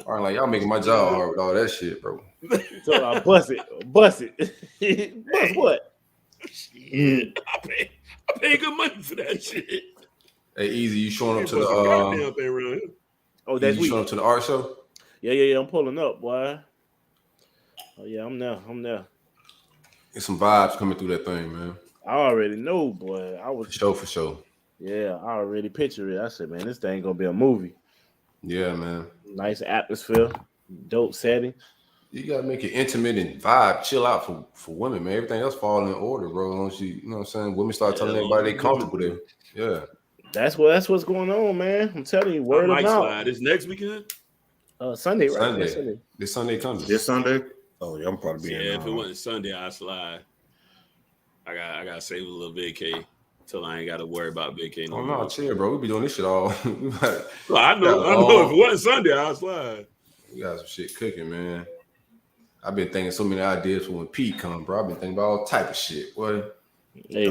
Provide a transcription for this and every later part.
All right, like y'all making my job hard with all that shit, bro. So I bust it. Bust what? Shit. I pay good money for that shit. Hey, Easy, you showing up to goddamn thing around here. Oh, that's you showing up to the art show? Yeah. I'm pulling up, boy. Oh yeah, I'm there. There's some vibes coming through that thing, man. I already know, boy. I was For sure. Yeah, I already picture it. I said, man, this thing gonna be a movie. Yeah, man. Nice atmosphere, dope setting. You gotta make it intimate and vibe, chill out for women, man. Everything else fall in order, bro. Once you know what I'm saying, women start telling everybody they comfortable there. Yeah. That's what's going on, man. I'm telling you, word of mouth. This next weekend? Sunday, right? Sunday. This Sunday coming. This Sunday? Oh yeah, I'm probably being. Yeah, if it wasn't Sunday, I'd slide. I gotta save a little vacay till I ain't gotta worry about vacay. Oh no, chill, bro. We be doing this shit all. Well, I know. If it wasn't Sunday, I'd slide. We got some shit cooking, man. I've been thinking so many ideas for when Pete come, bro. I've been thinking about all type of shit. What? Hey,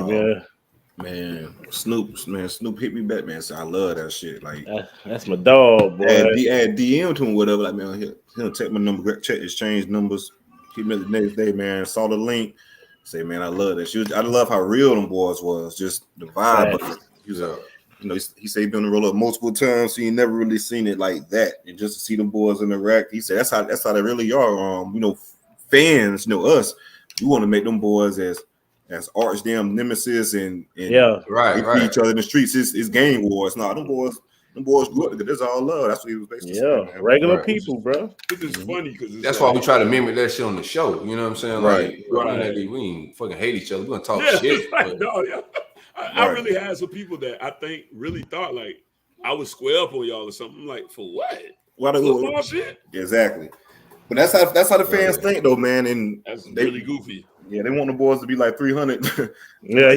man, Snoop hit me back, man. So I love that shit. Like that's my dog, boy. Add DM to him, whatever. Like, man, he'll take my number, check, exchange numbers. Hit me the next day, man. Saw the link. Say, man, I love that. I love how real them boys was. Just the vibe. Of it. He was he said he been on the roll up multiple times, so he never really seen it like that. And just to see them boys interact, he said that's how they really are. Fans, us. We want to make them boys as arch damn nemesis and right. each other in the streets. It's gang wars. Nah, them boys grew up together. That's all love. That's what he was basically saying. Man. Regular people, bro. This is funny because that's why we try to mimic that shit on the show. You know what I'm saying? Right. We ain't fucking hate each other. We gonna talk shit. I really had some people that I think really thought like I would square up on y'all or something. I'm like, for what? Football shit? Exactly. But that's how the fans think though, man. And that's really goofy. Yeah, they want the boys to be like 300. Yeah.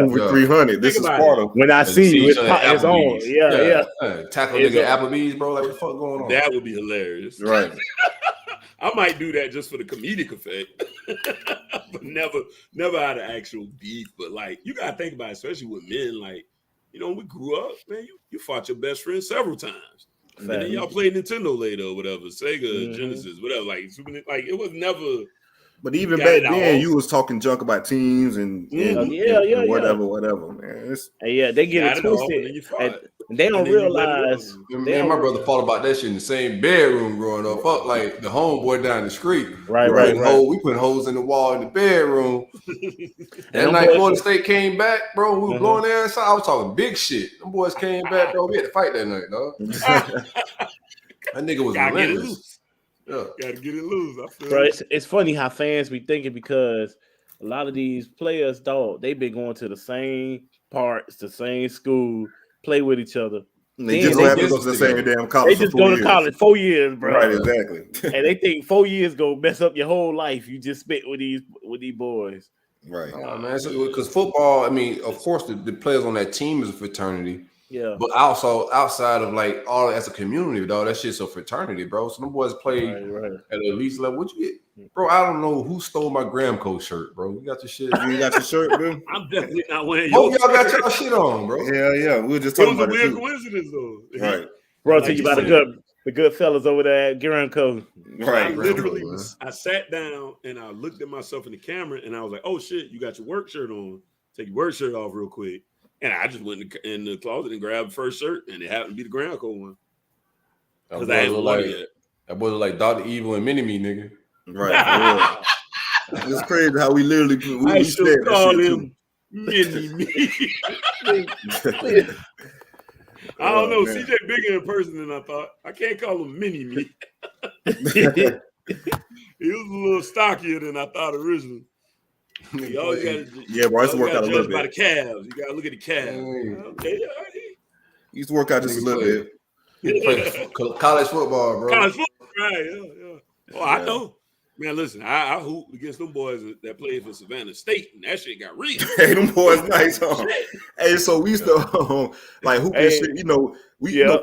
Movie 300. This is part of when I see you, it's on. Yeah. Tackle nigga Applebee's, bro. Like what the fuck going on? That would be hilarious. Right. I might do that just for the comedic effect, but never out of actual beef. But like, you gotta think about it, especially with men. Like, when we grew up, man, you fought your best friend several times, and then y'all played Nintendo later or whatever, Sega, Genesis, whatever. Like, it was never. But even back then, you was talking junk about teams and whatever, man. They get it twisted. And they don't realize. Man, my brother fought about that shit in the same bedroom growing up. Fuck like the homeboy down the street. Right. We put holes in the wall in the bedroom. That night Florida State came back, bro. We were blowing their ass out. I was talking big shit. Them boys came back, bro. We had to fight that night, dog. That nigga was relentless. Yeah. Gotta get it loose. Bro, it's funny how fans be thinking because a lot of these players, dog, they've been going to the same parts, the same school, play with each other. They just go to the same damn college. They just go to college 4 years, bro. Right, exactly. And they think 4 years go mess up your whole life. You just spent with these boys. Right. Oh, man, because football, I mean, of course, the players on that team is a fraternity. Yeah. But also outside of like all as a community, dog, that shit's a fraternity, bro. So them boys play at the elite level. What you get? Bro, I don't know who stole my Gramco shirt, bro. You got your shit? You got your shirt, bro? I'm definitely not wearing yours. Y'all got y'all shit on, bro. Yeah. We were just talking about it. It was a weird coincidence, though. Right. Bro, tell you about the good fellas over there at Gramco. Right. I sat down and I looked at myself in the camera and I was like, oh shit, you got your work shirt on. Take your work shirt off real quick. And I just went in the closet and grabbed the first shirt, and it happened to be the Ground Code one. Because I hadn't worn it yet. That boy look like Dr. Evil and Mini-Me, nigga. Right. It's crazy how we literally I should call him Mini-Me. I don't know. Man. CJ bigger in person than I thought. I can't call him Mini-Me. He was a little stockier than I thought originally. Bro, I used to work out a little bit. By the calves. You gotta look at the calves. Okay, he used to work out just a little bit. College football, bro. College football, right? Yeah. Oh, I know. Man, listen, I hooped against them boys that played for Savannah State, and that shit got real. Hey, them boys nice, huh? Hey, so we used to like hooping shit. You know,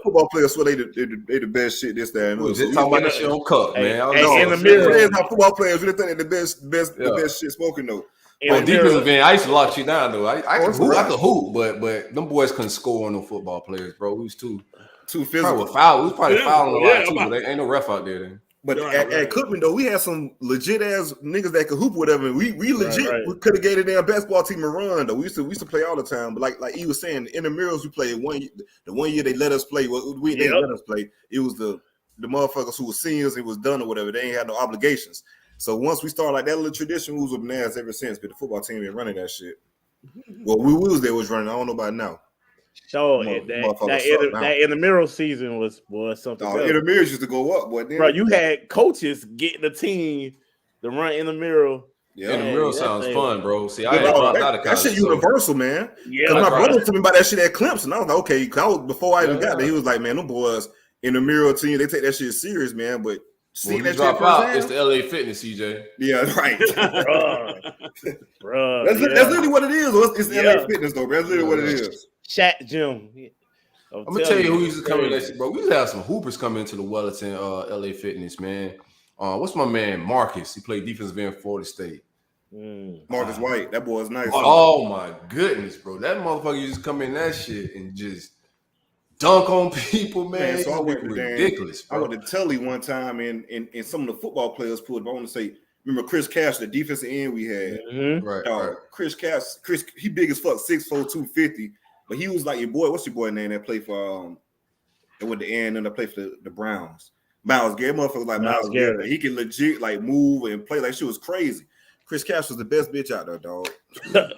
football players swear they the best shit. This, that, and we just talking about that shit on cup, man. In the mirror, how football players really think they the best shit smoking though. On defensive end, I used to lock you down though. I could hoop, but them boys couldn't score on no football players, bro. We was too Too physical. We was probably fouling a lot too, about, but there ain't no ref out there then. But at Cookman though, we had some legit ass niggas that could hoop or whatever. We legit we could have gave their basketball team a run though. We used to play all the time. But like he was saying, in the mirrors we played the 1 year they let us play. They let us play. It was the motherfuckers who were seniors. It was done or whatever. They ain't had no obligations. So once we started like that little tradition, we was with Naz ever since. But the football team been running that shit. Well, we was there was running. I don't know about now. Sure, that intramural season was something. Intramurals used to go up, boy. Bro, you had coaches getting the team to run intramural. Yeah, intramural sounds fun, bro. See, that shit universal, man. Yeah, my brother told me about that shit at Clemson. I was like, okay, before I even got there, he was like, man, them boys intramural team, they take that shit serious, man. But seeing that drop out, it's the LA Fitness, CJ. Yeah, right. Bro, that's literally what it is. It's LA Fitness, though, bro. That's literally what it is. Chat Gym. I'm gonna tell you who used to come in that shit, bro. We used to have some hoopers come into the Wellington LA Fitness, man. What's my man Marcus? He played defensive end for Florida State. Marcus White, that boy is nice. Oh my goodness, bro. That motherfucker used to come in that shit and just dunk on people, man. So I went ridiculous. I went to Tully one time and some of the football players pulled. I want to say, remember Chris Cash, the defensive end we had. Right. Chris Cash, he big as fuck, 6'4", 250. But he was like your boy. What's your boy name that played for that went to end and that played for the Browns? Miles Garrett, motherfucker like Miles Garrett. He can legit like move and play like shit was crazy. Chris Cash was the best bitch out there, dog.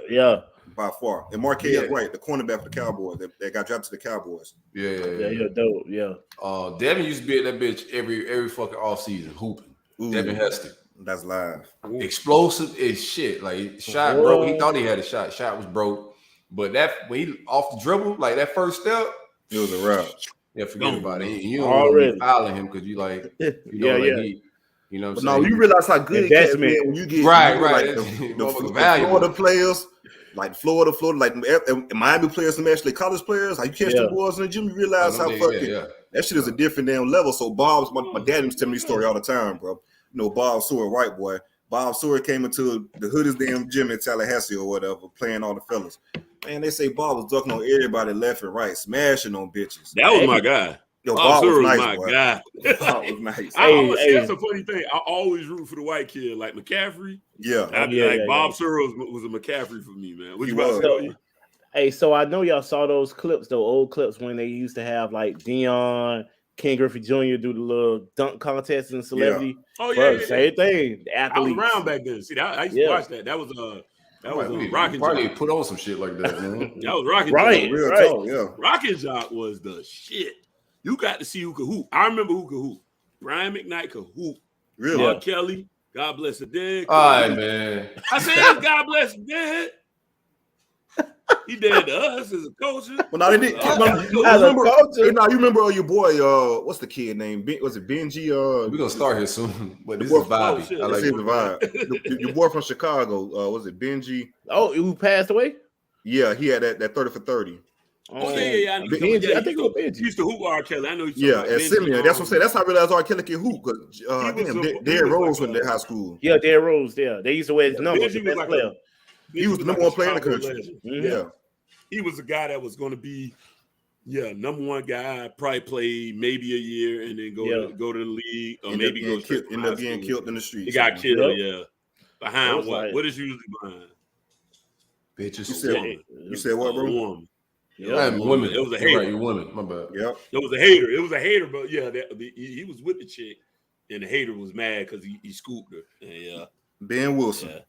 Yeah, by far. And Marquez White, the cornerback for the Cowboys, that got drafted to the Cowboys. Yeah, dope. Yeah. Devin used to be at that bitch every fucking off season hooping. Devin Hester. That's live. Explosive as shit. Like shot broke. He thought he had a shot. Shot was broke. But that when he off the dribble, like that first step, it was a wrap. Yeah, forget about it. You don't already fouling him because you like, he, you know. What I'm saying? You realize how good he can be when you get right. Like the Florida players, like Florida, like Miami players, some actually college players. How you catch the boys in the gym, you realize how fucking that shit is a different damn level. So Bob's my dad used to tell me this story all the time, bro. You know, Bob Seward, white boy. Bob Seward came into the hoodest damn gym in Tallahassee or whatever, playing all the fellas. Man, they say Bob was ducking on everybody left and right, smashing on bitches. That was my guy. Yo, Bob was nice, my guy. Bob was nice. That's a funny thing. I always root for the white kid, like McCaffrey. Yeah. Bob Seward was a McCaffrey for me, man. What you about to tell you? Hey, so I know y'all saw those clips, though, old clips when they used to have like Deion, Ken Griffey Jr. do the little dunk contest in Celebrity. Yeah. Oh, yeah. Same thing. The athletes. I was around back then. See, I used to watch that. That was Rockin' probably Jock. put on some shit like that, man. That was Rockin' Jock. Real talk, yeah. Rockin' Jock was the shit. You got to see who could hoop. I remember who could hoop. Brian McKnight could hoop. Really? R. Kelly, God bless the dead. All right, man. I said, God bless the dead. He dead to us as a culture. Well, no, they did. You remember your boy? What's the kid name? Was it Benji? We're gonna start here soon, but this is Bobby. I like the vibe. Your boy from Chicago. Was it Benji? Oh, who passed away? Yeah, he had that 30 for 30. Oh, yeah. Benji, I think it was Benji. He used to hoop R. Kelly. I know. Yeah, at Simeon. That's what I'm saying. That's how I realized R. Kelly can hoop. Because Derrick Rose went to high school. Yeah, Derrick Rose. Yeah, they used to wear his number. He was the number one player in the country. Yeah. He was a guy that was going to be, number one guy. Probably play maybe a year and then go to the league or maybe go straight. End up getting killed in the streets. He got killed. Yeah. Behind what? What is usually behind? Bitches. You said what, bro? Woman. Women. It was a hater. Right, you woman. My bad. Yep. It was a hater, but he was with the chick, and the hater was mad because he scooped her. And, Ben Wilson.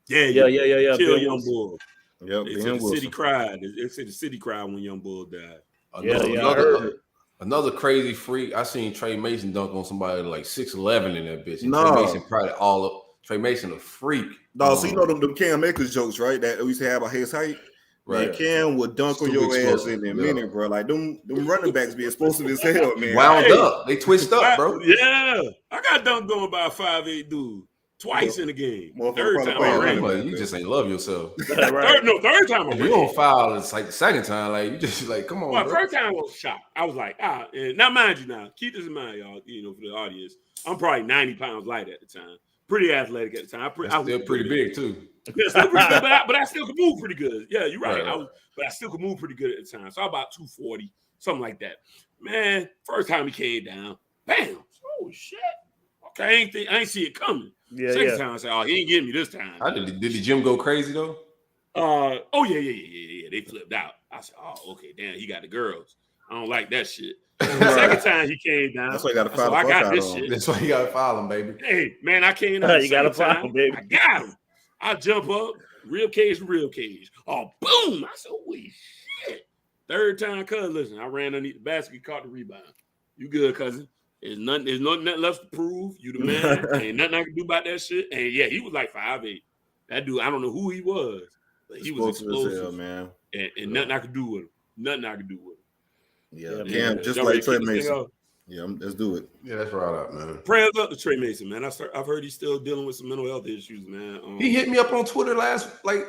Yeah. Kill Young Bull. Yep. They said the city cried. They said the city cried when Young Bull died. Another crazy freak. I seen Trey Mason dunk on somebody like 6'11" in that bitch. And no. Trey Mason probably all up. Trey Mason a freak. No, so you know them Cam Akers jokes, right? That we used to have about his height. Right. Man, Cam would dunk on your ass in a minute, bro. Like them running backs be explosive as hell, man. Wound up. They twist up, bro. Yeah. I got dunked on by a 5'8" dude. Twice in the game. Third time you just ain't love yourself. Third time. If you don't foul, it's like the second time. Like you just like, come on. Well, first time I was shocked. I was like, and now mind you, now keep this in mind, y'all. You know, for the audience, I'm probably 90 pounds light at the time. Pretty athletic at the time. I was still pretty big too. Yeah, still pretty good, but I still could move pretty good. Yeah, you're right. But I still could move pretty good at the time. So I'm about 240, something like that. Man, first time he came down, bam! Oh shit! Okay, I ain't see it coming. Yeah, Second time I said, oh, he ain't getting me this time. Did the gym go crazy though? Oh yeah. They flipped out. I said, oh, okay, damn, he got the girls. I don't like that shit. Second time he came down, that's why you got to follow. I got this shit. That's why you got to file him, baby. Hey, man, I came out. You got to file him, baby. I got him. I jump up, real cage. Oh, boom! I said, holy shit. Third time, cousin, listen, I ran underneath the basket, caught the rebound. You good, cousin? There's nothing left to prove. You the man. Ain't nothing I can do about that shit. And yeah, he was like 5'8". That dude, I don't know who he was, but he was explosive, hell, man. And nothing I could do with him. Nothing I could do with him. Yeah, just like Trey Mason. Yeah, let's do it. Yeah, that's right up, man. Prayers up to Trey Mason, man. I've heard he's still dealing with some mental health issues, man. He hit me up on Twitter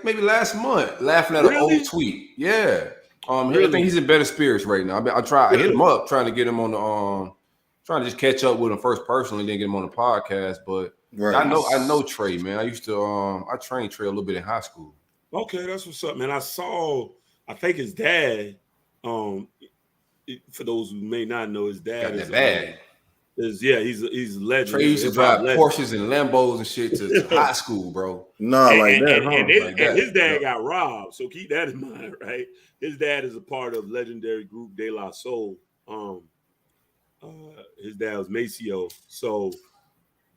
maybe last month, laughing at an old tweet. Yeah. I think he's in better spirits right now. I hit him up trying to get him on the trying to just catch up with him first personally, then get him on the podcast. But I know Trey, man. I used to I trained Trey a little bit in high school. Okay, that's what's up, man. I think his dad, for those who may not know, his dad got that bad. He's a legend. Trey used to drive Porsches and Lambos and shit to high school, bro. And his dad got robbed. So keep that in mind, right? His dad is a part of legendary group De La Soul. His dad was Maceo. So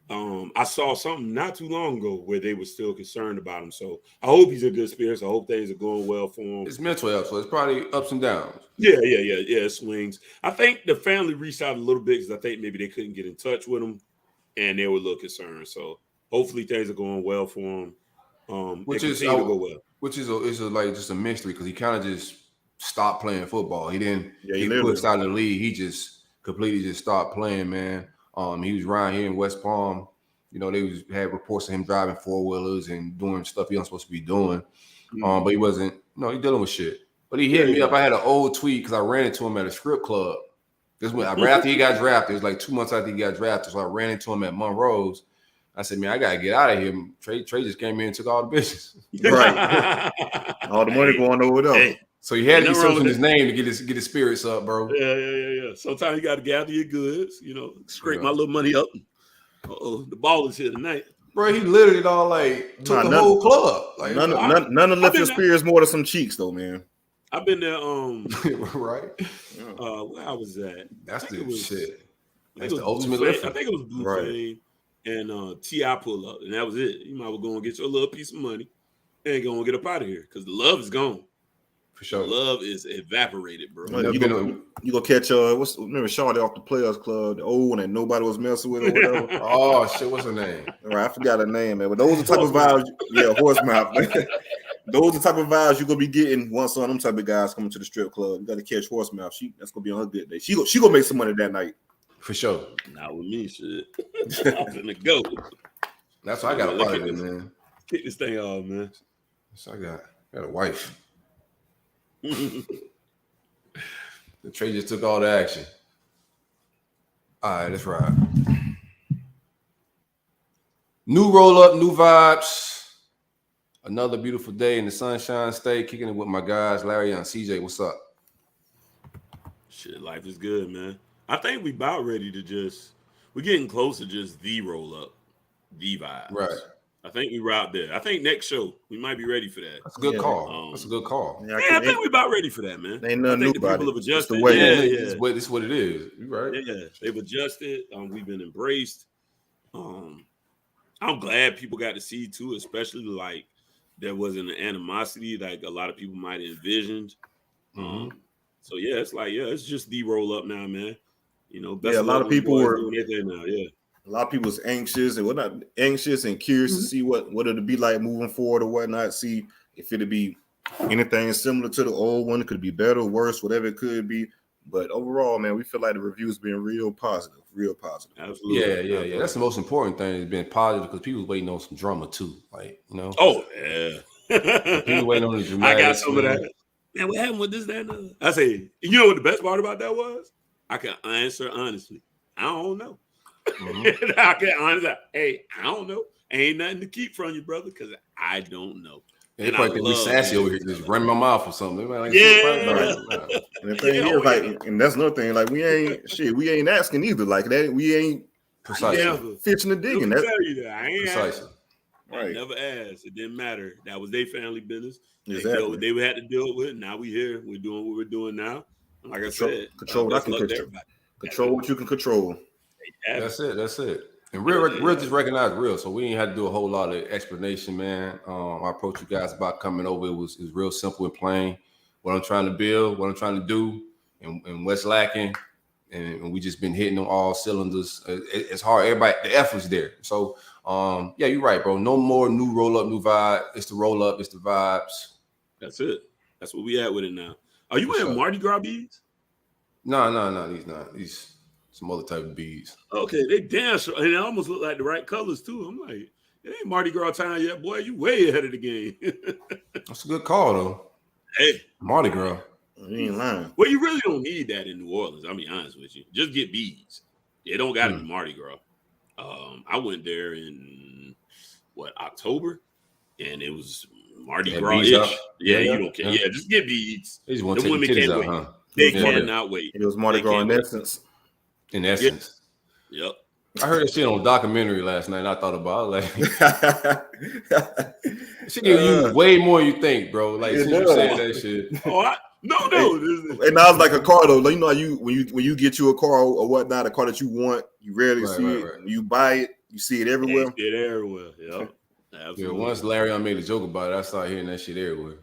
I saw something not too long ago where they were still concerned about him. So I hope he's in good spirits. I hope things are going well for him. It's mental health, so it's probably ups and downs. Yeah, it swings. I think the family reached out a little bit because I think maybe they couldn't get in touch with him, and they were a little concerned. So hopefully things are going well for him. Which is to go well. Which is like just a mystery because he kind of just stopped playing football. He didn't get pushed out of the league. He just completely just stopped playing, man. He was around here in West Palm. You know, they had reports of him driving 4-wheelers and doing stuff he wasn't supposed to be doing. But he wasn't, he's dealing with shit. But he hit me up. I had an old tweet because I ran into him at a strip club. This was right after he got drafted. It was like 2 months after he got drafted. So I ran into him at Monroe's. I said, man, I got to get out of here. Trey just came in and took all the business. Right. All the money going over there. Hey. So he had to be searching his name to get his spirits up, bro. Yeah. Sometimes you got to gather your goods, scrape my little money up. The ball is here tonight. Bro, he literally took the whole club. Like none of lift your spirits more to some cheeks, though, man. I've been there. Right. Where I was at. That's the shit. That's the ultimate lift. I think it was Blue Flame and T.I. pull up, and that was it. You might well go and get your little piece of money and go and get up out of here because the love is gone. For sure. Love is evaporated, bro. You gonna catch remember Shawty off the Players Club, the old one that nobody was messing with or whatever. Oh shit, what's her name? Right, I forgot her name, man. But those are the type of vibes, Horsemouth, man. Those are the type of vibes you're gonna be getting once on them type of guys coming to the strip club. You gotta catch Horsemouth. That's gonna be on her good day. She gonna make some money that night. For sure. Not with me, shit. I'm gonna go. That's what I got a part of it, man. Kick this thing off, man. So I got a wife. The Trey just took all the action. All right, let's ride. New roll up, new vibes. Another beautiful day in the Sunshine State, kicking it with my guys, Larry and CJ. What's up? Shit, life is good, man. I think we about ready to we're getting close to just the roll up, the vibes. Right. I think we're out there. I think next show we might be ready for that. That's a good call. That's a good call. Yeah, I think we're about ready for that, man. Ain't nothing new about it. People have adjusted. This is what it is. You right? Yeah. They've adjusted. We've been embraced. I'm glad people got to see too, especially like there wasn't an animosity like a lot of people might have envisioned. So yeah, it's just the roll up now, man. A lot of people were doing it now. Yeah. A lot of people was anxious and curious to see what it'll be like moving forward or whatnot. See if it'll be anything similar to the old one. It could be better, worse, whatever it could be. But overall, man, we feel like the review's been real positive. Absolutely. Yeah. That's the most important thing. It's been positive because people waiting on some drama too. Oh yeah. People waiting on the dramatic. I got some of that. Man, what happened with this, that, and other? I say, you know what the best part about that was? I can answer honestly. I don't know. I can honestly, hey, I don't know. Ain't nothing to keep from you, brother, because I don't know. They probably think we sassy over here, just running my mouth or something. Like, Yeah. And the thing is, like, and that's another thing. Like, we ain't asking either. Like that, we ain't precisely fishing and digging. That's tell you that. I ain't precisely. I never asked. It didn't matter. That was their family business. Exactly. They had to deal with it. Now we here. We're doing what we're doing now. Like I said, control what I can control. Control what you can control. That's it. And real just recognize real. So we ain't had to do a whole lot of explanation, man. I approached you guys about coming over. It was real simple and plain. What I'm trying to build, what I'm trying to do, and what's lacking. And we just been hitting on all cylinders. It's hard. Everybody, the effort's there. So yeah, you're right, bro. No more new roll up, new vibe. It's the roll up, it's the vibes. That's it. That's what we at with it now. Are you wearing Mardi Gras beads? No, these not. These some other type of beads. Okay, they dance and they almost look like the right colors too. I'm like, it ain't Mardi Gras time yet, boy. You way ahead of the game. That's a good call though. Hey, Mardi Gras. You ain't lying. Well, you really don't need that in New Orleans. I'll be honest with you. Just get beads. It don't got to be Mardi Gras. I went there in October, and it was Mardi Gras-ish. Yeah, you don't care. Yeah, just get beads. They just want to take the titties out, huh? They cannot wait. It was Mardi Gras in essence. In essence. Yep. I heard that shit on a documentary last night, and I thought about it. Like, she give you way more than you think, bro. Like, since you said that shit. No. And I was like a car though. Like, you know, when you get you a car or whatnot, a car that you want, you rarely see it. Right. When you buy it, you see it everywhere. You see it everywhere. Yep. Absolutely. Yeah, once Larry made a joke about it, I started hearing that shit everywhere.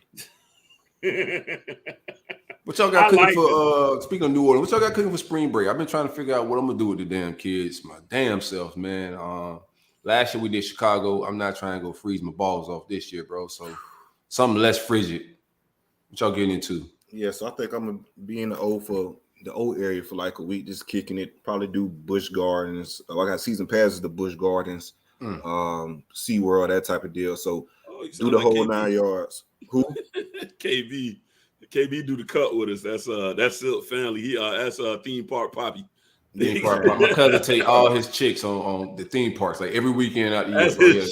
What y'all got cooking for speaking of New Orleans, what y'all got cooking for spring break? I've been trying to figure out what I'm gonna do with the damn kids, my damn self, man. Last year we did Chicago. I'm not trying to go freeze my balls off this year, bro. So something less frigid. What y'all getting into? Yeah, so I think I'm gonna be in the old area for like a week, just kicking it. Probably do Busch Gardens. I got season passes to Busch Gardens, SeaWorld, that type of deal. So do the whole KB. 9 yards. Who? KB do the cut with us. That's Silk family. That's theme park Poppy. Theme park. My cousin take all his chicks on the theme parks like every weekend out the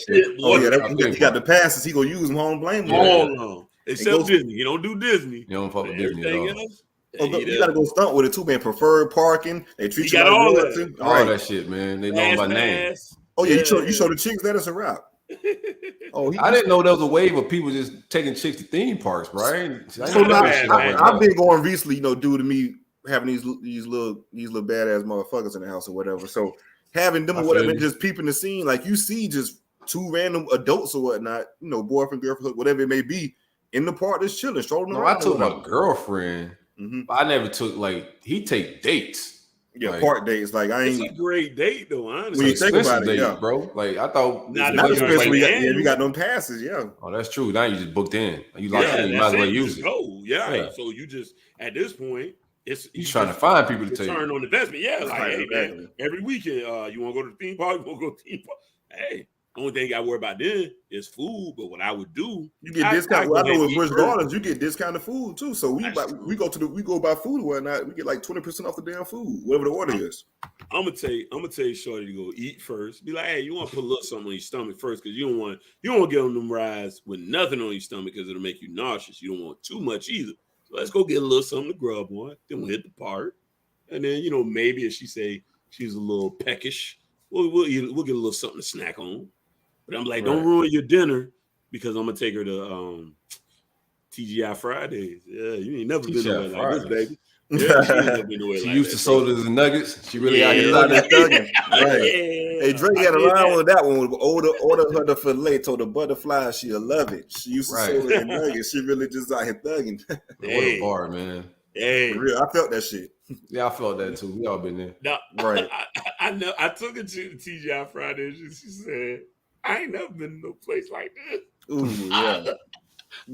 year. He got the passes. He gonna use them. I don't blame him. All except Disney. He don't do Disney. You don't fuck with Disney at all. You gotta go stunt with it too, man. Preferred parking. They treat you like all that shit, man. They know by name. Oh yeah, you show the chicks that it's a wrap. I didn't know there was a wave of people just taking chicks to theme parks, right? So now, I've been going recently, due to me having these little badass motherfuckers in the house or whatever. So having them or whatever, and just peeping the scene, like you see just two random adults or whatnot, boyfriend, girlfriend, whatever it may be, in the park just chilling, strolling around. I took my girlfriend. But I never took he take dates. Yeah, park dates. Like I ain't. It's a great date though, honestly. When you think about it, bro. Like I thought. Not especially we got no passes. Yeah. Oh, that's true. Now you just booked in. You locked in. You might as well use it. Oh, yeah. So you just at this point, you trying to find people to take return on investment. Yeah, like hey man, every weekend, you want to go to the theme park? You want to go to the theme park? Hey. Only thing I worry about then is food. But what I would do, you get discount. I know with Busch Gardens, you get discounted food too. So we go buy food or whatnot. We get like 20% off the damn food, whatever the order is. I'm gonna tell you, shorty, to go eat first. Be like, hey, you want to put a little something on your stomach first because you don't want to get on them rides with nothing on your stomach because it'll make you nauseous. You don't want too much either. So let's go get a little something to grub on. Then we'll hit the park, and then maybe if she say she's a little peckish, we'll get a little something to snack on. But I'm like, don't ruin your dinner because I'm gonna take her to TGI Fridays. Yeah, you ain't never been nowhere like this, baby. Yeah, she ain't never been nowhere she like used to sodas and nuggets. She really out here thugging. Right. Hey, Drake had a line with that one. Order her the filet, told the butterfly she'll love it. She used to sodas and nuggets. She really just out here thugging. What a bar, man. Hey, for real, I felt that shit. Yeah, I felt that too. We all been there. No, right. I know. I took her to TGI Fridays. She said, I ain't never been to no place like this. Ooh, yeah.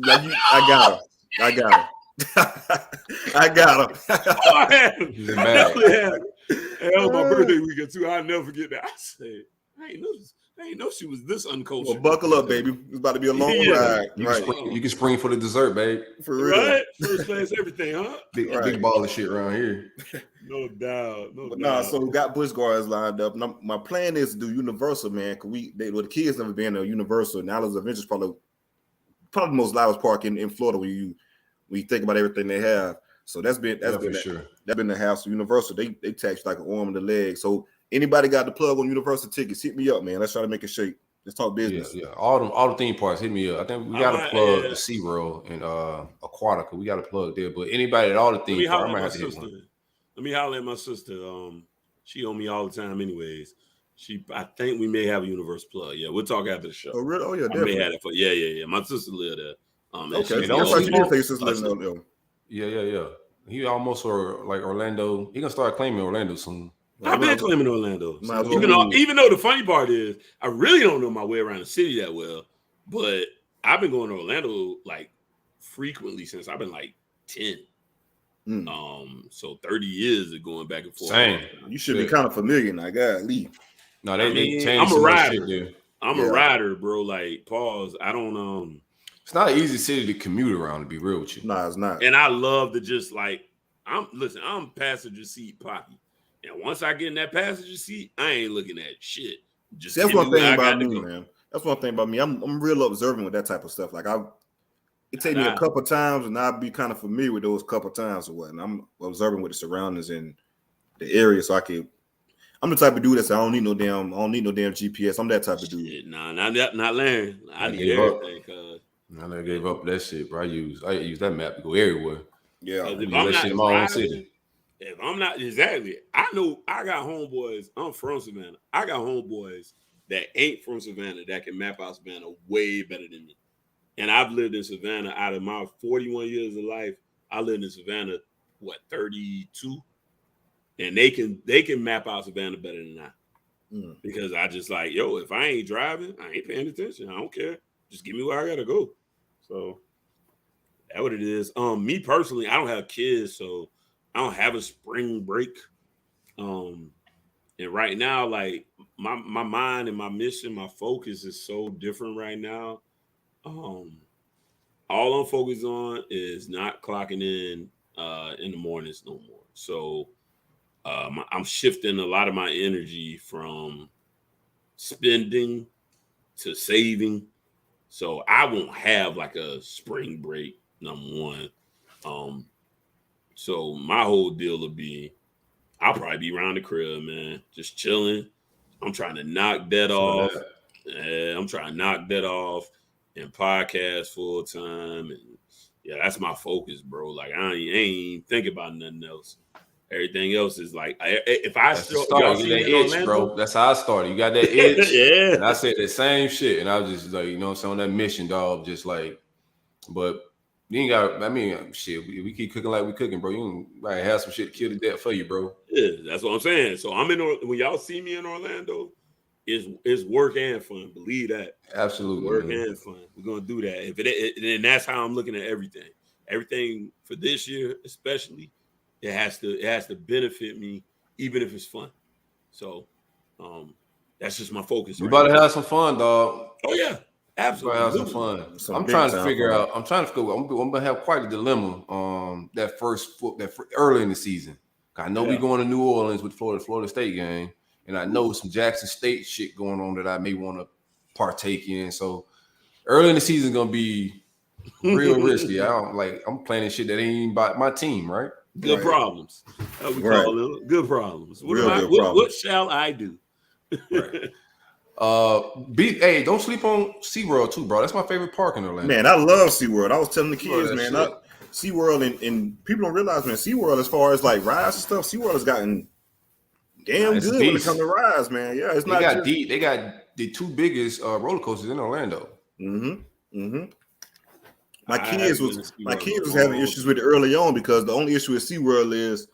I got her. I got her. I definitely had her. And that was my birthday weekend too. I'll never forget that. I said, I ain't know she was this uncultured. Well, buckle up, baby. It's about to be a long ride. You can spring for the dessert, babe. For real. Right? First class everything, huh? Big ball of shit around here. No doubt. So we got Busch Gardens lined up. Now, my plan is to do Universal, man. Cause the kids never been to Universal. Now there's Adventures probably probably the most loudest park in Florida when you think about everything they have. So that's been the hassle. Universal, they tax you like an arm and a leg. So anybody got the plug on Universal tickets, hit me up, man. Let's try to make it shake. Let's talk business. Yeah. All the theme parks, hit me up. I think we got to plug the SeaWorld and Aquatica. We got to plug there. But anybody at all the theme parks, I might have to hit one. Let me holler at my sister. She on me all the time, anyways. I think we may have a Universal plug. Yeah, we'll talk after the show. Oh, really? Oh, yeah, definitely. I may have it for, yeah. My sister lived there. Okay, don't say you did say your sister lived there. Yeah. He almost like Orlando. He gonna start claiming Orlando soon. I've been claiming Orlando. Even though the funny part is, I really don't know my way around the city that well, but I've been going to Orlando like frequently since I've been like 10. So 30 years of going back and forth. Same. You should be kind of familiar now, golly. No, they changed. I'm a rider. I'm a rider, bro. Like, pause. I don't It's not an easy city to commute around, to be real with you. Nah, it's not. And I love to just like I'm passenger seat poppy. And once I get in that passenger seat, I ain't looking at shit. Just that's one thing about me, man. That's one thing about me. I'm real observant with that type of stuff. Like it take me a couple times, and I'll be kind of familiar with those couple times or what. And I'm observing with the surroundings and the area, so I'm the type of dude that I don't need no damn GPS. I'm that type of dude. Nah, not Larry. I need everything, cuz. I never gave up that shit, bro. I use that map to go everywhere. Yeah, if I'm not exactly, I know I got homeboys. I'm from Savannah. I got homeboys that ain't from Savannah that can map out Savannah way better than me. And I've lived in Savannah out of my 41 years of life. I lived in Savannah, 32, and they can map out Savannah better than I. Because I just like, if I ain't driving, I ain't paying attention. I don't care. Just give me where I gotta go. So that's what it is. Me personally, I don't have kids, so I don't have a spring break. And right now, like my mind and my mission, my focus is so different right now. All I'm focused on is not clocking in the mornings no more. So I'm shifting a lot of my energy from spending to saving. So I won't have like a spring break, number one. So my whole deal will be, I'll probably be around the crib, man, just chilling. I'm trying to knock that off. I'm trying to knock that off and podcast full time. And that's my focus, bro. Like I ain't thinking about nothing else. Everything else is like, if I start that itch, bro. That's how I started. You got that itch, yeah. And I said the same shit, and I was just like, on that mission, dog. Just like, but you ain't got. I mean, shit. We keep cooking like we cooking, bro. You might have some shit to kill to death for you, bro. Yeah, that's what I'm saying. So I'm in. When y'all see me in Orlando, it's work and fun. Believe that. Absolutely, work and fun. We're gonna do that. And that's how I'm looking at everything. Everything for this year, especially. It has to benefit me, even if it's fun. So, that's just my focus. We about to have some fun, dog. Oh yeah, absolutely. Have some fun. I'm trying to figure out. I'm gonna have quite a dilemma. That early in the season. I know we're going to New Orleans with Florida State game, and I know some Jackson State shit going on that I may want to partake in. So, early in the season is gonna be real risky. I'm planning shit that ain't even about my team, right? Good problems. How we call them? Good problems. What shall I do? Right. Don't sleep on SeaWorld too, bro. That's my favorite park in Orlando. Man, I love SeaWorld. I was telling the kids, man, SeaWorld and people don't realize, man, SeaWorld, as far as like rides and stuff, SeaWorld has gotten damn good when it comes to rides, man. Yeah, it's they got the two biggest roller coasters in Orlando. My kids was having issues with it early on because the only issue with SeaWorld is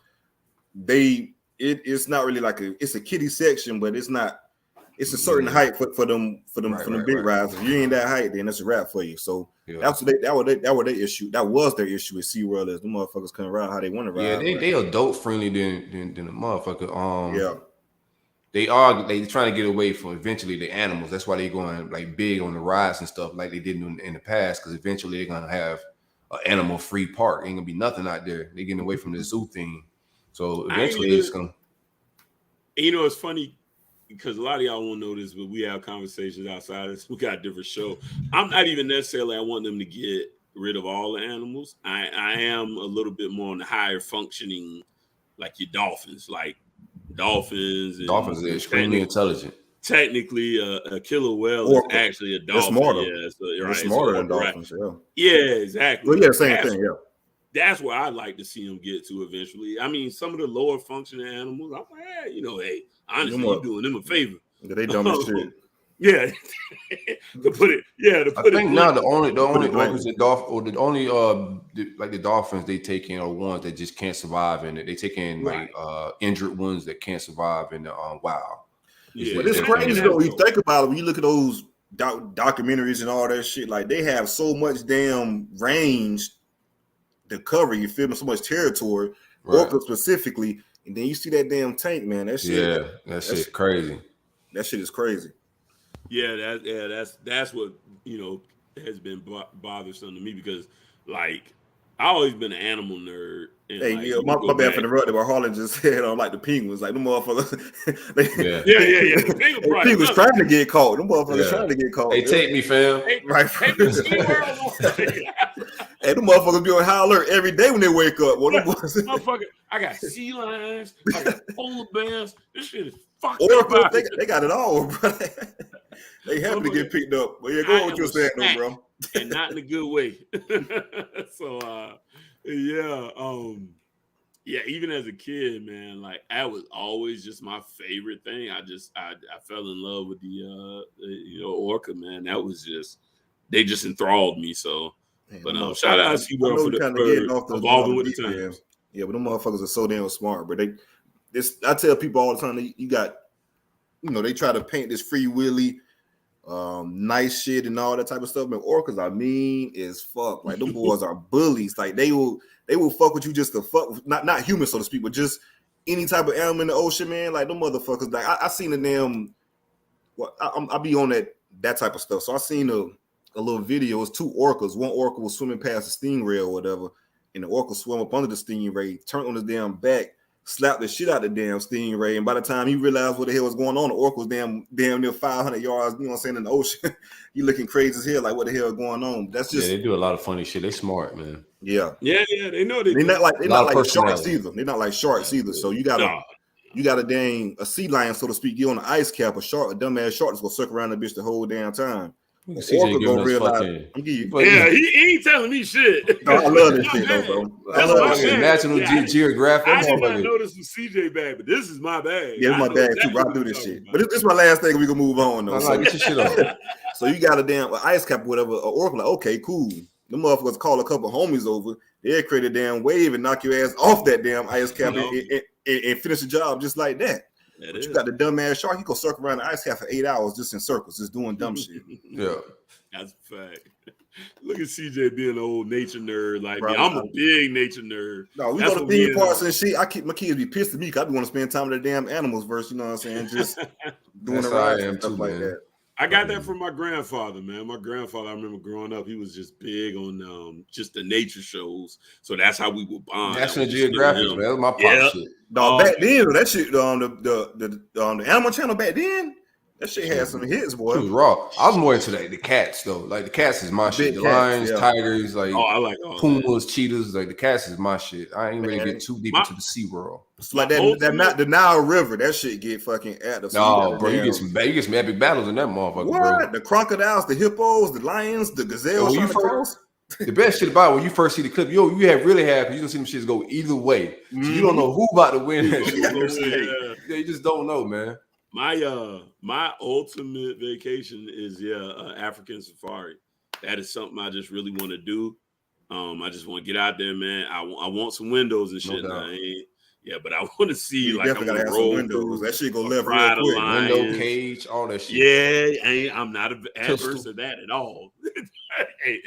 it's not really like it's a kiddie section, but it's a certain height for them big rides. If you ain't that height, then it's a wrap for you. So that was their issue. That was their issue with SeaWorld, is the motherfuckers couldn't ride how they want to ride. Yeah, they adult friendly than a motherfucker. They trying to get away from eventually the animals. That's why they going like big on the rides and stuff like they did in the past. Because eventually they're gonna have an animal free park. Ain't gonna be nothing out there. They're getting away from the zoo thing. So eventually it's gonna. It's funny. because a lot of y'all won't know this, but we have conversations outside of this. We got a different show. I'm not even necessarily, I want them to get rid of all the animals. I am a little bit more on the higher functioning, like your dolphins, dolphins are extremely intelligent. Technically, a killer whale is actually a dolphin. Yeah, they're smarter than dolphins. Right. Yeah, exactly. Well, yeah, same thing. Yeah, that's where I'd like to see them get to eventually. I mean, some of the lower functioning animals, I'm like, hey, honestly, you're doing them a favor. Yeah, they dumb as shit. Yeah, to put it. I think now the only orcas that or the only like the dolphins they take in are ones that just can't survive in it. They take in like injured ones that can't survive in the wild. Yeah, but it's crazy though. When you think about it, when you look at those documentaries and all that shit, like they have so much damn range to cover. You feel me? So much territory, orcas specifically, and then you see that damn tank, man. That shit. That shit's crazy. That shit is crazy. Yeah, that's what has been bothersome to me because like I always been an animal nerd. And hey, like, my bad for the rut. But Harlan just said like the penguins, like the motherfuckers. Yeah. The penguins trying to get caught. Them motherfuckers trying to get caught. They take me, fam. Right. Hey, the motherfuckers be on high alert every day when they wake up. Motherfucker, I got sea lions, I got polar bears. This shit is fucked up. They got it all, bro. They happy to get picked up. But yeah, go on what you're saying, though, bro. And not in a good way. So, even as a kid, man, like that was always just my favorite thing. I fell in love with the orca, man. That was they just enthralled me. So, but shout out to you, bro, for evolving with the times. Yeah, but them motherfuckers are so damn smart. But I tell people all the time, you got, they try to paint this free willy, nice shit and all that type of stuff. Man, orcas are mean as fuck. Like them boys are bullies. Like they will fuck with you just to fuck with, not human so to speak, but just any type of animal in the ocean, man. Like them motherfuckers. Like I seen the damn. I be on that type of stuff. So I seen a little video. It was two orcas. One orca was swimming past the stingray or whatever, and the orca swam up under the stingray, turned on his damn back, slapped the shit out of the damn stingray, and by the time he realized what the hell was going on, the orca was damn near 500 yards, you know what I'm saying, in the ocean. You looking crazy as hell, like what the hell is going on? That's just they do a lot of funny shit. They smart, man. Yeah, they know they're not like sharks either. They're not like sharks either. So you got a sea lion, so to speak, get on the ice cap, a dumbass shark that's gonna circle around the bitch the whole damn time. He ain't telling me shit. No, I love this shit though, bro. I love it. National Geographic. I did not know this was CJ bag, but this is my bag. Yeah, it's my bag too, bro. I do this shit. But this is my last thing. We can move on though. So get your shit on. So you got a damn ice cap, or whatever. An orca, like, okay, cool. The motherfuckers call a couple homies over. They'll create a damn wave and knock your ass off that damn ice cap and finish the job just like that. But you got the dumbass shark. He go circle around the ice cap for 8 hours just in circles, just doing dumb shit. Yeah, that's a fact. Look at CJ being an old nature nerd like me. I'm a big nature nerd. No, we go to theme parks and shit. My kids be pissed at me because I be want to spend time with the damn animals versus, you know what I'm saying, just doing the rides and stuff like that. I got that from my grandfather, man. My grandfather, I remember growing up, he was just big on just the nature shows. So that's how we would bond. National Geographic, man. That was my pop shit. No, back then, that shit on the Animal Channel back then, that shit had some hits, boy. It was raw. I was more into the cats though. Like the cats is my shit. The lions, tigers, like I like pumas, cheetahs. Like the cats is my shit. I ain't really get too deep into the sea world. It's like the Nile River. That shit get fucking at us. No, bro, you get some epic battles in that motherfucker. What? Bro. The crocodiles, the hippos, the lions, the gazelles. The best shit about it, when you first see the clip, you really have, because you don't see them shits go either way. So you don't know who about to win that shit. Yeah, you just don't know, man. My ultimate vacation is African safari. That is something I just really want to do. I just want to get out there, man. I want some windows and shit. But I want to see you definitely gotta have some windows. That shit go left real quick. Window, cage, all that shit. Yeah, I'm not adverse to that at all.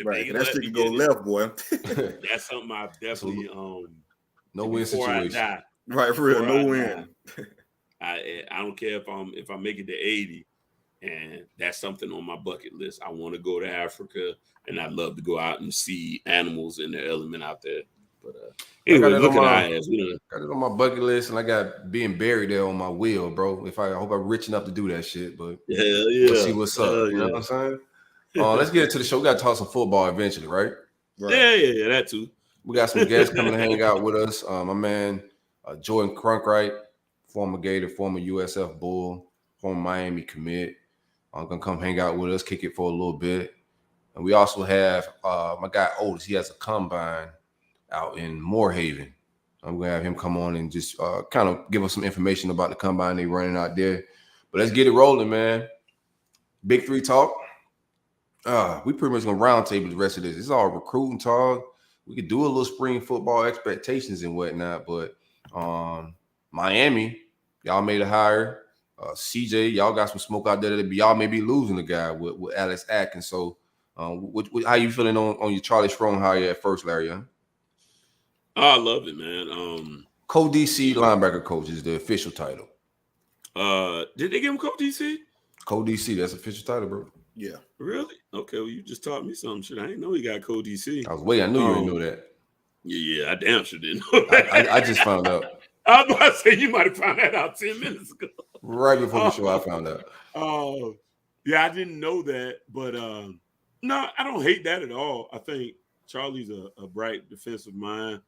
Right, that shit can go left, boy. That's something I definitely no win situation. Right, for real, no win. I don't care if I make it to 80, and that's something on my bucket list. I want to go to Africa, and I'd love to go out and see animals in their element out there. But anyway, got it look on at my- our ass. Got it on my bucket list, and I got being buried there on my wheel, bro. I hope I'm rich enough to do that shit, but Hell yeah. we'll see what's up. You know what I'm saying? Let's get into the show. We got to talk some football eventually, right? Yeah, that too. We got some guests coming to hang out with us. My man Jordan Crunkright, former Gator, former USF Bull, former Miami commit. Gonna come hang out with us, kick it for a little bit. And we also have my guy Otis. He has a combine out in Moorhaven. I'm gonna have him come on and just kind of give us some information about the combine they running out there. But let's get it rolling, man. Big Three talk. We pretty much gonna roundtable the rest of this. It's all recruiting talk. We could do a little spring football expectations and whatnot, but Miami, y'all made a hire. CJ, y'all got some smoke out there that y'all may be losing the guy with Alex Atkins. So, how you feeling on your Charlie Strong hire at first, Larry? Huh? I love it, man. Co-DC linebacker coach is the official title. Did they give him co-DC? Co-DC, that's official title, bro. Yeah. Really? Okay, well, you just taught me something. Shit, I didn't know he got co-DC. I knew you didn't know that. Yeah, I damn sure didn't know that. I just found out. I was about to say you might have found that out 10 minutes ago. Right before the show, I found out. Yeah, I didn't know that, but no, I don't hate that at all. I think Charlie's a bright defensive mind.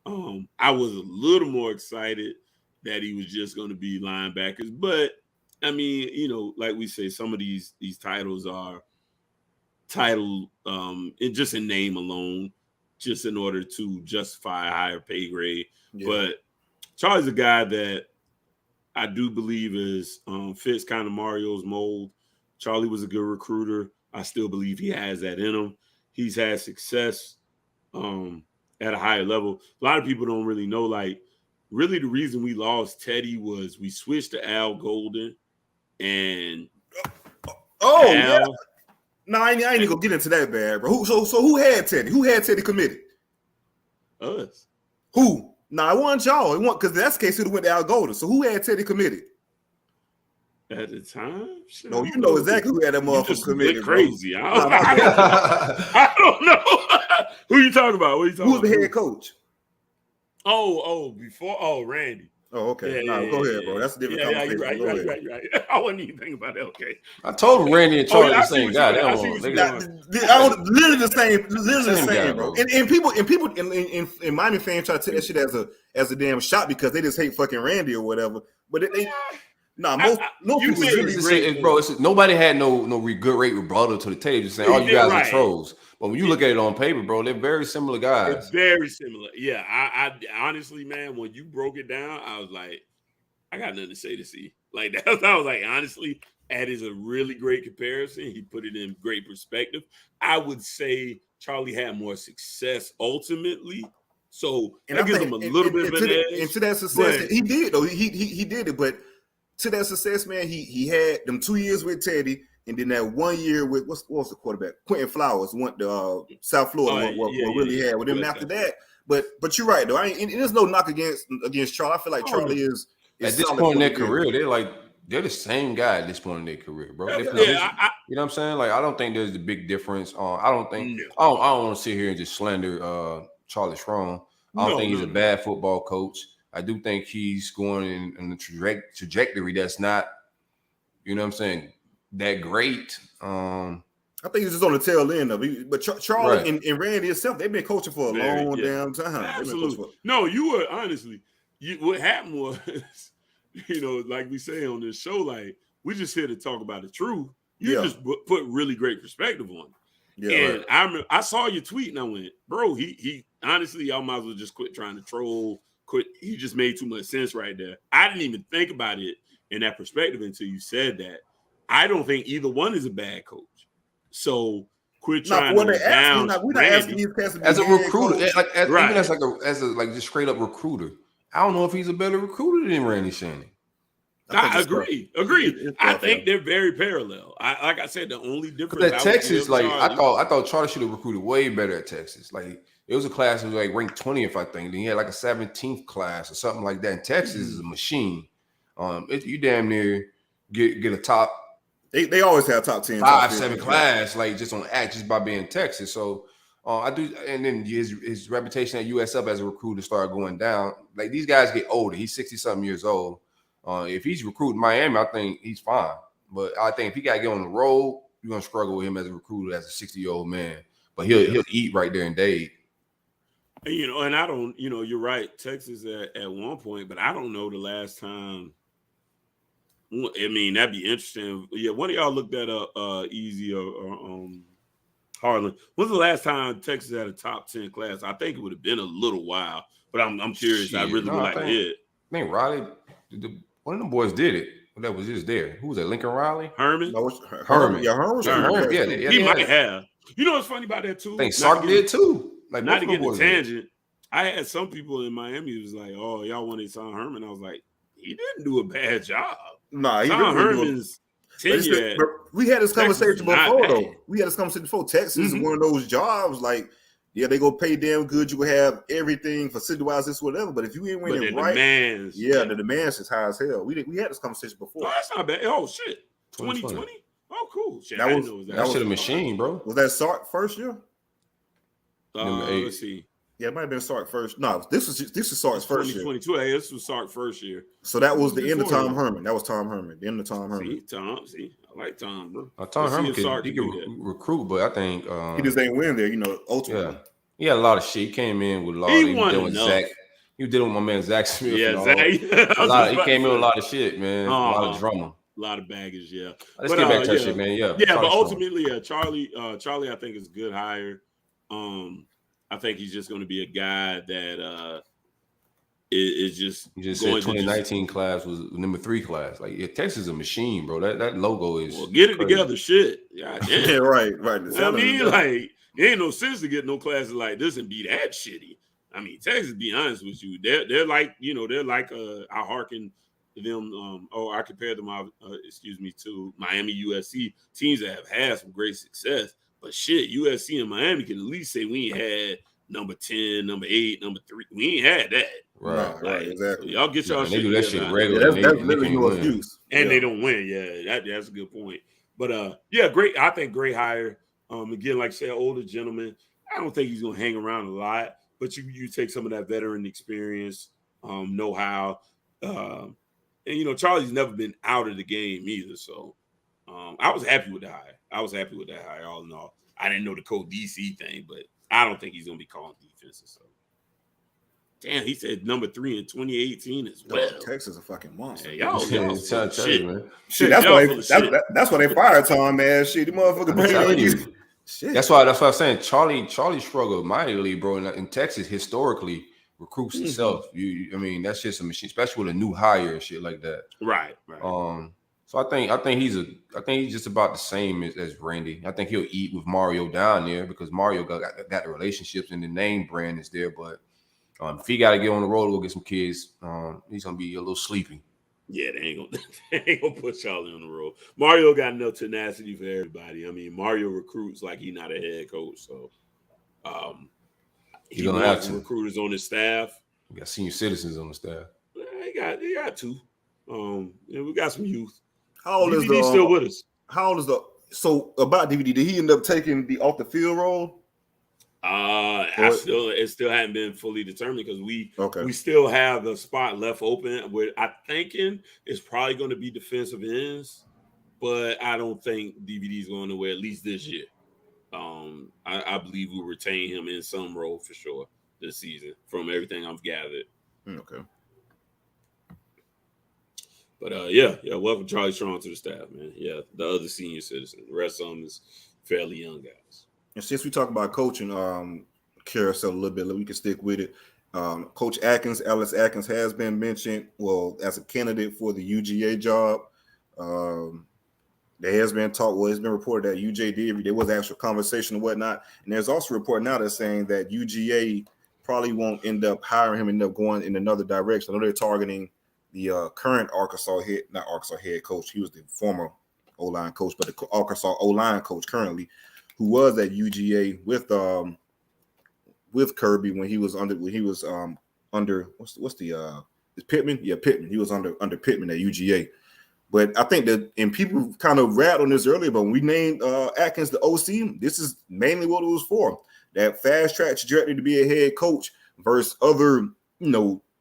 I was a little more excited that he was just going to be linebackers, but I mean, like we say, some of these titles are title just in name alone, just in order to justify a higher pay grade. Yeah. But Charlie's a guy that I do believe fits kind of Mario's mold. Charlie was a good recruiter. I still believe he has that in him. He's had success at a higher level. A lot of people don't really know, like, really the reason we lost Teddy was we switched to Al Golden and Al. Yeah. No, I ain't gonna get into that bad, bro. So who had Teddy? Who had Teddy committed? Us. Who? Nah, it wasn't y'all. It wasn't, because in that case, it went to Al Golden. So who had Teddy committed? At the time? Shit, no, you know exactly who had that motherfucker committed. Crazy. I don't know. Who you talking about? What are you talking about? Who's the head coach? Before Randy. Oh, okay. Go ahead, bro. That's a different conversation. You're right. I wasn't even thinking about that. Okay. I told him Randy and Charlie the same guy. Literally the same, bro. And people in Miami fans try to take that shit as a damn shot because they just hate fucking Randy or whatever. But most people really, bro. Nobody had no good rate rebuttal to the tape. Just saying, you guys are trolls. But when you look at it on paper, bro, they're very similar guys. They're very similar. Yeah, I honestly, man, when you broke it down, I was like, I got nothing to say to see. Like that, I was like, honestly, that is a really great comparison. He put it in great perspective. I would say Charlie had more success ultimately, so that gives him a little bit of an edge. And to that success, he did though. He did it, but to that success, man, he had them 2 years with Teddy. And then that 1 year with what was the quarterback? Quentin Flowers went to South Florida. Really had with him after that. But you're right though. There's no knock against Charlie. I feel like Charlie is at this point in their career. They're the same guy at this point in their career, bro. You know what I'm saying? Like I don't think there's a big difference. I don't want to sit here and just slander Charlie Strong. I don't think he's a bad football coach. I do think he's going in a trajectory that's not, you know what I'm saying, that great. I think he's just on the tail end of it. But Charlie and Randy himself, they've been coaching for a long damn time. Absolutely. No, you were honestly. What happened was, like we say on this show, like we just here to talk about the truth. You just put really great perspective on it. Yeah, and I remember I saw your tweet and I went, bro, he honestly, y'all might as well just quit trying to troll. He just made too much sense right there. I didn't even think about it in that perspective until you said that. I don't think either one is a bad coach. So quit trying to down. We're not asking these guys to be as a recruiter, even as a just straight up recruiter. I don't know if he's a better recruiter than Randy Shannon. I agree. I think they're very parallel. Like I said, the only difference at Texas, I thought Charlie should have recruited way better at Texas. Like it was a class that was like ranked 20th, I think. Then he had like a 17th class or something like that. And Texas is a machine. You damn near get a top. They always have top 10, 5, 7 class, like just by being Texas. So I do, and then his reputation at USF as a recruiter started going down. Like these guys get older. He's 60-something years old. If he's recruiting Miami, I think he's fine. But I think if he got to get on the road, you're gonna struggle with him as a recruiter, as a 60-year-old man. But he'll eat right there in Dade. And, and I don't, you're right. Texas at one point, but I don't know the last time. I mean, that'd be interesting. Yeah, one of y'all looked that up, Easy or Harlan. When's the last time Texas had a top 10 class? I think it would have been a little while, but I'm curious. I really would like to hear it. I think Riley, one of them boys did it. That was just there. Who was that? Lincoln Riley? Herman? No, Herman. Yeah, Herman. Yeah, he might have. You know what's funny about that too? I think Sark did too. Like not to get the tangent. I had some people in Miami who was like, "Oh, y'all wanted Tom Herman." I was like, "He didn't do a bad job." Nah, he Tom really Herman's tenure. We had this conversation before, though. bad. We had this conversation before. Texas is one of those jobs like, yeah, they go pay damn good. You will have everything facility-wise, this whatever. But if you ain't winning right, the demands is high as hell. We had this conversation before. Oh, that's not bad. Oh shit, 2020. Oh, cool. Shit, that was a machine, bro. Was that Sark first year? Let's see. Yeah, it might have been Sark first. No, this is Sark's first year. 2022. Hey, this was Sark first year. So that was the end of Tom Herman. That was Tom Herman. The end of Tom Herman. See, I like Tom, bro. Tom Herman can recruit, but I think he just ain't win there. Ultimately. Yeah, he had a lot of shit. He came in with a lot. He won with Zach. He was dealing with my man Zach Smith. Yeah, Zach. He came in with a lot of shit, man. A lot of drama. A lot of baggage, yeah. Let's get back to that shit, man. Yeah, but ultimately, Charlie, I think is a good hire. I think he's just going to be a guy that is just. You just said 2019 class was number 3 class. Like Texas is a machine, bro. That logo is. Well, get it together, shit. Yeah, right. I mean, like, there ain't no sense to get no classes like this and be that shitty. I mean, Texas, be honest with you, they're like, I hearken to them. I compare them, to Miami, USC teams that have had some great success. But shit, USC and Miami can at least say we ain't had number 10, number 8, number 3. We ain't had that. Right, exactly. So y'all get y'all shit. They do that shit regularly. That's literally no excuse. And they don't win. Yeah, that's a good point. But great. I think great hire. Again, like I said, older gentleman. I don't think he's gonna hang around a lot. But you take some of that veteran experience, know-how. And Charlie's never been out of the game either. So I was happy with the hire. All in all. I didn't know the code DC thing, but I don't think he's gonna be calling defenses. So damn, he said number 3 in 2018 as well. Texas is a fucking monster. Hey, y'all shit, man. Shit, that's why they fired Tom, man. Shit, the motherfucker. Shit. That's why I'm saying Charlie struggled mightily, bro. In Texas, historically, recruits himself. I mean, that's just a machine, especially with a new hire and shit like that. Right. So I think he's just about the same as Randy. I think he'll eat with Mario down there because Mario got the relationships and the name brand is there. But if he got to get on the road, go get some kids, he's gonna be a little sleepy. Yeah, they ain't gonna put Charlie on the road. Mario got enough tenacity for everybody. I mean, Mario recruits like he's not a head coach, so he gonna have some recruiters on his staff. We got senior citizens on the staff. He got 2. And we got some youth. How old is DVD still with us? How old is so about DVD? Did he end up taking the off the field role? It still hadn't been fully determined because we still have the spot left open. Where I'm thinking it's probably going to be defensive ends, but I don't think DVD is going nowhere at least this year. I believe we'll retain him in some role for sure this season, from everything I've gathered. Okay. But welcome Charlie Strong to the staff, man. Yeah, the other senior citizen. The rest of them is fairly young guys. And since we talk about coaching carousel a little bit, we can stick with it. Coach Ellis Atkins has been mentioned, as a candidate for the UGA job. There has been talk, it's been reported that UJ there was actual conversation and whatnot. And there's also a report now that's saying that UGA probably won't end up hiring him, end up going in another direction. I know they're targeting the current not Arkansas head coach. He was the former O-line coach, but the Arkansas O-line coach currently, who was at UGA with Kirby when he was under Pittman? Yeah, Pittman. He was under Pittman at UGA. But I think that, and people kind of rattled on this earlier, but when we named Atkins the OC, this is mainly what it was for. that fast track trajectory to be a head coach versus other,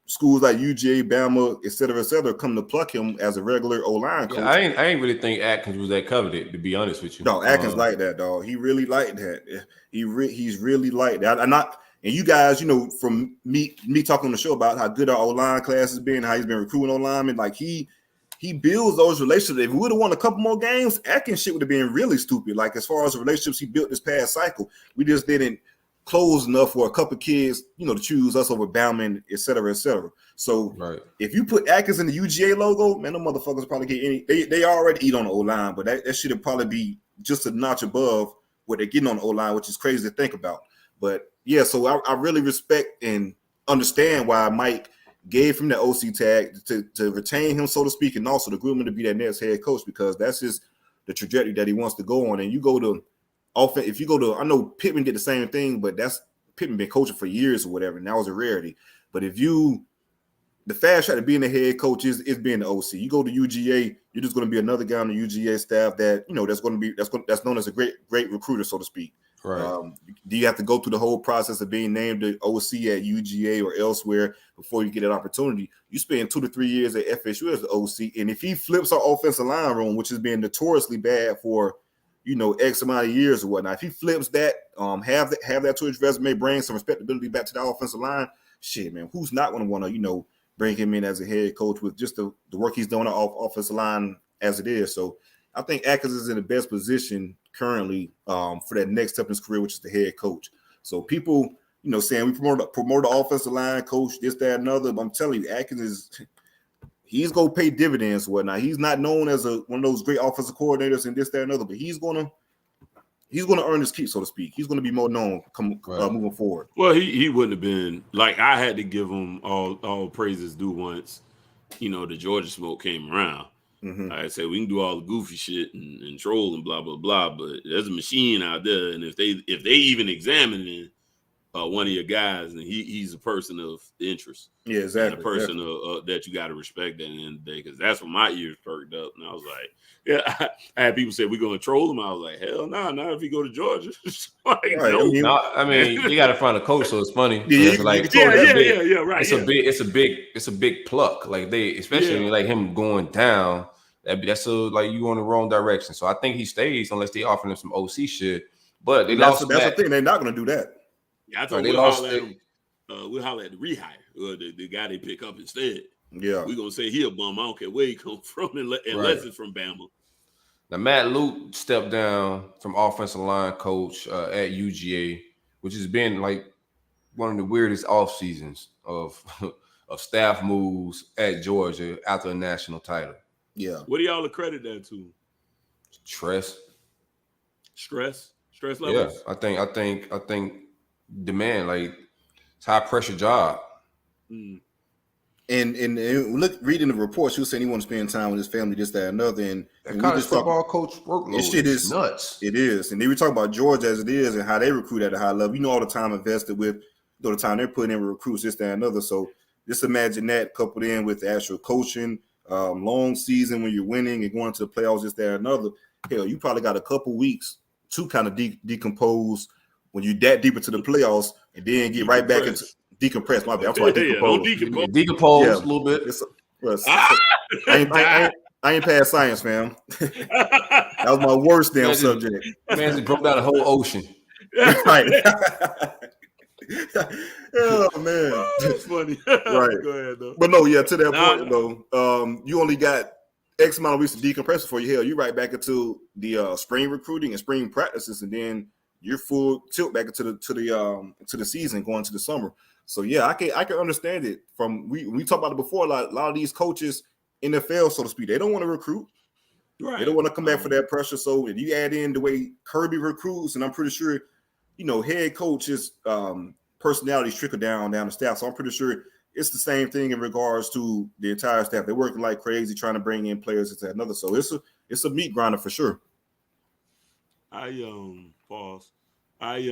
schools like UGA, Bama, et cetera, come to pluck him as a regular O-line coach. Yeah, I ain't really think Atkins was that coveted, to be honest with you. No, Atkins like that, dog. He really like that. He's really like that. And you guys, from me talking on the show about how good our O-line class has been, how he's been recruiting O-linemen, like he builds those relationships. If we would have won a couple more games, Atkins shit would have been really stupid. Like as far as the relationships he built this past cycle, we just didn't close enough for a couple of kids, to choose us over Bauman, et cetera, et cetera. So if you put Atkins in the UGA logo, man, them motherfuckers probably get any. They already eat on the O-line, but that should probably be just a notch above what they're getting on the O-line, which is crazy to think about. But yeah, so I really respect and understand why Mike gave him the OC tag to retain him, so to speak, and also to groom him to be that next head coach, because that's just the trajectory that he wants to go on. And you go to offense, if you go to, I know Pittman did the same thing, but that's Pittman been coaching for years or whatever, and that was a rarity. But the fast track to being the head coach is being the OC. You go to UGA, you're just going to be another guy on the UGA staff that that's known as a great recruiter, so to speak. Right. Do you have to go through the whole process of being named the OC at UGA or elsewhere before you get an opportunity? You spend 2 to 3 years at FSU as the OC, and if he flips our offensive line room, which has been notoriously bad for X amount of years or whatnot, if he flips that, have that to his resume, bring some respectability back to the offensive line, shit, man, who's not going to want to bring him in as a head coach with just the work he's doing on the offensive line as it is? So I think Atkins is in the best position currently for that next step in his career, which is the head coach. So people, saying we promote the offensive line coach, this, that, and other. But I'm telling you, Atkins he's going to pay dividends and whatnot. He's not known as one of those great offensive coordinators and this, that, and other, but he's going to earn his keep, so to speak. He's going to be more known moving forward. Well, he wouldn't have been like, I had to give him all praises due once, the Georgia smoke came around. Mm-hmm. I said we can do all the goofy shit and troll and blah blah blah, but there's a machine out there, and if they even examine one of your guys, and he's a person of interest, yeah, exactly, and a person that you got to respect at the end of the day, because that's when my ears perked up, and I was like, yeah, I had people say we're gonna troll him. I was like, hell no, not if he go to Georgia. Like, right. no. I mean, you got to find a coach, so it's funny. Yeah, it's like, right. It's a big pluck. Like especially like him going down. That's like you on the wrong direction. So I think he stays unless they offer him some OC shit. But that's the thing. They're not going to do that. Yeah, I thought we'll holler at him. We'll holler at the rehire, or the guy they pick up instead. Yeah, we're gonna say he a bum. I don't care where he come from, unless it's from Bama. Now Matt Luke stepped down from offensive line coach at UGA, which has been like one of the weirdest off seasons of staff moves at Georgia after a national title. Yeah. What do y'all accredit that to? Stress levels. Yeah, I think demand, like it's high pressure job. Mm. And look, reading the reports, he was saying he want to spend time with his family, this, that, and another. And college football coach workload. This shit is nuts. It is. And then we talk about Georgia as it is and how they recruit at a high level. All the time invested with, the time they're putting in with recruits, this, that, and another. So just imagine that coupled in with the actual coaching, long season when you're winning and going to the playoffs, this, that, and another. Hell, you probably got a couple weeks to kind of decompose when you're that deep into the playoffs and then get right back into decompress. My bad. I'm sorry, decompose. Decompose a little bit. I ain't past science, fam. That was my worst damn subject. Man, just broke down a whole ocean. Right. Oh man, that's funny. Right. Go ahead though. But no, yeah. To that point though, you only got X amount of weeks to decompress before you you're right back into the spring recruiting and spring practices, and then you're full tilt back into the season going to the summer. So yeah, I can understand it. From we talked about it before. A lot of these coaches, NFL, so to speak, they don't want to recruit. Right. They don't want to come back for that pressure. So if you add in the way Kirby recruits, and I'm pretty sure, head coaches personalities trickle down the staff. So I'm pretty sure it's the same thing in regards to the entire staff. They're working like crazy trying to bring in players into another. So it's a meat grinder for sure. Pause. I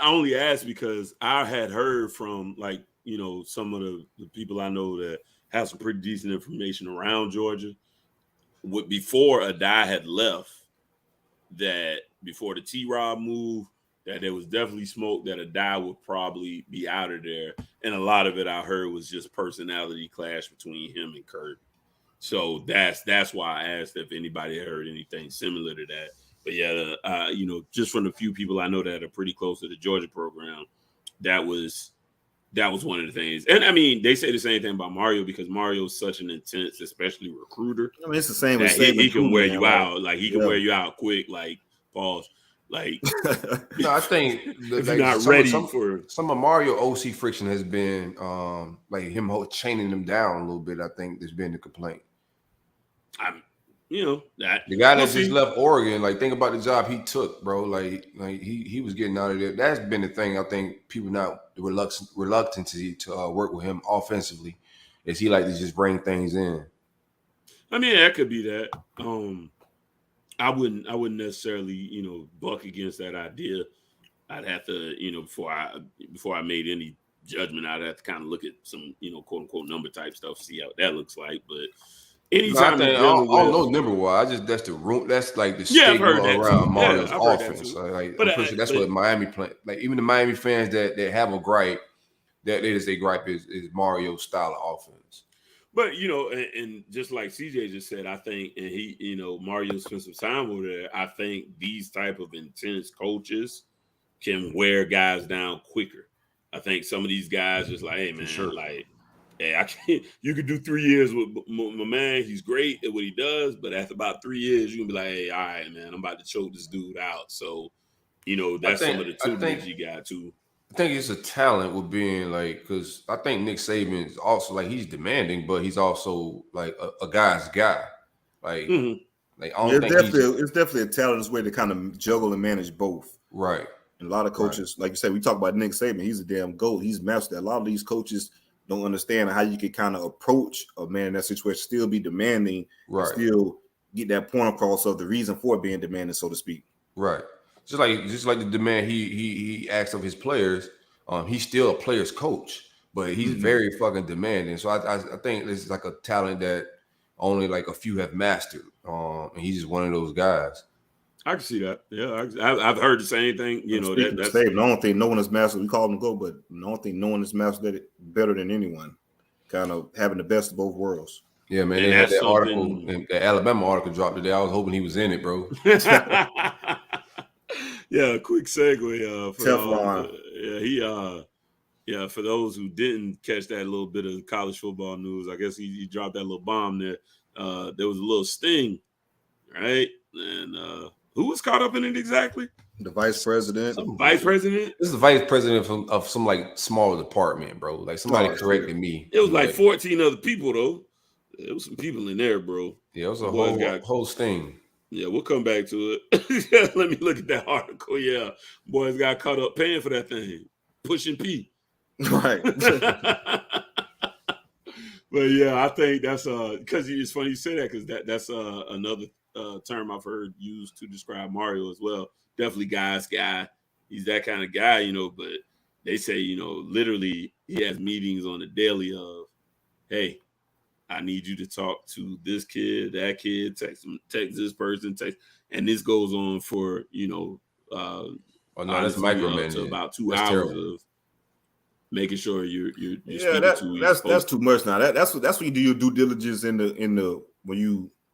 only asked because I had heard from some of the people I know that have some pretty decent information around Georgia. Before Adai had left, that before the T-Rob move, that there was definitely smoke that a die would probably be out of there. And a lot of it I heard was just personality clash between him and Kirby. So that's why I asked if anybody heard anything similar to that. But yeah, just from the few people I know that are pretty close to the Georgia program, that was one of the things. And I mean, they say the same thing about Mario because Mario's such an intense, especially recruiter. I mean, it's the same with he can wear you out. Like he can wear you out quick. Like, pause. Like, no, I think if you're not ready for some of Mario OC friction has been like him chaining them down a little bit. I think there's been the complaint. That the guy that just left Oregon, like think about the job he took, bro. Like he was getting out of there. That's been the thing. I think people not reluctant to work with him offensively, is he like to just bring things in. I mean, that could be that. I wouldn't necessarily buck against that idea. I'd have to before I made any judgment, I'd have to kind of look at some quote unquote number type stuff, see how that looks like, but. Anytime I don't know number wise. That's the room. That's like the stigma around Mario's offense. That's what Miami play. Like even the Miami fans that have a gripe, that is a gripe is Mario's style of offense. But and just like CJ just said, I think, and he, Mario spent some time over there. I think these type of intense coaches can wear guys down quicker. I think some of these guys just like, hey man, like. Hey, I can't. You could do 3 years with my man. He's great at what he does, but after about 3 years, you can be like, "Hey, all right, man, I'm about to choke this dude out." So, that's some of the tutelage you got too. I think it's a talent with being like, because I think Nick Saban is also like he's demanding, but he's also like a guy's guy. Like, it's definitely a talent way to kind of juggle and manage both. Right. And a lot of coaches, like you said, we talk about Nick Saban. He's a damn GOAT. He's mastered that. A lot of these coaches don't understand how you can kind of approach a man in that situation, still be demanding, and still get that point across of the reason for being demanding, so to speak. Right. Just like the demand he asks of his players. He's still a player's coach, but he's very fucking demanding. So I think this is like a talent that only like a few have mastered. And he's just one of those guys. I can see that. Yeah, I've heard the same thing. That's I don't think no one has mastered. We call them GOAT, but I don't think no one has mastered it better than anyone. Kind of having the best of both worlds. Yeah, man. They had that article, the Alabama article dropped today. I was hoping he was in it, bro. Yeah, quick segue. Teflon. For those who didn't catch that little bit of college football news, I guess he dropped that little bomb there. There was a little sting, right? And who was caught up in it exactly? The vice president. Vice president? This is the vice president of some like small department, bro. Like somebody corrected me. It was like 14 other people, though. There was some people in there, bro. Yeah, it was a whole sting. Yeah, we'll come back to it. Let me look at that article. Yeah, boys got caught up paying for that thing. Pushing P. Right. But yeah, I think that's because it's funny you say that because that's another term I've heard used to describe Mario as well. Definitely guy's guy. He's that kind of guy, but they say, literally he has meetings on the daily of, hey, I need you to talk to this kid, that kid, text this person, and this goes on for, that's micromanaging. To about 2 hours terrible. Of making sure you're that's too much now. That's when you do your due diligence in the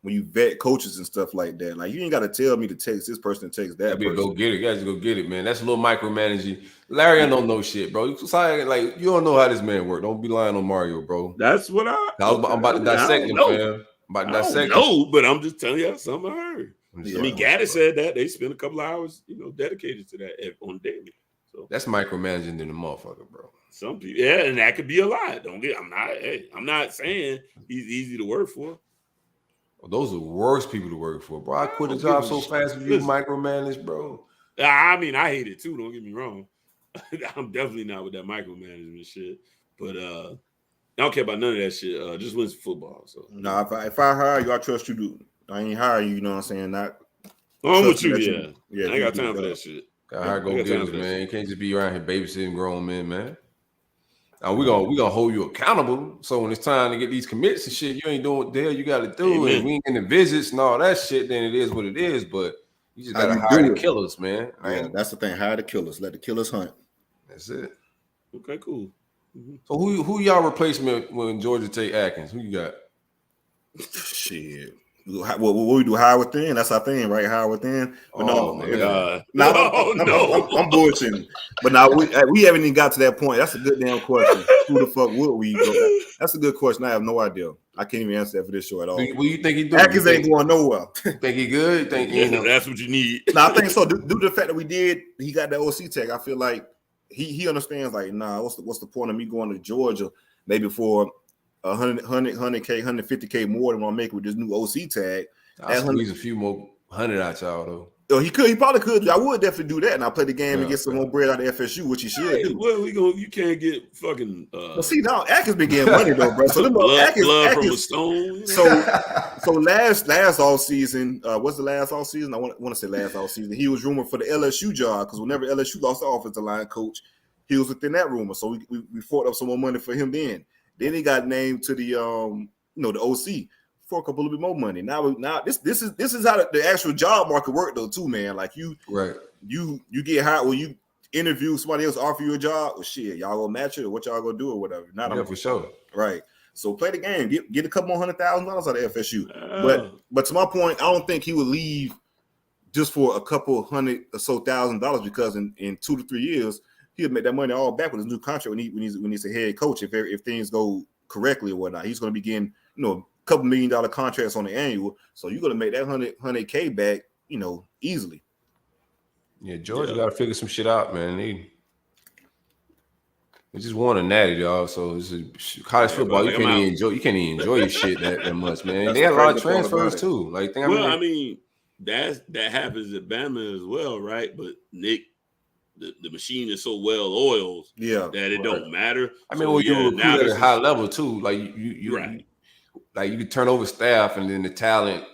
when you vet coaches and stuff like that. Like you ain't got to tell me to text this person and text that person. Go get it, guys. Go get it, man. That's a little micromanaging. Larry, I don't know shit, bro. Like you don't know how this man works. Don't be lying on Mario, bro. That's what I'm about to dissect him, fam. I'm about to dissect him. No, but I'm just telling you something I heard. I mean, Gaddis said that they spent a couple hours, dedicated to that on daily. So that's micromanaging than the motherfucker, bro. Some people, yeah, and that could be a lie. I'm not saying he's easy to work for. Well, those are the worst people to work for, bro. I quit a job so fast when you micromanage, bro. I mean, I hate it too. Don't get me wrong. I'm definitely not with that micromanagement shit. But I don't care about none of that shit. Just win some football. So no, if I hire you, I trust you. Do I ain't hire you? You know what I'm saying? Not. I'm with you. Yeah. I ain't got time for that shit. Gotta go get us, man. You can't just be around here babysitting grown men, man. Now we gonna hold you accountable. So when it's time to get these commits and shit, you ain't doing what the hell you got to do, and we ain't getting the visits and all that shit. Then it is what it is. But You just gotta hire the killers, man. Yeah, that's the thing. Hire the killers. Let the killers hunt. That's it. Okay, cool. Mm-hmm. So who y'all replacement when Georgia take Atkins? Who you got? Shit. What we do, hire within. That's our thing, right? Hire within. But I'm bullshitting. But now we haven't even got to that point. That's a good damn question. Who the fuck would we go? That's a good question. I have no idea. I can't even answer that for this show at all. What do you think he doing? Atkins ain't going nowhere. Think he good? That's what you need. No, I think so. Due to the fact that he got that OC tag, I feel like he understands. Like, nah, what's the point of me going to Georgia? Maybe for 100K, 150K more than what I'm making with this new OC tag. I'll squeeze a few more hundred out y'all though. Oh, he probably could. I would definitely do that, and I play the game and get some more bread out of FSU, which he should do. Well, you can't get fucking. Well, see now, Atkins been getting money though, bro. So blood from a stone. So last all season, what's the last all season? I want to say last all season. He was rumored for the LSU job because whenever LSU lost the offensive line coach, he was within that rumor. So we fought up some more money for him then. Then he got named to the the OC for a little bit more money. Now this is how the actual job market work though too, man. Like you get hired when you interview somebody else offer you a job. Well, shit, y'all gonna match it or what y'all gonna do or whatever. For sure. Right. So play the game. Get a couple more $100,000 out of FSU. But to my point, I don't think he would leave just for a couple $100,000 or so because in 2 to 3 years he'll make that money all back with his new contract when he's a head coach. If things go correctly or whatnot, he's going to be getting a couple $1 million contracts on the annual. So you're going to make that 100K back, easily. Yeah, Georgia got to figure some shit out, man. They just won a natty, y'all. So this is college football. You can't even enjoy your shit that much, man. They got a lot of transfers too. Like, that happens at Bama as well, right? But Nick, the machine is so well oiled, that it don't matter. I mean, you recruit at a high level too. Like you right. Like you can turn over staff, and then the talent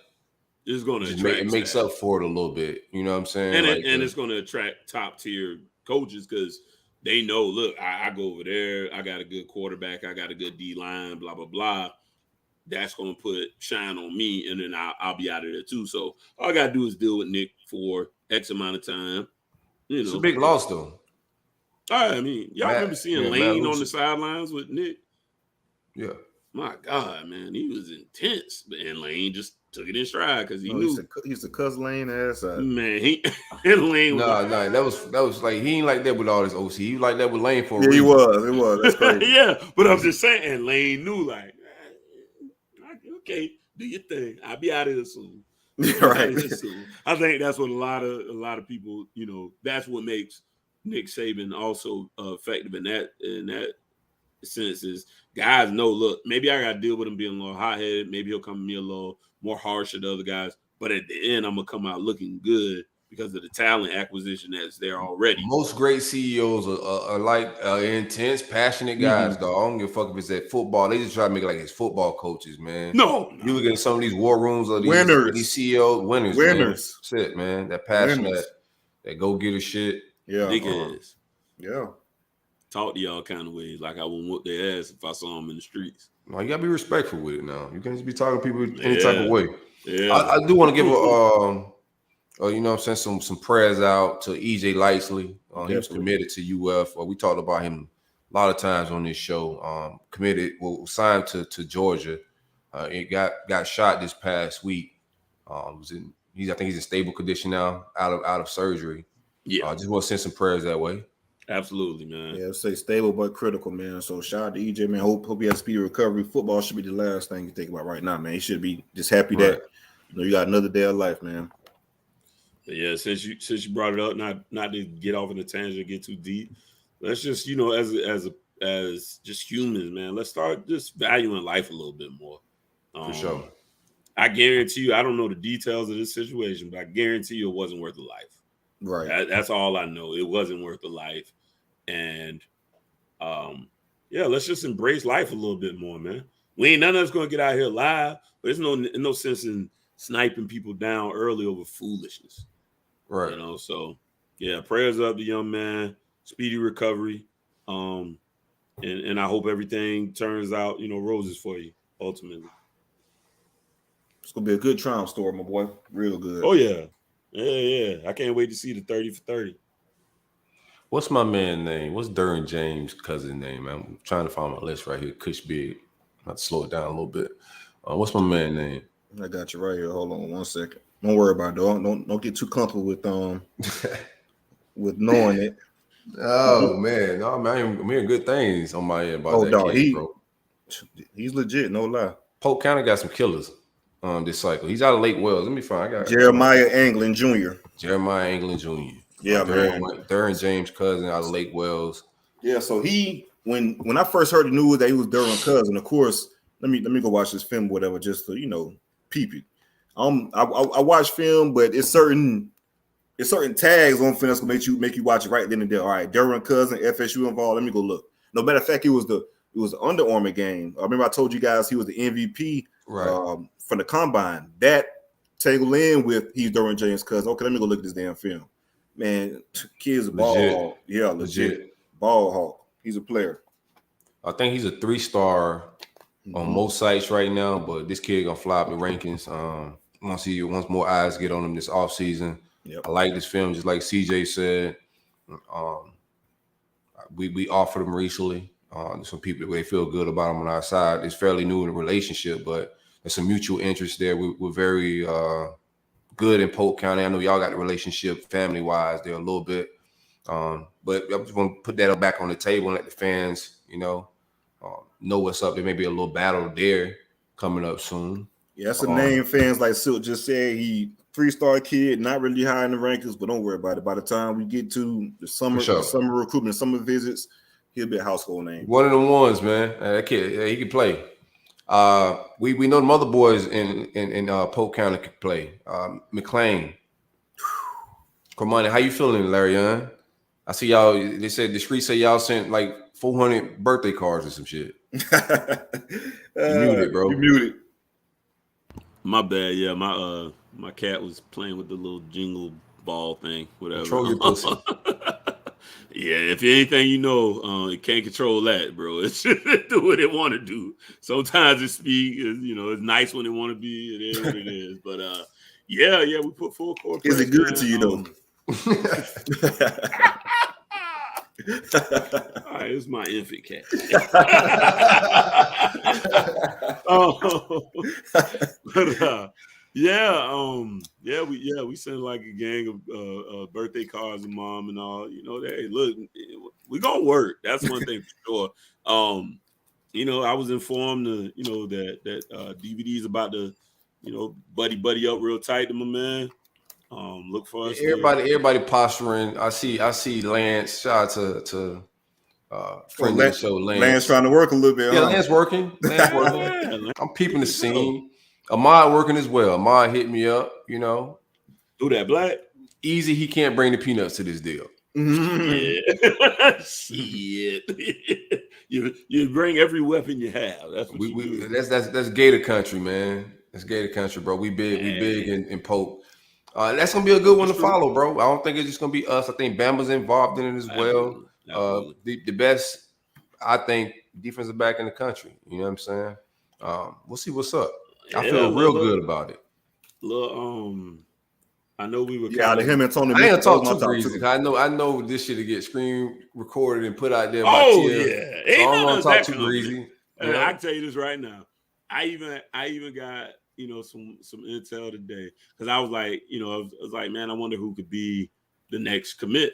is going to it makes up for it a little bit. You know what I'm saying? And it's going to attract top tier coaches because they know, look, I go over there. I got a good quarterback. I got a good D line. Blah blah blah. That's going to put shine on me, and then I'll be out of there too. So all I got to do is deal with Nick for X amount of time. It's a big loss, though. I mean, y'all remember seeing Lane on the sidelines with Nick? Yeah. My God, man, he was intense, and Lane just took it in stride because he knew. He used to cuss Lane ass out. Man, Lane. No, that was like he ain't like that with all this OC. He was like that with Lane for a reason. He was. That's crazy. Yeah, but I'm just saying, and Lane knew like, okay, do your thing. I'll be out of here soon. Right. I think that's what a lot of people, that's what makes Nick Saban also effective in that sense is guys know, look, maybe I got to deal with him being a little hot-headed. Maybe he'll come to me a little more harsh than the other guys. But at the end, I'm going to come out looking good because of the talent acquisition that's there already. Most great CEOs are like intense, passionate guys, dog. I don't give a fuck if it's at football. They just try to make it like it's football coaches, man. No. You look at some of these war rooms of these CEOs, winners. That's it, man. That passion, that go-getter shit. Yeah. Big ass. Yeah. Talk to y'all kind of ways like I wouldn't whoop their ass if I saw them in the streets. No, you got to be respectful with it now. You can't just be talking to people any type of way. Yeah. I do want to give some prayers out to EJ Lightsley. He was committed to UF. We talked about him a lot of times on this show. Signed to Georgia. It got shot this past week. I think he's in stable condition now, out of surgery. Yeah, just want to send some prayers that way. Absolutely, man. Yeah, say stable but critical, man. So shout out to EJ, man. Hope he has speedy recovery. Football should be the last thing you think about right now, man. He should be just happy that you got another day of life, man. Yeah, since you brought it up, not to get off in a tangent, get too deep. Let's just, as just humans, man, let's start just valuing life a little bit more. For sure. I guarantee you, I don't know the details of this situation, but I guarantee you it wasn't worth the life. Right. That's all I know. It wasn't worth the life. And let's just embrace life a little bit more, man. None of us gonna get out here alive, but there's no sense in sniping people down early over foolishness. Right. So yeah, prayers up the young man, speedy recovery. And I hope everything turns out, roses for you ultimately. It's gonna be a good triumph story, my boy. Real good. Oh yeah. Yeah. I can't wait to see the 30 for 30. What's my man name? What's Derwin James' cousin name? I'm trying to find my list right here. Kush Big. I have to slow it down a little bit. What's my man name? I got you right here. Hold on 1 second. Don't worry about it. Don't get too comfortable with with knowing it. Oh man, no man, I'm hearing good things on my end about that dog, kid, bro. He's legit, no lie. Polk County got some killers this cycle. He's out of Lake Wells. Let me find. Jeremiah Anglin Jr. Jeremiah Anglin Jr. Yeah, man. Derwin James' cousin out of Lake Wells. Yeah, so when I first heard the news that he was Derwin's cousin, of course, let me go watch this film, whatever, just to peep it. I watch film, but it's certain tags on film that's gonna make you watch it right then and there. All right, Derwin's cousin, FSU involved. Let me go look. No matter of fact, it was the Under Armour game. I remember I told you guys he was the MVP from the combine. That tangled in with he's Derwin James' cousin. Okay, let me go look at this damn film. Man, kid's a ball hawk. Yeah, legit. Ball hawk. He's a player. I think he's a 3-star on most sites right now, but this kid gonna fly up the rankings. Once more eyes get on him this offseason. Yep. I like this film, just like CJ said. We offered him recently. Some people, they feel good about him on our side. It's fairly new in the relationship, but there's some mutual interest there. We're very good in Polk County. I know y'all got the relationship family-wise there a little bit. But I just want to put that back on the table and let the fans, know what's up. There may be a little battle there coming up soon. Yeah, that's a name fans like Silk just said. He 3-star kid, not really high in the rankings, but don't worry about it. By the time we get to the summer recruitment, summer visits, he'll be a household name. One of them ones, man. That kid, he can play. We know the other boys in Polk County can play. McLean. Come on, how you feeling, Larry? I see y'all. They said the street say y'all sent like 400 birthday cards or some shit. You muted, bro. You muted. My bad. Yeah, my cat was playing with the little jingle ball thing. Whatever. Control your pussy. Yeah, if anything it can't control that, bro. It should do what it want to do. Sometimes it speaks, it's nice when it want to be. It is what it is. But yeah, we put full court. Is it good to you though? All right, it's my infant cat. We send like a gang of birthday cards to mom and all. Hey, look, we gonna work. That's one thing for sure. I was informed that DVD's about to, buddy up real tight to my man. Look for us. Everybody posturing. I see Lance. Shout out to friend of the show, Lance. Lance trying to work a little bit. Yeah, Lance working. I'm peeping the scene. Ahmad working as well. Ahmad hit me up. Do that, Black. Easy. He can't bring the peanuts to this deal. Yeah. Shit. You bring every weapon you have. That's what you do. That's Gator country, man. That's Gator country, bro. We big in Polk. That's gonna be a good one to follow, bro. I don't think it's just gonna be us. I think Bama's involved in it as well. The best, I think, defensive back in the country. You know what I'm saying? We'll see what's up. I feel real good about it. I know we were out of him and Tony. I ain't talk too greasy. I know this shit to get screen recorded and put out there. Yeah, I don't want to talk too greasy. I can tell you this right now. I even got some intel today because I was like, I was like, man, I wonder who could be the next commit,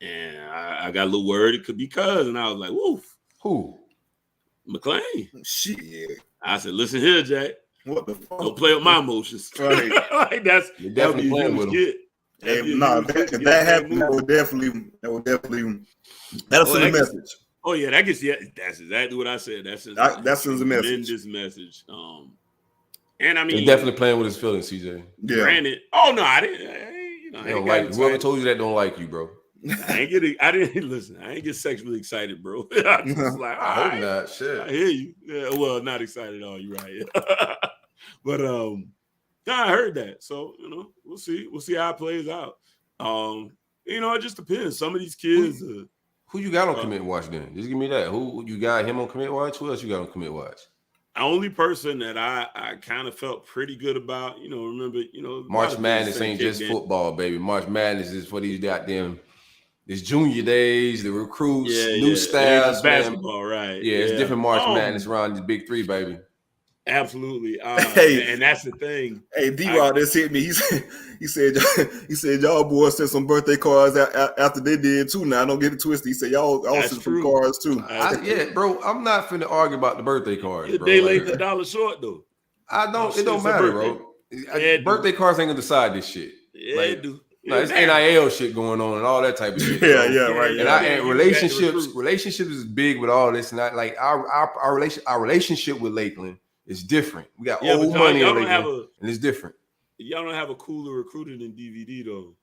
and I got a little worried it could be Cuz, and I was like, woof, who? McLean. Shit. I said, listen here, Jack. What the fuck? Don't play with my emotions. Right. Like that's definitely playing with him. If that happened, that would definitely that'll send a message. Oh yeah, that's exactly what I said. That sends a message. Tremendous message. And I mean, he's definitely playing with his feelings, CJ. Yeah. Granted. Oh no, I didn't. I don't like you. Whoever told you that don't like you, bro. I didn't get sexually excited, bro. I just like, I hope not. Shit. I hear you. Yeah, well, not excited at all. You're right. But I heard that. So, we'll see. We'll see how it plays out. It just depends. Some of these kids who you got on commit watch then? Just give me that. Who you got him on commit watch? Who else you got on commit watch? only person that I kind of felt pretty good about, remember, March Madness ain't just football, baby. March Madness is for these goddamn, it's junior days, the recruits, new staffs, basketball, right? Yeah, it's different March Madness around the big three, baby. Absolutely. And that's the thing. Hey, D-Rod just hit me. He said y'all boys sent some birthday cards after they did too. Now don't get it twisted. He said y'all sent some cards too. Yeah, bro. I'm not finna argue about the birthday cards, bro. They late the dollar short though. It don't matter, bro. Birthday cards ain't gonna decide this shit. Yeah, they do. No, it's NIL shit going on and all that type of shit. Right. And relationships is big with all this. And like our relationship with Lakeland is different. We got old money in Lakeland, and it's different. Y'all don't have a cooler recruiter than DVD though.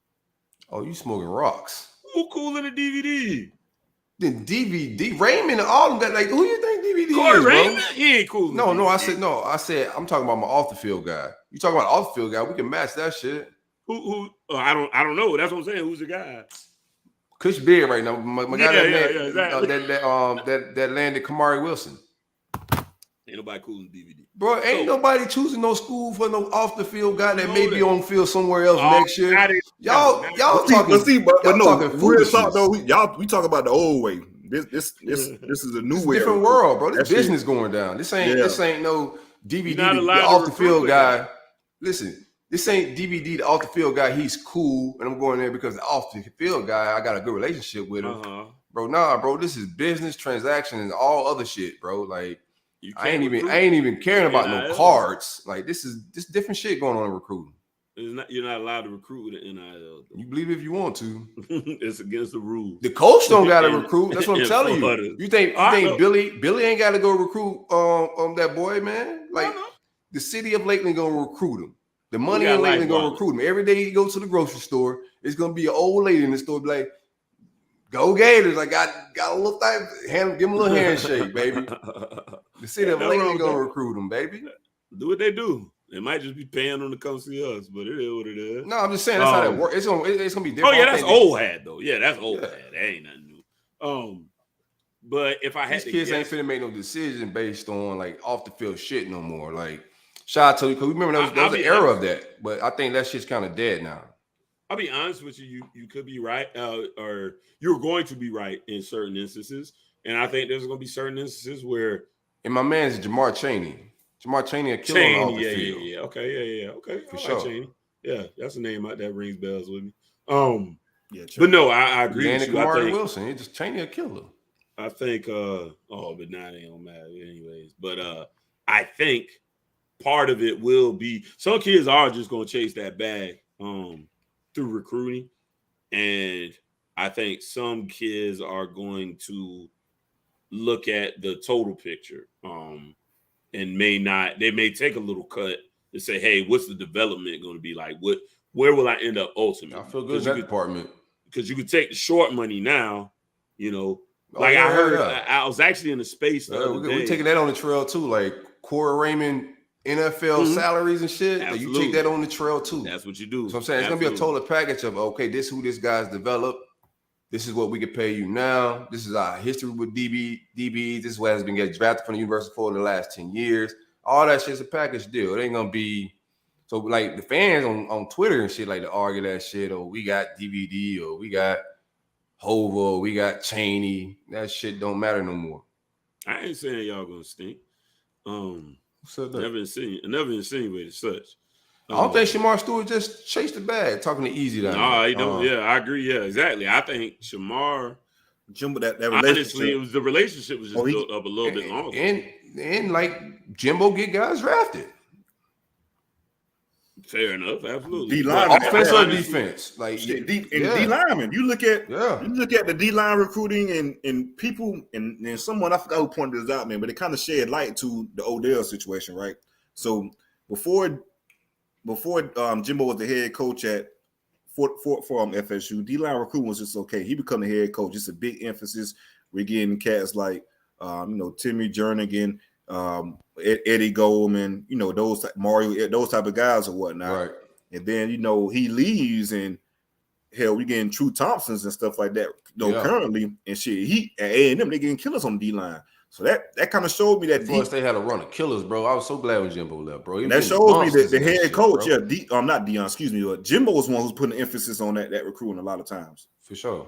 Oh, you smoking rocks? Who cooler than DVD? Then DVD, Raymond, and all of that. Like, who you think DVD Corey is, Raymond? bro? He ain't cool. No. I said I'm talking about my off the field guy. You talking about off the field guy? We can match that shit. Who? I don't know. That's what I'm saying. Who's the guy? Cush Beard right now. My guy exactly. that landed Kamari Wilson. Ain't nobody cool in DVD. Bro, ain't nobody choosing no school for no off the field guy that may be on the field somewhere else next year. Y'all talking. But no, real talk though. We talk about the old way. This is a new way. Different world, bro. This business going down. This ain't no DVD. The off the field guy. Listen, this ain't DVD. The off the field guy. He's cool, and I'm going there because the off the field guy. I got a good relationship with him, bro. Nah, bro. This is business, transaction, and all other shit, bro. Like. I ain't even caring about no cards. Like this different shit going on in recruiting. You're not allowed to recruit with an NIL. You believe it if you want to. It's against the rules. The coach don't got to recruit. That's what I'm telling you. You think Billy ain't got to go recruit that boy, man? Like the city of Lakeland gonna recruit him. The money in Lakeland gonna recruit him. Every day he goes to the grocery store, it's gonna be an old lady in the store be like, "Go Gators!" I got a little thing. Give him a little handshake, baby. The city of Lakeland gonna recruit them, baby. Do what they do. They might just be paying them to come see us, but it is what it is. No, I'm just saying that's how that works. It's gonna be different. Oh yeah, that's old hat though. Yeah, that's old hat. That ain't nothing new. But if I had these kids ain't finna make no decision based on like off the field shit no more. Like shout out to you because remember there was an era of that, but I think that shit's kind of dead now. I'll be honest with you. You could be right, or you're going to be right in certain instances, and I think there's going to be certain instances where. And my man's Jamar Chaney. Jamar Chaney a killer off the field. Yeah. Okay, for sure. Chaney. Yeah, that's a name out that rings bells with me. But no, I agree with you. Kamari Wilson, he just Chaney a killer. I think. But now they don't matter anyways. But I think part of it will be some kids are just going to chase that bag through recruiting, and I think some kids are going to look at the total picture and they may take a little cut to say, hey, what's the development going to be like? Where will I end up ultimately? I feel good in that department. Because you could take the short money now, I heard I was actually in the space the other day. We're taking that on the trail too, like Corey Raymond NFL salaries and shit. Like you take that on the trail too. That's what you do. So I'm saying it's gonna be a total package of this who this guy's developed. This is what we can pay you now. This is our history with DBs. This is what has been getting drafted from the university for the last 10 years. All that shit's a package deal. It ain't gonna be so like the fans on Twitter and shit like to argue that shit. Oh, we got DVD or we got Hova, we got Chaney. That shit don't matter no more. I ain't saying y'all gonna stink. Never insinuated such. I don't think Shamar Stewart just chased the bag talking to Easy down there. He don't. Yeah, I agree. Yeah, exactly. I think Shamar. Jimbo, that relationship. Honestly, the relationship was just built up a little bit longer. And like Jimbo get guys drafted. Fair enough, absolutely. Offense or defense, like D lineman. You look at the D line recruiting and people and someone I forgot who pointed this out, man, but it kind of shed light to the Odell situation, right? So before Jimbo was the head coach at for FSU, D line recruiting was just okay. He become the head coach. It's a big emphasis. We're getting cats like Timmy Jernigan, Eddie Goldman, those Mario, those type of guys or whatnot. Right. And then he leaves, and hell, we getting True Thompsons and stuff like that. Currently and shit, he at A&M they getting killers on the D line. So that kind of showed me that Florida State had a run of killers, bro. I was so glad when Jimbo left, bro. And that shows me that the head coach, not Dion, excuse me, but Jimbo was one who's putting emphasis on that recruiting a lot of times. For sure.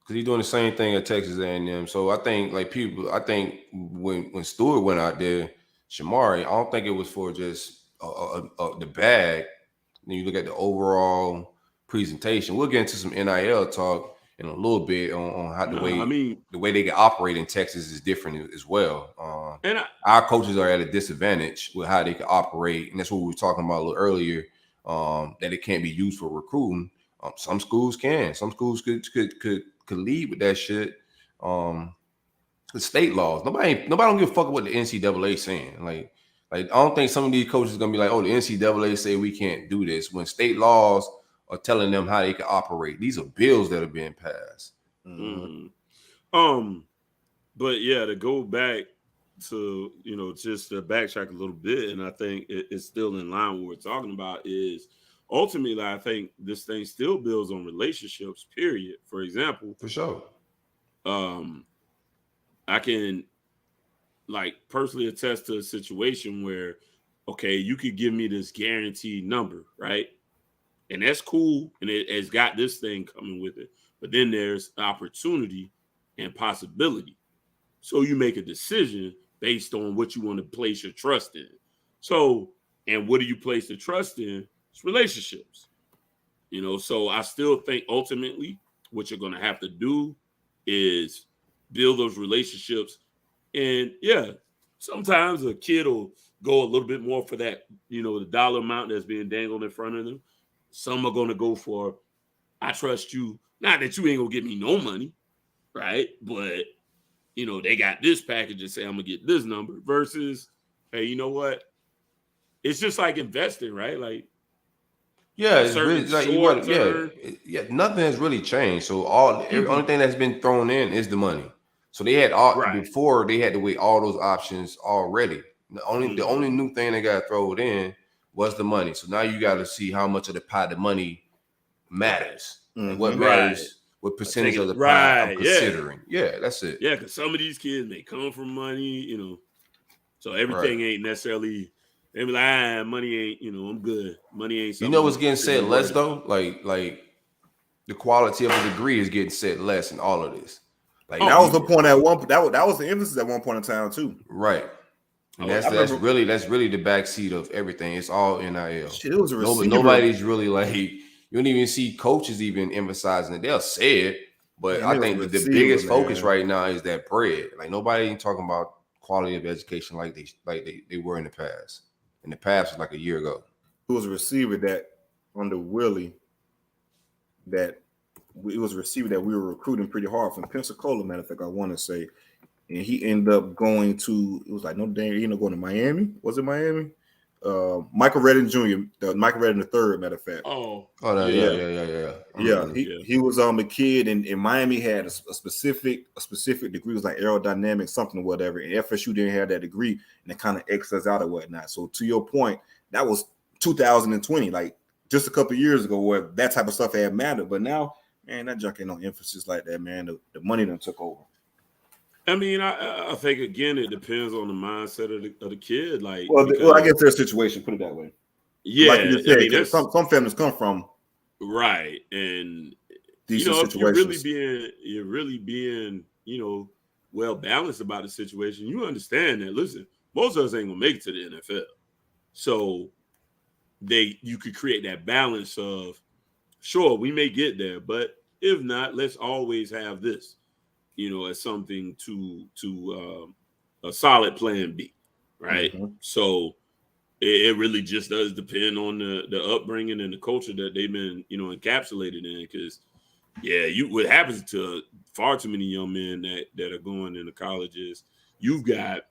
Because he's doing the same thing at Texas A&M. So I think when Stewart went out there, Shamari, I don't think it was for just the bag. Then you look at the overall presentation. We'll get into some NIL talk in a little bit on how the way they can operate in Texas is different as well. Our coaches are at a disadvantage with how they can operate, and that's what we were talking about a little earlier. That it can't be used for recruiting. Some schools can. Some schools could lead with that shit. The state laws. Nobody don't give a fuck what the NCAA saying. Like I don't think some of these coaches are gonna be like, oh, the NCAA say we can't do this when state laws are telling them how they can operate. These are bills that are being passed. Mm-hmm. But yeah, to go back to just to backtrack a little bit, and I think it's still in line with what we're talking about is. Ultimately, I think this thing still builds on relationships, period. For example, for sure. I can personally attest to a situation where, okay, you could give me this guaranteed number, right? And that's cool. And it has got this thing coming with it. But then there's opportunity and possibility. So you make a decision based on what you want to place your trust in. So, and what do you place the trust in? It's relationships, so I still think ultimately what you're going to have to do is build those relationships. And yeah, sometimes a kid will go a little bit more for that, the dollar amount that's being dangled in front of them. Some are going to go for, I trust you. Not that you ain't going to give me no money, right? But, they got this package and say, I'm going to get this number versus, hey, you know what? It's just like investing, right? Like, yeah, it's really like nothing has really changed. So only thing that's been thrown in is the money. So they had before they had to weigh all those options already. The only new thing they got thrown in was the money. So now you got to see how much of the pie the money matters and what matters, what percentage of the pie I'm considering. Yeah, that's it. Yeah, because some of these kids may come from money, so everything ain't necessarily. They be like, money ain't, I'm good. Money ain't something. What's getting said less though? Like the quality of a degree is getting said less in all of this. Like that was the point at one. That was the emphasis at one point in time too. Right. And that's really the backseat of everything. It's all NIL. Shit, it was a receiver. Nobody's really like, you don't even see coaches even emphasizing it. They'll say it, but I think the biggest focus right now is that bread. Like nobody ain't talking about quality of education like they were in the past. In the past was like a year ago. Who was a receiver that under Willie it was a receiver that we were recruiting pretty hard from Pensacola, matter of fact, I want to say. And he ended up going to, it was like, no damn, he ended up going to Miami. Was it Miami? Michael Redden Jr., Michael Redden III, matter of fact. Yeah. He was a kid, and Miami had a specific degree, it was like aerodynamics, something or whatever. And FSU didn't have that degree, and it kind of X us out or whatnot. So to your point, that was 2020, like just a couple of years ago, where that type of stuff had mattered. But now, man, that junk ain't no emphasis like that, man. The money done took over. I mean, I think again, it depends on the mindset of the kid. Like, well, I guess their situation, put it that way. Yeah, like you said, some families come from and decent situations. You're really being, well balanced about the situation. You understand that. Listen, most of us ain't gonna make it to the NFL, so you could create that balance of, sure, we may get there, but if not, let's always have this. As something to a solid plan B, right? Mm-hmm. So it really just does depend on the upbringing and the culture that they've been, encapsulated in. Because, what happens to far too many young men that are going into colleges, you've got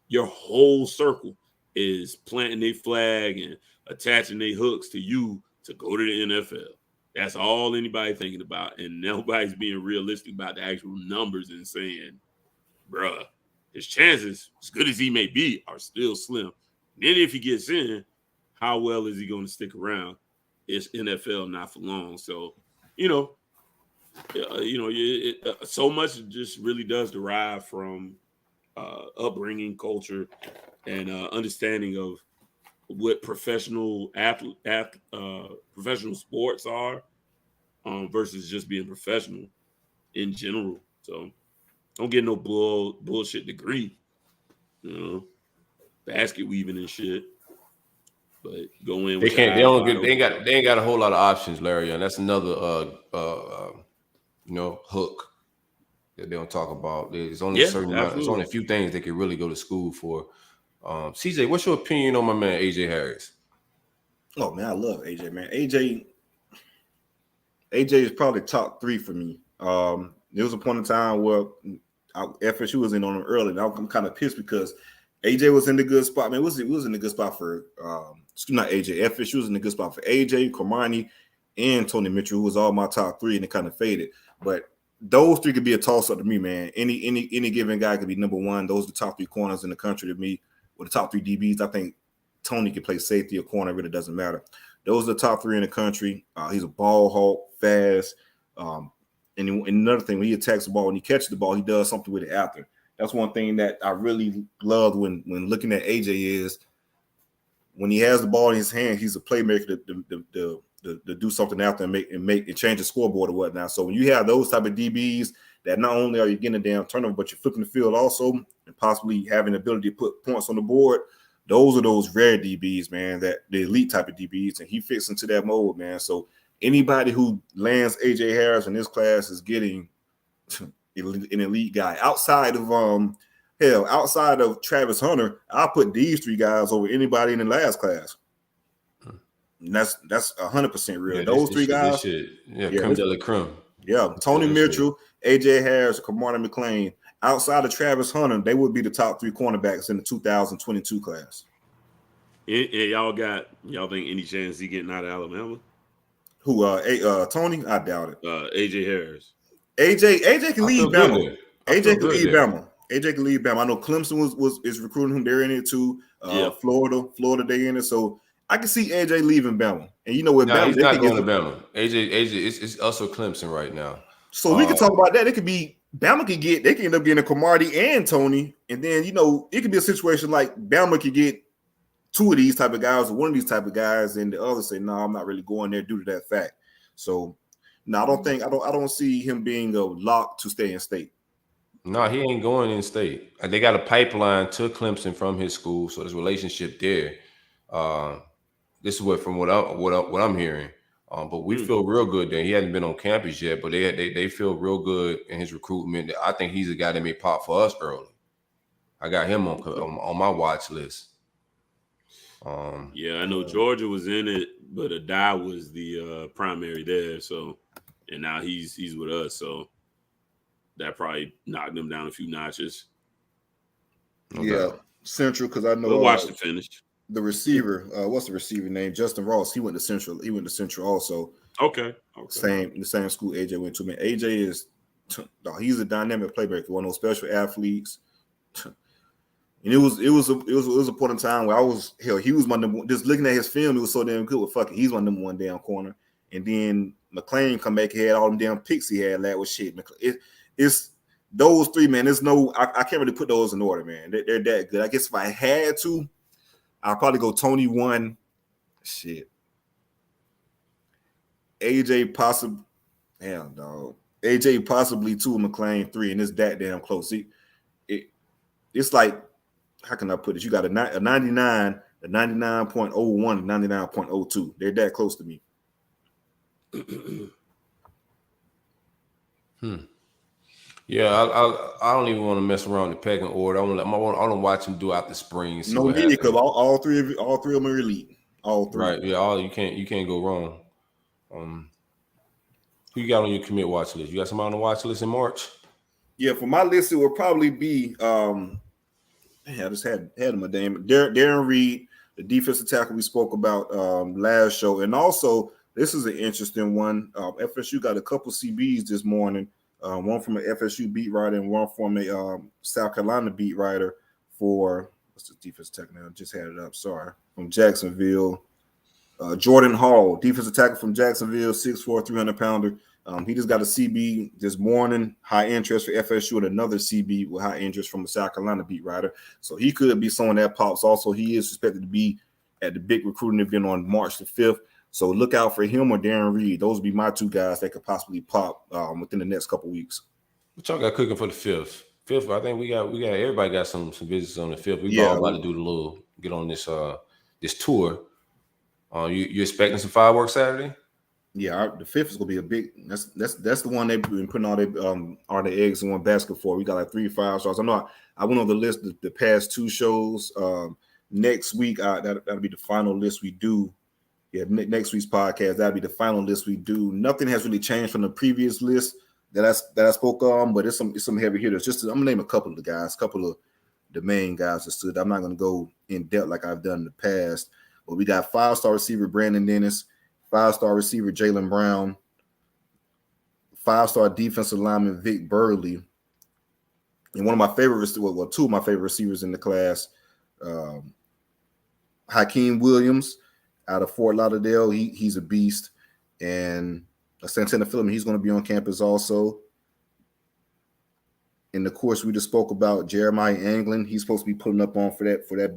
your whole circle is planting their flag and attaching their hooks to you to go to the NFL. That's all anybody thinking about. And nobody's being realistic about the actual numbers and saying, bruh, his chances, as good as he may be, are still slim. Then if he gets in, how well is he going to stick around? It's NFL not for long. So, so much just really does derive from upbringing, culture, and understanding of what professional professional sports are versus just being professional in general. So don't get no bullshit degree, basket weaving and shit. But go in. They can't. They don't get. They ain't got a whole lot of options, Larry, and that's another hook that they don't talk about. There's only a certain amount. There's only a few things they can really go to school for. CJ, what's your opinion on my man AJ Harris? Oh man, I love AJ, man. AJ is probably top 3 for me. There was a point in time where FSU was in on him early, and I'm kind of pissed because AJ was in the good spot. Man, was in the good spot for not AJ. FSU was in the good spot for AJ, Cormani, and Tony Mitchell, who was all my top 3, and it kind of faded. But those 3 could be a toss-up to me, man. Any given guy could be number 1. Those are the top 3 corners in the country to me. With the top 3 DBs, I think Tony can play safety or corner. It really doesn't matter. Those are the top 3 in the country. He's a ball hawk, fast. And another thing, when he attacks the ball, when he catches the ball, he does something with it after. That's one thing that I really love when looking at AJ is when he has the ball in his hand, he's a playmaker to do something after and change the scoreboard or whatnot. So when you have those type of DBs that not only are you getting a damn turnover, but you're flipping the field also and possibly having the ability to put points on the board, those are those rare DBs, man, that the elite type of DBs, and he fits into that mold, man. So anybody who lands AJ Harris in this class is getting an elite guy. Outside of Travis Hunter, I'll put these 3 guys over anybody in the last class. And that's 100% real. Yeah, those 3 guys, creme de la creme. Yeah, Tony Mitchell, AJ Harris, Kamari McLean. Outside of Travis Hunter, they would be the top 3 cornerbacks in the 2022 class. Y'all think any chance he getting out of Alabama? Who? Tony? I doubt it. AJ Harris. AJ can lead Bama. AJ can lead Bama. AJ can lead Bama. I know Clemson is recruiting him. They're in it too. Florida, they in it. So I can see AJ leaving Bama. And you know what? Bama, he's not going to Bama. AJ, it's also Clemson right now. So we can talk about that. It could be Bama could get. They can end up getting a Cromartie and Tony, and then it could be a situation like Bama could get 2 of these type of guys or 1 of these type of guys, and the other say, "No, I'm not really going there due to that fact." So, no, I don't see him being a lock to stay in state. No, he ain't going in state. They got a pipeline to Clemson from his school, so there's a relationship there. This is from what I'm hearing. But we feel real good there. He hasn't been on campus yet, but they feel real good in his recruitment. I think he's a guy that may pop for us early. I got him on my watch list. I know Georgia was in it, but Adai was the primary there. So, and now he's with us. So that probably knocked him down a few notches. Central, because I know we'll watch the finish. The receiver, what's the receiver name? Justin Ross. He went to Central. He went to Central also. Okay. The same school AJ went to. Man, AJ he's a dynamic playmaker, one of those special athletes. And it was a point in time where he was my number one. Just looking at his film, it was so damn good. Well, fuck it, he's my number 1 damn corner. And then McLean come back, he had all them damn picks he had. That was shit. It's those 3, man. There's I can't really put those in order, man. They're that good. I guess if I had to, I'll probably go Tony 1. Shit. AJ possibly. Hell no. AJ possibly 2, McLean 3, and it's that damn close. See, it's like, how can I put it? You got a 99, a 99.01, and 99.02. They're that close to me. Yeah, I don't even want to mess around the pecking order. I want to watch him do out the spring. No need, because all three of them are elite. All 3. Right. Yeah. You can't go wrong. Who you got on your commit watch list? You got somebody on the watch list in March? Yeah, for my list, it would probably be. I just had him a name. Darren Reed, the defensive tackle we spoke about last show, and also this is an interesting one. FSU got a couple CBs this morning. One from an FSU beat writer and one from a South Carolina beat writer for what's the defensive tackle now? I just had it up. Sorry, from Jacksonville. Jordan Hall, defensive tackle from Jacksonville, 6'4", 300-pounder. He just got a CB this morning, high interest for FSU, and another CB with high interest from a South Carolina beat writer. So he could be someone that pops. Also, he is expected to be at the big recruiting event on March the 5th. So look out for him or Darren Reed. Those would be my two guys that could possibly pop within the next couple weeks. What y'all got cooking for the 5th? 5th, I think we got everybody got some visits on the 5th. We all about to do the little get on this this tour. You expecting some fireworks Saturday? Yeah, the 5th is gonna be a big. That's the one they've been putting all their eggs in one basket for. We got like 3 5-stars. I went on the list the past 2 shows. Next week that'll be the final list we do. Yeah, next week's podcast that'll be the final list we do. Nothing has really changed from the previous list that I spoke on, but it's some heavy hitters. I'm gonna name a couple of the guys, a couple of the main guys that stood. I'm not gonna go in depth like I've done in the past, but we got 5-star receiver Brandon Dennis, 5-star receiver Jalen Brown, 5-star defensive lineman Vic Burley, and one of my favorite, 2 of my favorite receivers in the class, Hakeem Williams out of Fort Lauderdale. He's a beast, and Santana Phillips, he's going to be on campus also. And of course, we just spoke about Jeremiah Anglin. He's supposed to be putting up on for that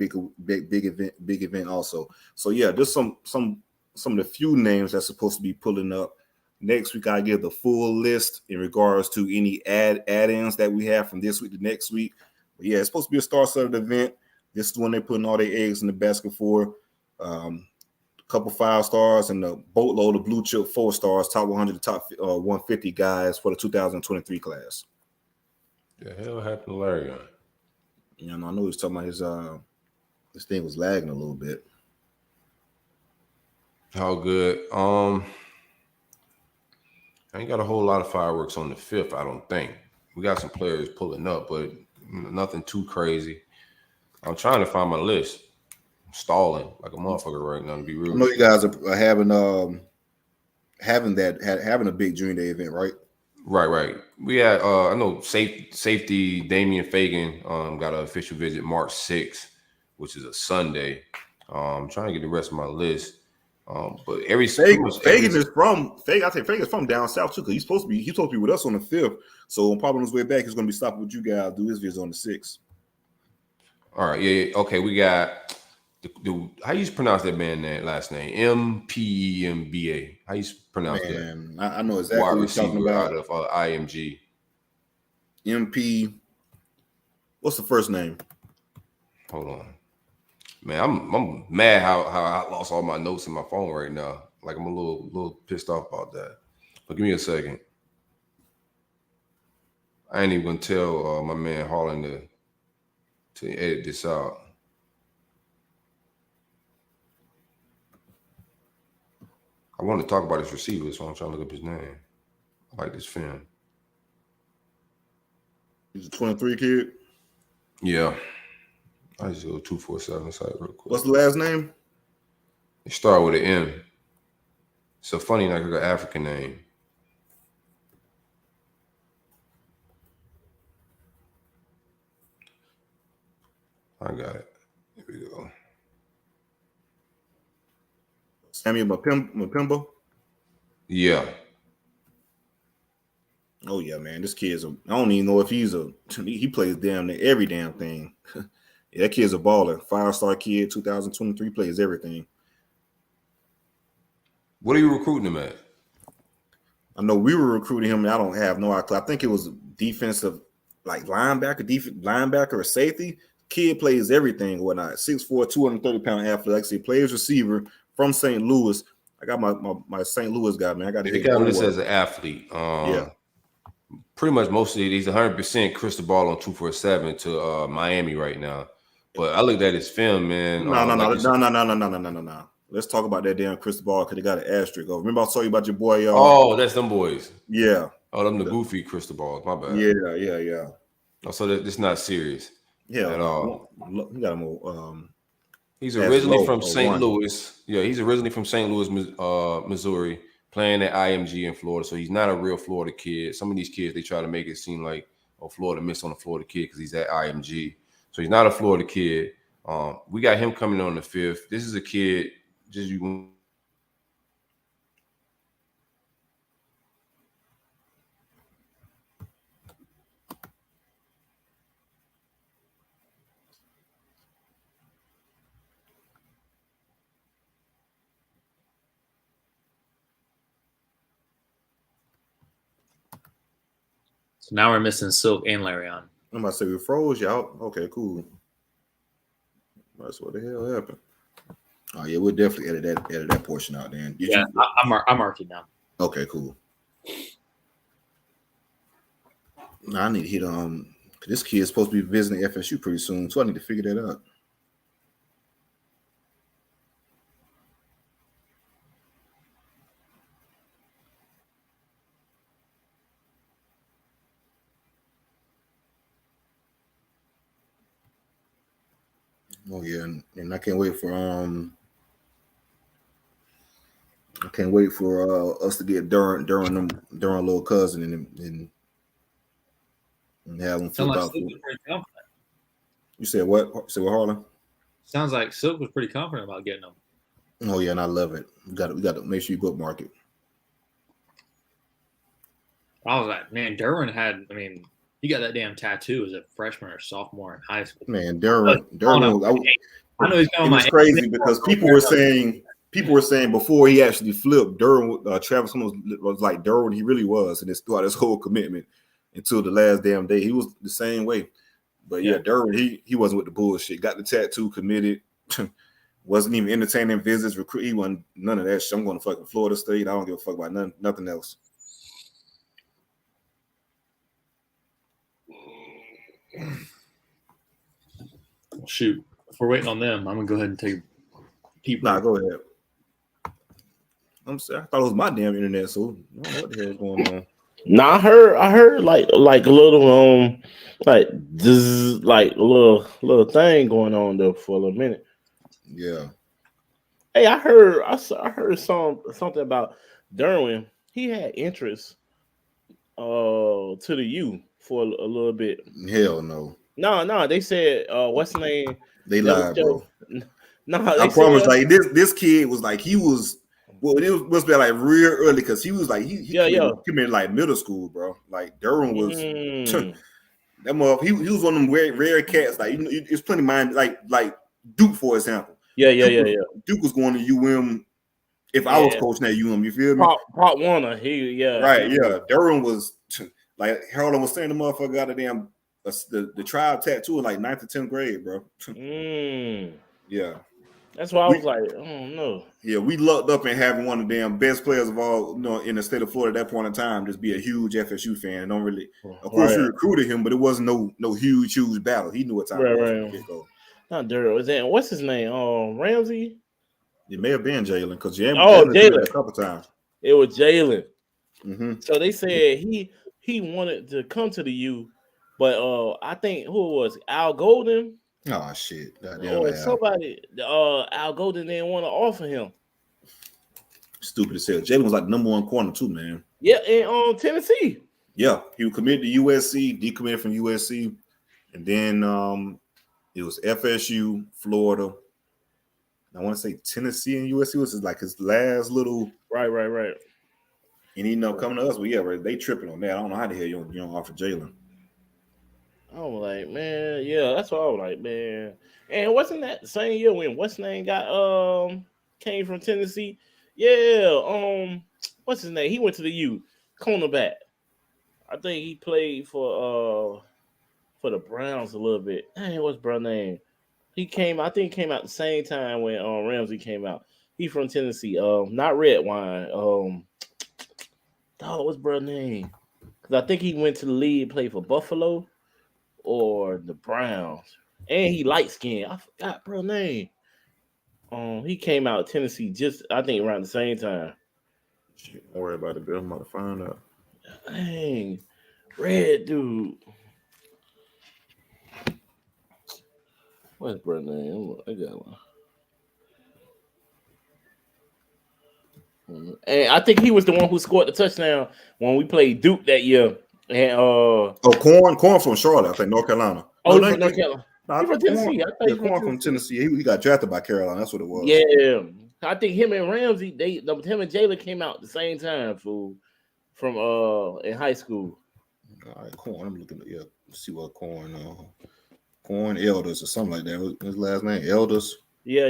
big event also. So yeah, there's some of the few names that's supposed to be pulling up. Next week, I give the full list in regards to any add-ins that we have from this week to next week. But yeah, it's supposed to be a star-studded event. This is when they're putting all their eggs in the basket for. Couple 5-stars and a boatload of blue chip 4-stars, top 100 to top 150 guys for the 2023 class. The hell happened to Larry? I know he was talking about his thing was lagging a little bit. How good? I ain't got a whole lot of fireworks on the 5th, I don't think. We got some players pulling up, but nothing too crazy. I'm trying to find my list. I'm stalling like a motherfucker right now, to be real. I know you guys are having a big Junior Day event, right? Right. We had I know safety Damian Fagan got an official visit March 6th, which is a Sunday. I'm trying to get the rest of my list. But Fagan's from down south too, because he's supposed to be with us on the 5th. So probably on his way back, he's gonna be stopping with you guys, do his visit on the 6th. All right, yeah. Okay, we got the how you pronounce that man name last name? MPEMBA. How you pronounce that? I know exactly what you're talking about. Out of IMG. MP. What's the first name? Hold on. Man, I'm mad how I lost all my notes in my phone right now. Like I'm a little pissed off about that. But give me a second. I ain't even gonna tell my man Harlan to edit this out. I want to talk about his receiver, so I'm trying to look up his name. I like this film. He's a 23 kid? Yeah. I just go 247 site real quick. What's the last name? It started with an M. It's a funny, like an African name. I got it. Here we go. Samuel Mapimbo? Yeah. Oh, yeah, man. This kid's I don't even know if he plays damn near every damn thing. Yeah, that kid's a baller. 5-star kid, 2023, plays everything. What are you recruiting him at? I know we were recruiting him, and I don't have no idea. I think it was defensive, like linebacker or safety. Kid plays everything, whatnot. 6'4", 230-pound athlete. Like I say, plays receiver from St. Louis. I got my St. Louis guy, man. I got to hit him this as an athlete. Yeah. Pretty much mostly he's 100% Cristobal on 247 to Miami right now. But I looked at his film, man. No. Let's talk about that damn Cristobal because they got an asterisk over. Remember I told you about your boy? Oh, that's them boys. Yeah. Oh, them the goofy Cristobal. My bad. Yeah. Oh, so this not serious. Yeah. At all. He got him. He's originally from St. Louis. Yeah, he's originally from St. Louis, Missouri, playing at IMG in Florida. So he's not a real Florida kid. Some of these kids, they try to make it seem like, Florida missed on a Florida kid because he's at IMG. So he's not a Florida kid. We got him coming on the 5th. This is a kid, So now we're missing Silk and Larion. I'm about to say we froze y'all. Okay, cool. That's what the hell happened. Oh yeah, we'll definitely edit that portion out. Then I'm marking now. Okay, cool. Now I need to hit this kid is supposed to be visiting FSU pretty soon, so I need to figure that out. Oh yeah, and I can't wait for us to get Durham little cousin and have him flip out. You said what? You said what, Harlan? Sounds like Silk was pretty confident about getting them. Oh yeah, and I love it. We got to make sure you bookmark it. I was like, man, Derwin he got that damn tattoo as a freshman or sophomore in high school. Man, Derwin. I know he's going. It's crazy because people were saying before he actually flipped, Travis was like Derwin. He really was, and it's throughout his whole commitment until the last damn day. He was the same way. But yeah, Derwin, he wasn't with the bullshit. Got the tattoo, committed. Wasn't even entertaining visits. He wasn't none of that shit. I'm going to fucking Florida State. I don't give a fuck about nothing else. Shoot, if we're waiting on them, I'm gonna go ahead and take people. Nah, go ahead. I'm sorry, I thought it was my damn internet, so I don't know what the hell is going on. Nah, I heard like a little like this like a little thing going on there for a little minute. Yeah. Hey, I heard something about Derwin. He had interest to the U for a little bit. Hell no. No, they said what's the name? They lied, bro. No, I promise. Like this kid was like it must be like real early because he was like he committed like middle school, bro. Like Derwin was that mother. He was one of them rare cats. Like it's plenty of mine. Like Duke, for example. Yeah. Duke was going to UM. If I was coaching at UM, you feel me? Pop Warner, Derwin was like Harold was saying the motherfucker got a damn the trial tattoo in like 9th or 10th grade, bro. Yeah. That's why I was like, oh no. Yeah, we lucked up in having one of the damn best players of all, in the state of Florida at that point in time, just be a huge FSU fan. Don't really, of course, we recruited him, but it wasn't no huge battle. He knew what time it was. Not Durham. Was that what's his name? Ramsey. It may have been Jalen because Jalen a couple times. It was Jalen. Mm-hmm. So they said he wanted to come to the U, but I think who it was Al Golden. Oh shit! Somebody, Al Golden didn't want to offer him. Stupid as hell. Jalen was like number one corner too, man. Yeah, and Tennessee. Yeah, he was committed to USC, decommitted from USC, and then it was FSU, Florida. I want to say Tennessee and USC was like his last little right. And he coming to us, but they tripping on that. I don't know how the hell you don't offer Jalen. I was like, man, yeah, that's what I was like, man. And wasn't that the same year when what's name got came from Tennessee? Yeah, what's his name? He went to the U, cornerback. I think he played for the Browns a little bit. Dang, what's bro name? I think he came out the same time when Ramsey came out. He from Tennessee. Not Red Wine. What's bro name? Because I think he went to the league, played for Buffalo or the Browns. And he light skinned. I forgot bro name. He came out of Tennessee just I think around the same time. Shit, don't worry about it, Bill. I'm about to find out. Dang, red dude. What's bro name? I got one. And I think he was the one who scored the touchdown when we played Duke that year. And Corn from Charlotte, I think North Carolina. From North Carolina. He's from Tennessee. Corn from Tennessee. He got drafted by Carolina. That's what it was. Yeah, I think him and Ramsey, him and Jalen came out at the same time, from in high school. All right, Corn. I'm looking at see what Corn Elders or something like that. What's his last name? Elders. Yeah.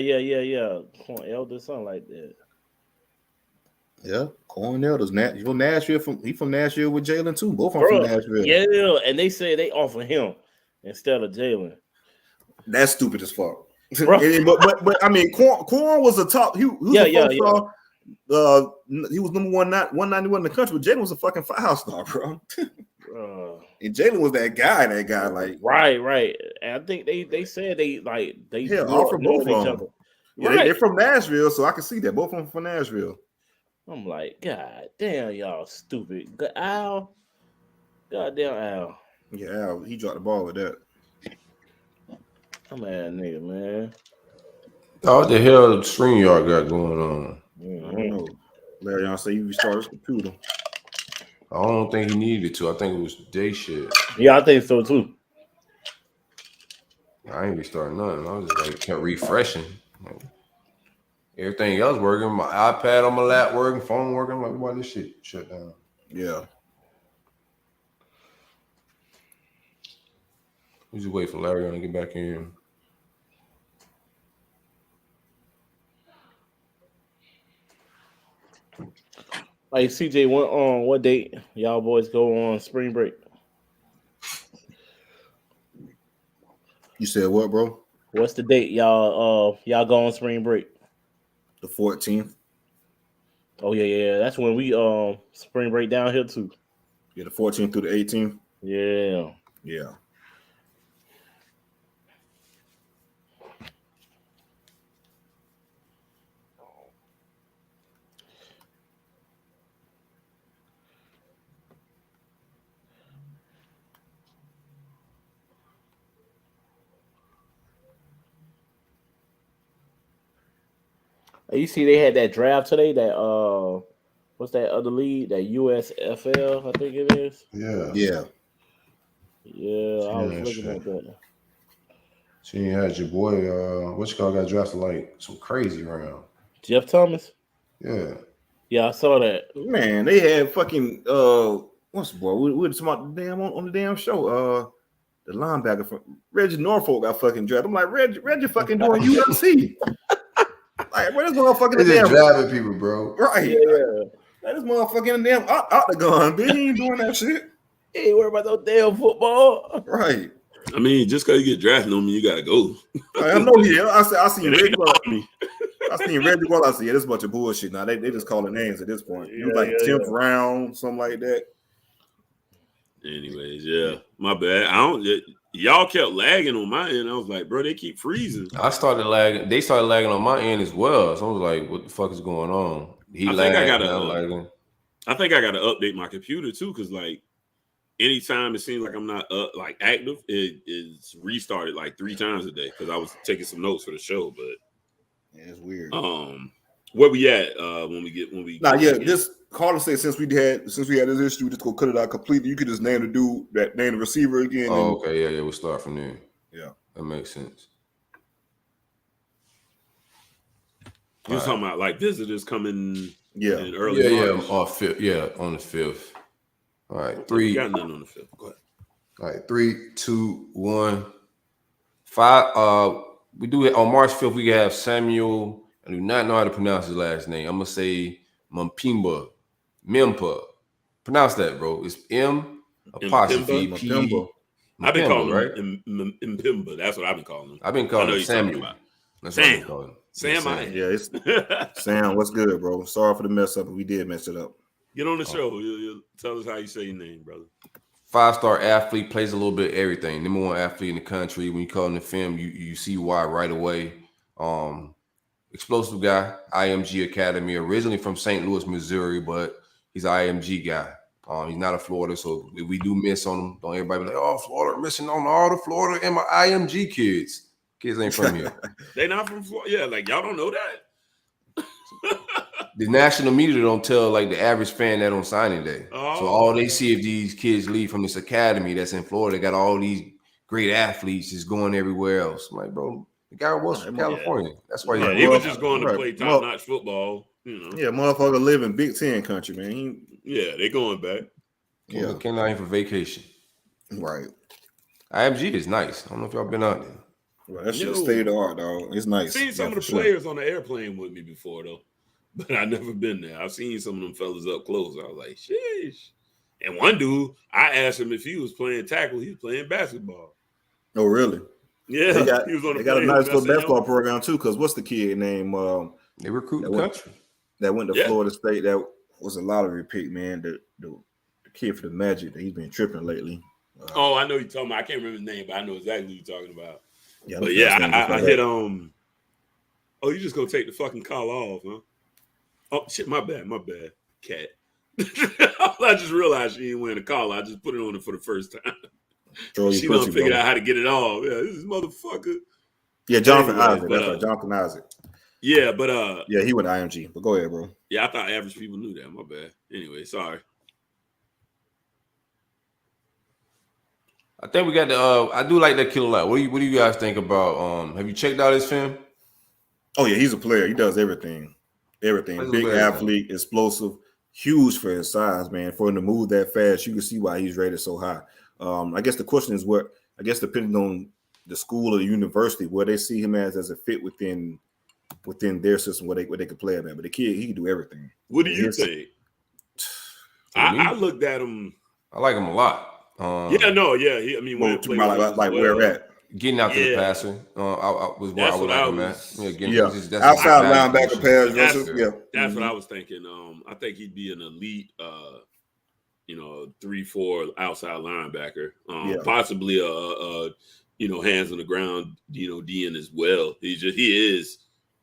Corn Elders, something like that. Yeah, Cornell does Nashville. From Nashville, he from Nashville with Jalen too. Both of them Bro, from Nashville. yeah, and they said they offer him instead of Jalen. That's stupid as fuck. Bro. but I mean, Corn was a top. He was a 4-star. He was number 191 in the country, but Jalen was a fucking 5-star, bro. And Jalen was that guy, like right. And I think they said they offer both of them. Yeah, they're from Nashville, so I can see that both of them from Nashville. I'm like, God damn, y'all stupid. Al, goddamn Al. Yeah, Al, he dropped the ball with that. I'm mad nigga, man. Oh, what the hell StreamYard got going on? I don't know. Larry, y'all say you restart his computer. I don't think he needed to. I think it was day shit. Yeah, I think so too. I ain't restarting nothing. I was just like kept refreshing. Like, everything else working. My iPad on my lap working, phone working. I'm like, why this shit shut down? Yeah. We just wait for Larry to get back in. Like CJ, what date y'all boys go on spring break? You said what, bro? What's the date y'all go on spring break? The 14th. Oh yeah. That's when we spring break down here too. Yeah, the 14th through the 18th. Yeah. Yeah. You see, they had that draft today. That what's that other league? That USFL, I think it is. Yeah. Yeah. I was looking at that. So you had your boy, which guy got drafted like some crazy round? Jeff Thomas. Yeah. Yeah, I saw that. Man, they had fucking what's the boy? We were talking about the damn on the damn show. The linebacker from Reggie Norfolk got fucking drafted. I'm like, Reggie fucking doing UFC. Like, where's this motherfucking They just driving people, bro. Right. Yeah. That is motherfucking in the damn octagon, bitch. He ain't doing that shit. He ain't worried about no damn football. Right. I mean, just because you get drafted don't mean you gotta go. I know he. I seen Reggie. I seen Reggie. Well, I see this is a bunch of bullshit. Now they just calling names at this point. It was like 10th round, something like that. Anyways, yeah, my bad. Y'all kept lagging on my end. I was like, bro, they keep freezing. I started lagging. They started lagging on my end as well. So I was like, what the fuck is going on? I think I gotta update my computer too, because like anytime it seems like I'm not like active, it is restarted like 3 times a day because I was taking some notes for the show. But yeah, it's weird. Where we at This Carter said since we had this issue, we just go cut it out completely. You could just name the receiver again. Oh, okay, yeah, we'll start from there. Yeah, that makes sense. You're talking about like visitors coming in early March. On the 5th. All right, 3. Got nothing on the 5th. Go ahead. All right, 3, 2, 1, 5. We do it on March 5th. We have Samuel. I do not know how to pronounce his last name. I'm gonna say Mimpa. Pronounce that, bro. It's M apostrophe P. I've been calling him Mpimba. That's what I've been calling him. I've been calling him Samuel. That's what I've been calling him. Sam. Yeah, it's Sam. What's good, bro? Sorry for the mess up, but we did mess it up. Get on the show. You'll tell us how you say your name, brother. 5-star athlete, plays a little bit of everything. Number 1 athlete in the country. When you call him the film, you see why right away. Explosive guy, IMG Academy, originally from St. Louis, Missouri, but he's an IMG guy. He's not a Florida, so if we do miss on him, don't everybody be like, oh, Florida, missing on all the Florida and my IMG kids. Kids ain't from here. They not from Florida. Yeah, like y'all don't know that. The national media don't tell like the average fan that on signing day. Oh. So all they see if these kids leave from this academy that's in Florida, got all these great athletes just going everywhere else. I'm like, bro, the guy was from California. That's why he was just going to play top-notch football. You know. Yeah, motherfucker live in Big Ten country, man. They going back. Yeah, came out here for vacation. Right. IMG is nice. I don't know if y'all been out there. Well, that shit stay the art, dog. It's nice. Seen some of the players on the airplane with me before, though. but I never been there. I've seen some of them fellas up close. I was like, sheesh. And one dude, I asked him if he was playing tackle. He was playing basketball. Oh, really? Yeah, he was on they got a nice little basketball program too. Because what's the kid name? They recruit the country. That went to Florida State. That was a lottery pick, man. The kid for the Magic. He's been tripping lately. I know you're talking about. I can't remember his name, but I know exactly what you're talking about. Yeah, but yeah, I hit Oh, you just gonna take the fucking call off, huh? Oh shit, my bad, cat. I just realized she didn't win the call. I just put it on her for the first time. She done figured out how to get it off. Yeah, this is motherfucker. Yeah, Jonathan Isaac. That's right, Jonathan Isaac. Yeah, but yeah, he went to IMG. But go ahead, bro. Yeah, I thought average people knew that. My bad. Anyway, sorry. I think we got the. I do like that kid a lot. What do you guys think about? Have you checked out his film? Oh yeah, he's a player. He does everything. Everything. Big athlete, explosive, huge for his size, man. For him to move that fast, you can see why he's rated so high. I guess the question is what. I guess depending on the school or the university, where they see him as a fit within their system, where they could play him at. But the kid, he can do everything. What do you think? I looked at him. I like him a lot. Yeah. I mean, where at? Getting out to the passer was where I would like him at. Yeah, outside linebacker pass rusher. That's what I was thinking. I think he'd be an elite, 3-4 outside linebacker. Possibly a hands on the ground, DN as well. He is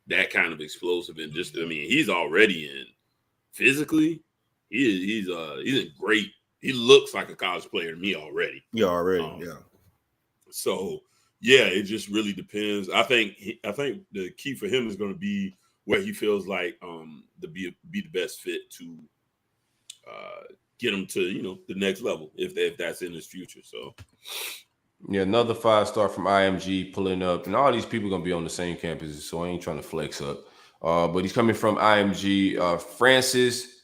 that kind of explosive and he's already in physically. He's in great. He looks like a college player to me already. Yeah, already. So yeah, it just really depends. I think the key for him is going to be where he feels like to be the best fit to get him to the next level if that's in his future. So yeah, another 5-star from IMG pulling up, and all these people are gonna be on the same campus, so I ain't trying to flex up. But he's coming from IMG, Francis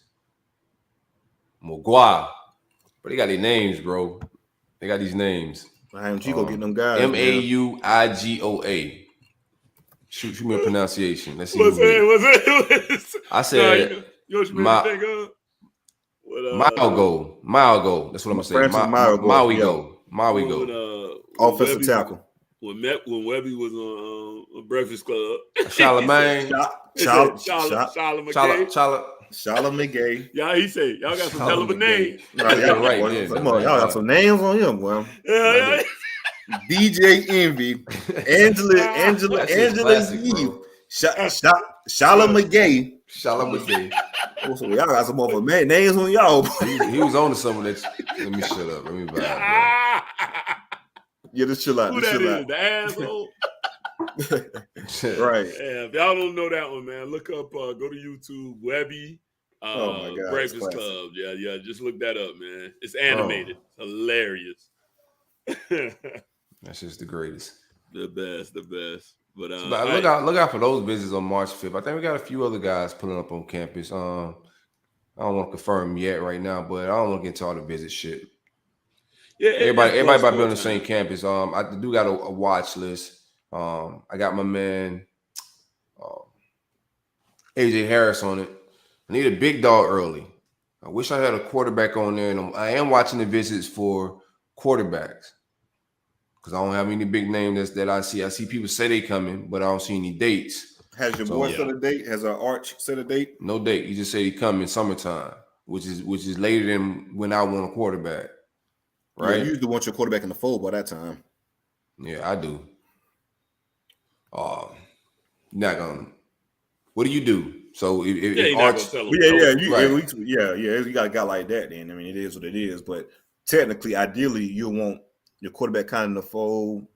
Mogua. But they got their names, bro. They got these names. IMG go get them guys. Mauigoa. Shoot me a pronunciation. Let's see. What's it? I said Mauigo. That's what I'm gonna say. Mauigo. Offensive tackle. When Webby was on Breakfast Club. Charlemagne. Charlemagne. Yeah, he said y'all got some hell of a name. Y'all got some names on him, boy. Yeah. DJ Envy, Angela Eve, Charlemagne. So y'all got some more names on y'all. He was on to some of that. Let me shut up. Let me vibe. Yeah, just chill out. Who that is? The asshole. Right. Yeah, if y'all don't know that one, man, look up. Go to YouTube, Webby. Oh my God, Breakfast Club. Yeah. Just look that up, man. It's animated. Hilarious. That's just the greatest. The best. But look out for those visits on March 5th. I think we got a few other guys pulling up on campus. I don't want to confirm yet right now, but I don't want to get into all the visit shit. Yeah, everybody about to be on the same campus. I do got a watch list. I got my man AJ Harris on it. I need a big dog early. I wish I had a quarterback on there, and I am watching the visits for quarterbacks because I don't have any big names that I see. I see people say they coming, but I don't see any dates. Has your boy set a date? Has our Arch set a date? No date. He just said he coming summertime, which is later than when I want a quarterback. Right? Yeah, you usually want your quarterback in the fold by that time. Yeah, I do. Not gonna. What do you do? So if Arch, you got a guy like that. Then I mean, it is what it is. But technically, ideally, you want your quarterback kind of in the fold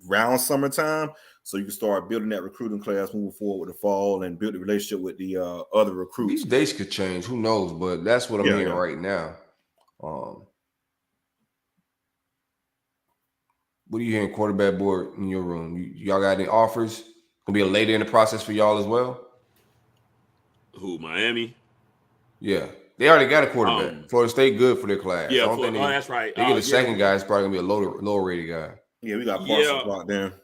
around summertime, so you can start building that recruiting class moving forward with the fall and build the relationship with the other recruits. These dates could change. Who knows? But that's what I'm hearing right now. What are you hearing, quarterback board in your room? Y'all got any offers? Gonna be a later in the process for y'all as well? Who, Miami? Yeah. They already got a quarterback. Florida State good for their class. Yeah, that's right. They get a second guy. It's probably gonna be a lower rated guy. Yeah, we got Parsons out there.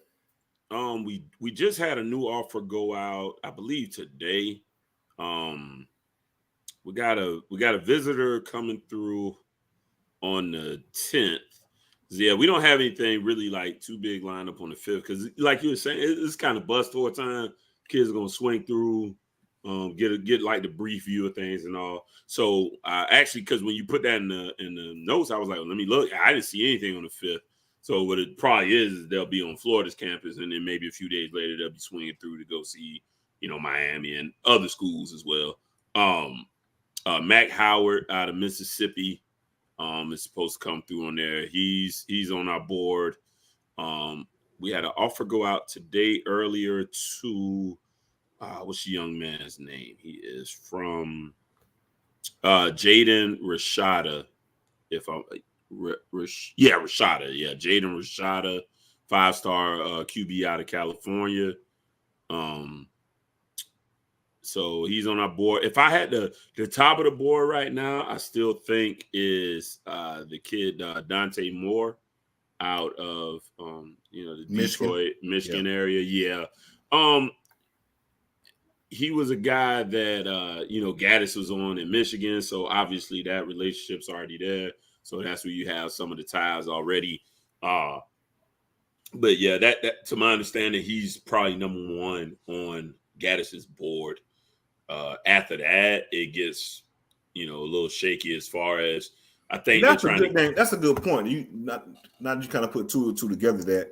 We just had a new offer go out, I believe today. We got a visitor coming through on the 10th. Yeah, we don't have anything really like too big lined up on the 5th because, like you were saying, it's kind of bus tour time. Kids are gonna swing through, get like the brief view of things and all. So actually, because when you put that in the notes, I was like, well, let me look. I didn't see anything on the 5th. So what it probably is they'll be on Florida's campus, and then maybe a few days later they'll be swinging through to go see, Miami and other schools as well. Mac Howard out of Mississippi is supposed to come through on there. He's on our board. We had an offer go out today earlier to what's the young man's name? He is from Jaden Rashada. Rashada. Yeah, Jaden Rashada, 5-star QB out of California. So he's on our board. If I had the top of the board right now, I still think is the kid Dante Moore out of the Detroit, Michigan area. Yeah. He was a guy that Gaddis was on in Michigan, so obviously that relationship's already there. So that's where you have some of the ties already. But yeah, that to my understanding, he's probably number one on Gaddis's board. After that, it gets a little shaky as far as I think that's a good thing. That's a good point. You not you kind of put two and two together. That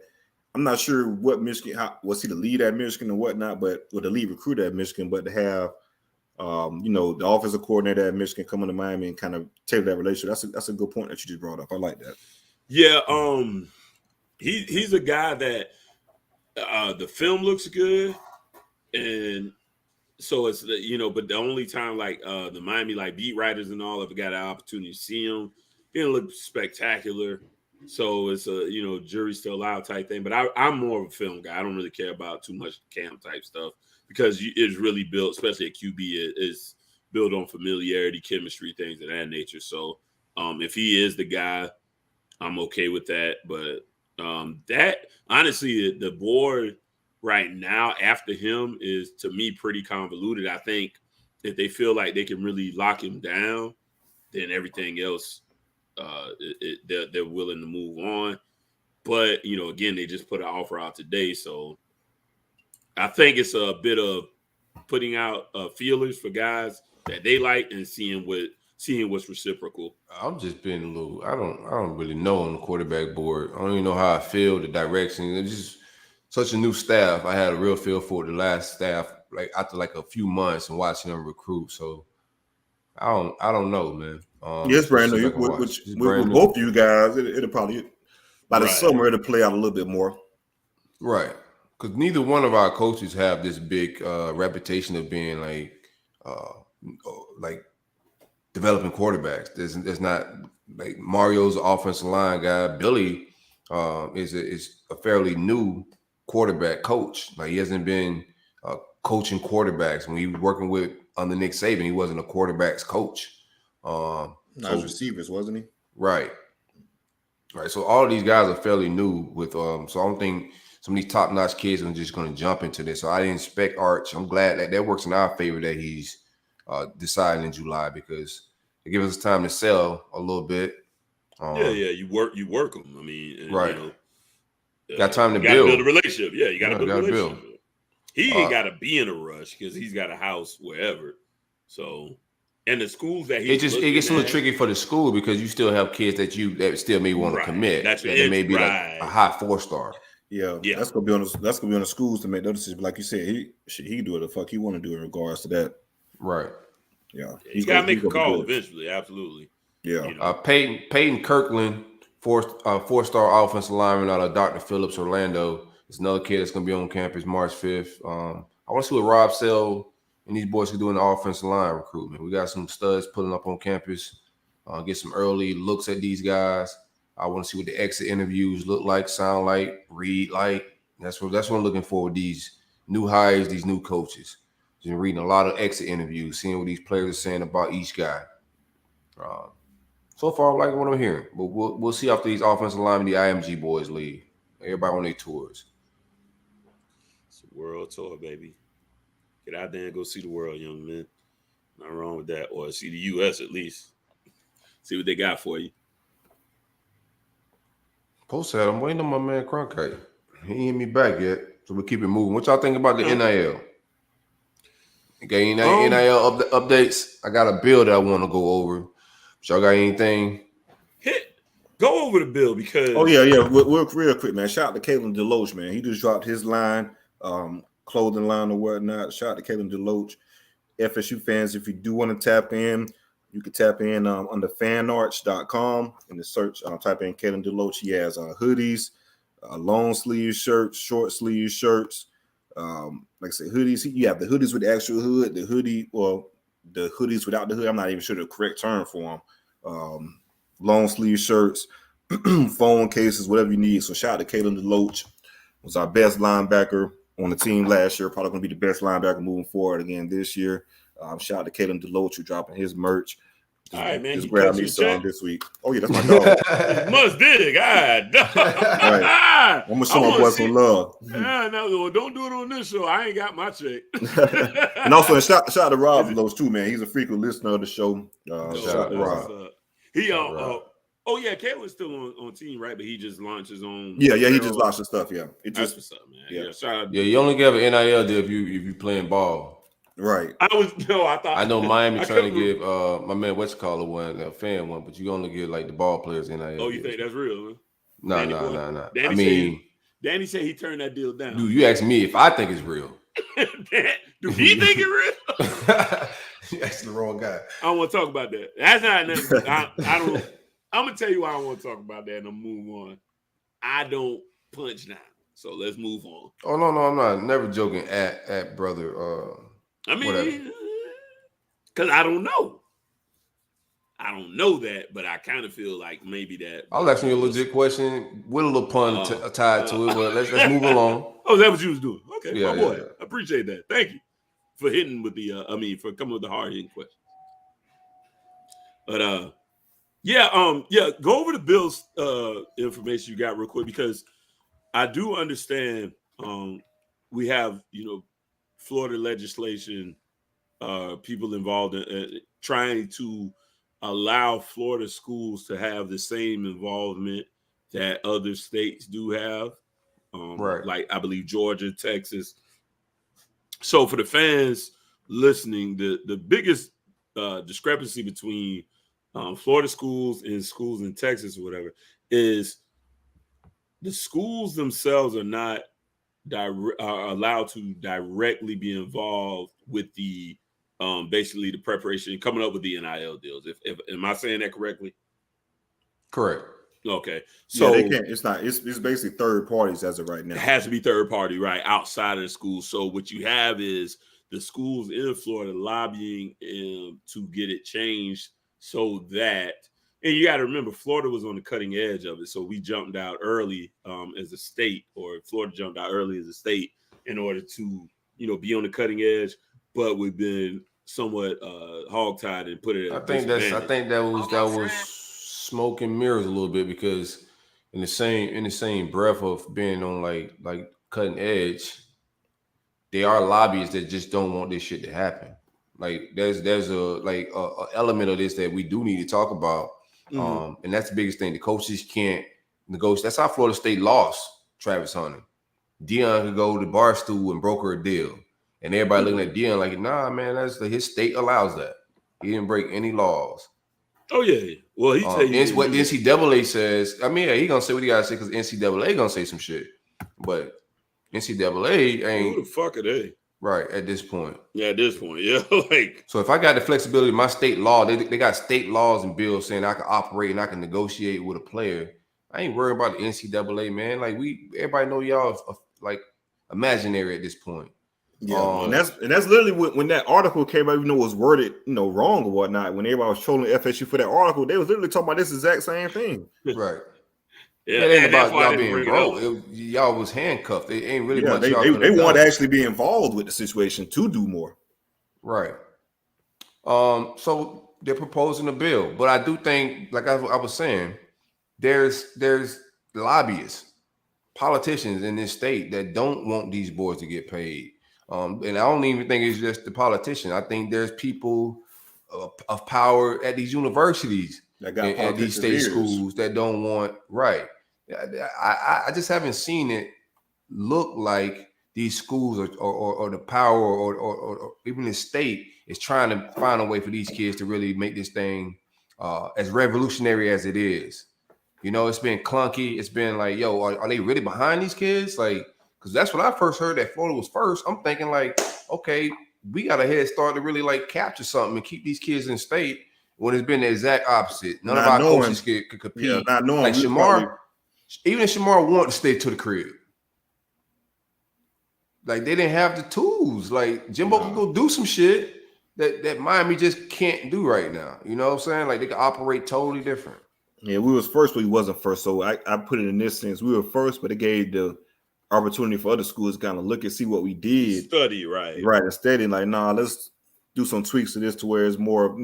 I'm not sure what Michigan was he the lead at Michigan or whatnot, but the lead recruiter at Michigan, but to have the offensive coordinator at Michigan coming to Miami and kind of tailor that relationship. That's a good point that you just brought up. I like that. Yeah, he's a guy that the film looks good, and so it's but the only time like the Miami like beat writers and all have got an opportunity to see him, he didn't look spectacular. So it's a jury's still out type thing. But I'm more of a film guy. I don't really care about too much camp type stuff because it's really built, especially at QB, is built on familiarity, chemistry, things of that nature. So if he is the guy, I'm okay with that. But that honestly, the board right now after him is to me pretty convoluted. I think if they feel like they can really lock him down, then everything else they're willing to move on. But again, they just put an offer out today, so I think it's a bit of putting out feelers for guys that they like and seeing what's reciprocal. I'm just being a little. I don't really know on the quarterback board. I don't even know how I feel, the direction. It's just such a new staff. I had a real feel for the last staff, like after like a few months and watching them recruit. So I don't know, man. Yes, Brandon. With both you guys, it'll probably by the summer it'll play out a little bit more. Right, because neither one of our coaches have this big reputation of being like developing quarterbacks. There's not like Mario's offensive line guy. Billy is a fairly new quarterback coach. Like he hasn't been coaching quarterbacks. When he was working with under Nick Saban, he wasn't a quarterbacks coach. Receivers, wasn't he? Right. So all of these guys are fairly new with so I don't think some of these top-notch kids are just going to jump into this. So I didn't expect Arch. I'm glad that works in our favor that he's deciding in July because it gives us time to sell a little bit. You work them. I mean, right. Got time to build a relationship. Yeah, you got to build a relationship. Build. He ain't got to be in a rush because he's got a house wherever. So, and the schools that it gets a little tricky for the school because you still have kids that still may want to commit. That may be like a high 4-star. Yeah, that's gonna be on the schools to make those decisions. Like you said, he can do what the fuck he want to do in regards to that. Right. Yeah, he's got to make a call eventually. Absolutely. Yeah. Peyton Kirkland, 4-star offensive lineman out of Dr. Phillips, Orlando. It's another kid that's going to be on campus March 5th. I want to see what Rob Sell and these boys can do in the offensive line recruitment. We got some studs pulling up on campus. Get some early looks at these guys. I want to see what the exit interviews look like, sound like, read like. That's what I'm looking for with these new hires, these new coaches. Just reading a lot of exit interviews, seeing what these players are saying about each guy. So far, I like what I'm hearing. But we'll see after these offensive linemen, the IMG boys leave. Everybody on their tours. It's a world tour, baby. Get out there and go see the world, young man. with that, or see the U.S. at least. See what they got for you. Post that. I'm waiting on my man Cronkite. He ain't hit me back yet, so we keep it moving. What y'all think about the NIL? Okay, NIL updates. I got a bill that I want to go over. But y'all got anything? Go over the bill because. Oh yeah. Real quick, man. Shout out to Kalen Deloach, man. He just dropped his line, clothing line or whatnot. Shout out to Kalen Deloach. FSU fans, if you do want to tap in, you can tap in under fanarts.com in the search. Type in Kalen Deloach. He has hoodies, long sleeve shirts, short sleeve shirts. Like I said, hoodies. You have the hoodies with the actual hood, the hoodies without the hood. I'm not even sure the correct term for them. Long sleeve shirts, phone cases, whatever you need. So shout out to Kalen Deloach. Was our best linebacker on the team last year. Probably going to be the best linebacker moving forward again this year. Shout out to Kalen Deloach who dropping his merch. All right, man. Just grab me some this week. Oh yeah, that's my dog. Must dig. God. Right. I'm gonna show my boy some love. No, don't do it on this show. I ain't got my check. And also shout out to Rob Deloach too, man. He's a frequent listener of the show. Shout out to Rob. He oh yeah, Kalen's still on team, right? But he just launched his own. Yeah, he just launched his stuff. Yeah, that's what's up, man. Yeah, shout out. Yeah, you only get an NIL deal if you playing ball. Right. I know Miami trying to give my man Westcaller one, a fan one, but you only get like the ball players NIL. Oh, you think that's real? Huh? No. Danny said he turned that deal down. Dude, you asked me if I think it's real. Do he think it's real? You asked the wrong guy. I don't want to talk about that. That's not nothing. I don't. I'm gonna tell you why I want to talk about that and I'll move on. I don't punch now, so let's move on. Oh no, I'm not. Never joking at brother. I mean, because I don't know. I don't know that, but I kind of feel like maybe that. I'll ask you a legit question with a little pun tied to it, but let's move along. Oh, is that what you was doing? Okay, yeah, my boy. Yeah. I appreciate that. Thank you for hitting with the. For coming with the hard hitting questions. But go over the Bills information you got real quick because I do understand. We have Florida legislation, people involved in trying to allow Florida schools to have the same involvement that other states do have, right? Like I believe Georgia, Texas. So for the fans listening, the biggest discrepancy between Florida schools and schools in Texas or whatever is the schools themselves are not are allowed to directly be involved with the basically the preparation, coming up with the NIL deals. If am I saying that correctly? Correct. Okay. So they can't. It's not. It's basically third parties as of right now. It has to be third party, right, outside of the school. So what you have is the schools in Florida lobbying to get it changed so that. And you got to remember, Florida was on the cutting edge of it. So we jumped out early as a state, or Florida jumped out early as a state in order to, be on the cutting edge. But we've been somewhat hogtied and put it. I think that was smoke and mirrors a little bit, because in the same breath of being on like cutting edge, they are lobbyists that just don't want this shit to happen. Like there's a element of this that we do need to talk about. And that's the biggest thing. The coaches can't negotiate. That's how Florida State lost Travis Hunter. Deion could go to Barstool and broker a deal, and everybody looking at Deion like, nah, man, his state allows that. He didn't break any laws. Oh yeah. Well, he tell you what the NCAA says. I mean, he gonna say what he gotta say because NCAA gonna say some shit, but NCAA ain't. Who the fuck are they? Right, at this point. Yeah, at this point, yeah. So if I got the flexibility of my state law, they got state laws and bills saying I can operate and I can negotiate with a player. I ain't worried about the NCAA, man. Like everybody know y'all like imaginary at this point. Yeah, and that's literally when that article came out, it was worded, wrong or whatnot. When everybody was trolling FSU for that article, they was literally talking about this exact same thing. Right. Yeah, it ain't about y'all being broke. Y'all was handcuffed. It ain't really much. They want to actually be involved with the situation to do more. Right. So they're proposing a bill, but I do think, like I was saying, there's lobbyists, politicians in this state that don't want these boys to get paid. And I don't even think it's just the politician. I think there's people of power at these universities that got and these state schools that don't want right. I just haven't seen it look like these schools or the power or even the state is trying to find a way for these kids to really make this thing as revolutionary as it is. You know, it's been clunky. It's been like, yo, are they really behind these kids? Like, because that's when I first heard that Florida was first. I'm thinking like, okay, we got a head start to really like capture something and keep these kids in state when it's been the exact opposite. None of our coaches could compete. Yeah, not knowing. Like Shamar, even if Shamar wanted to stay to the crib, like they didn't have the tools. Like Jimbo can go do some shit that Miami just can't do right now. You know what I'm saying? Like they can operate totally different. Yeah, we was first, but we wasn't first. So I put it in this sense. We were first, but it gave the opportunity for other schools to kind of look and see what we did. Study, right. And study. Like, nah, let's do some tweaks to this to where it's more,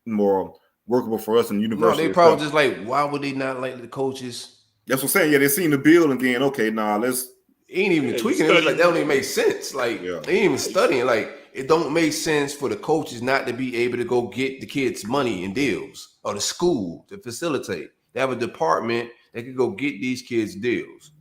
more workable for us in university. No, they probably just like, why would they not like the coaches? That's what I'm saying. Yeah, they seen the bill and then, okay, nah, let's. Ain't even tweaking. It was like that don't even make sense. Like they ain't even studying. Like it don't make sense for the coaches not to be able to go get the kids money and deals or the school to facilitate. They have a department that could go get these kids deals.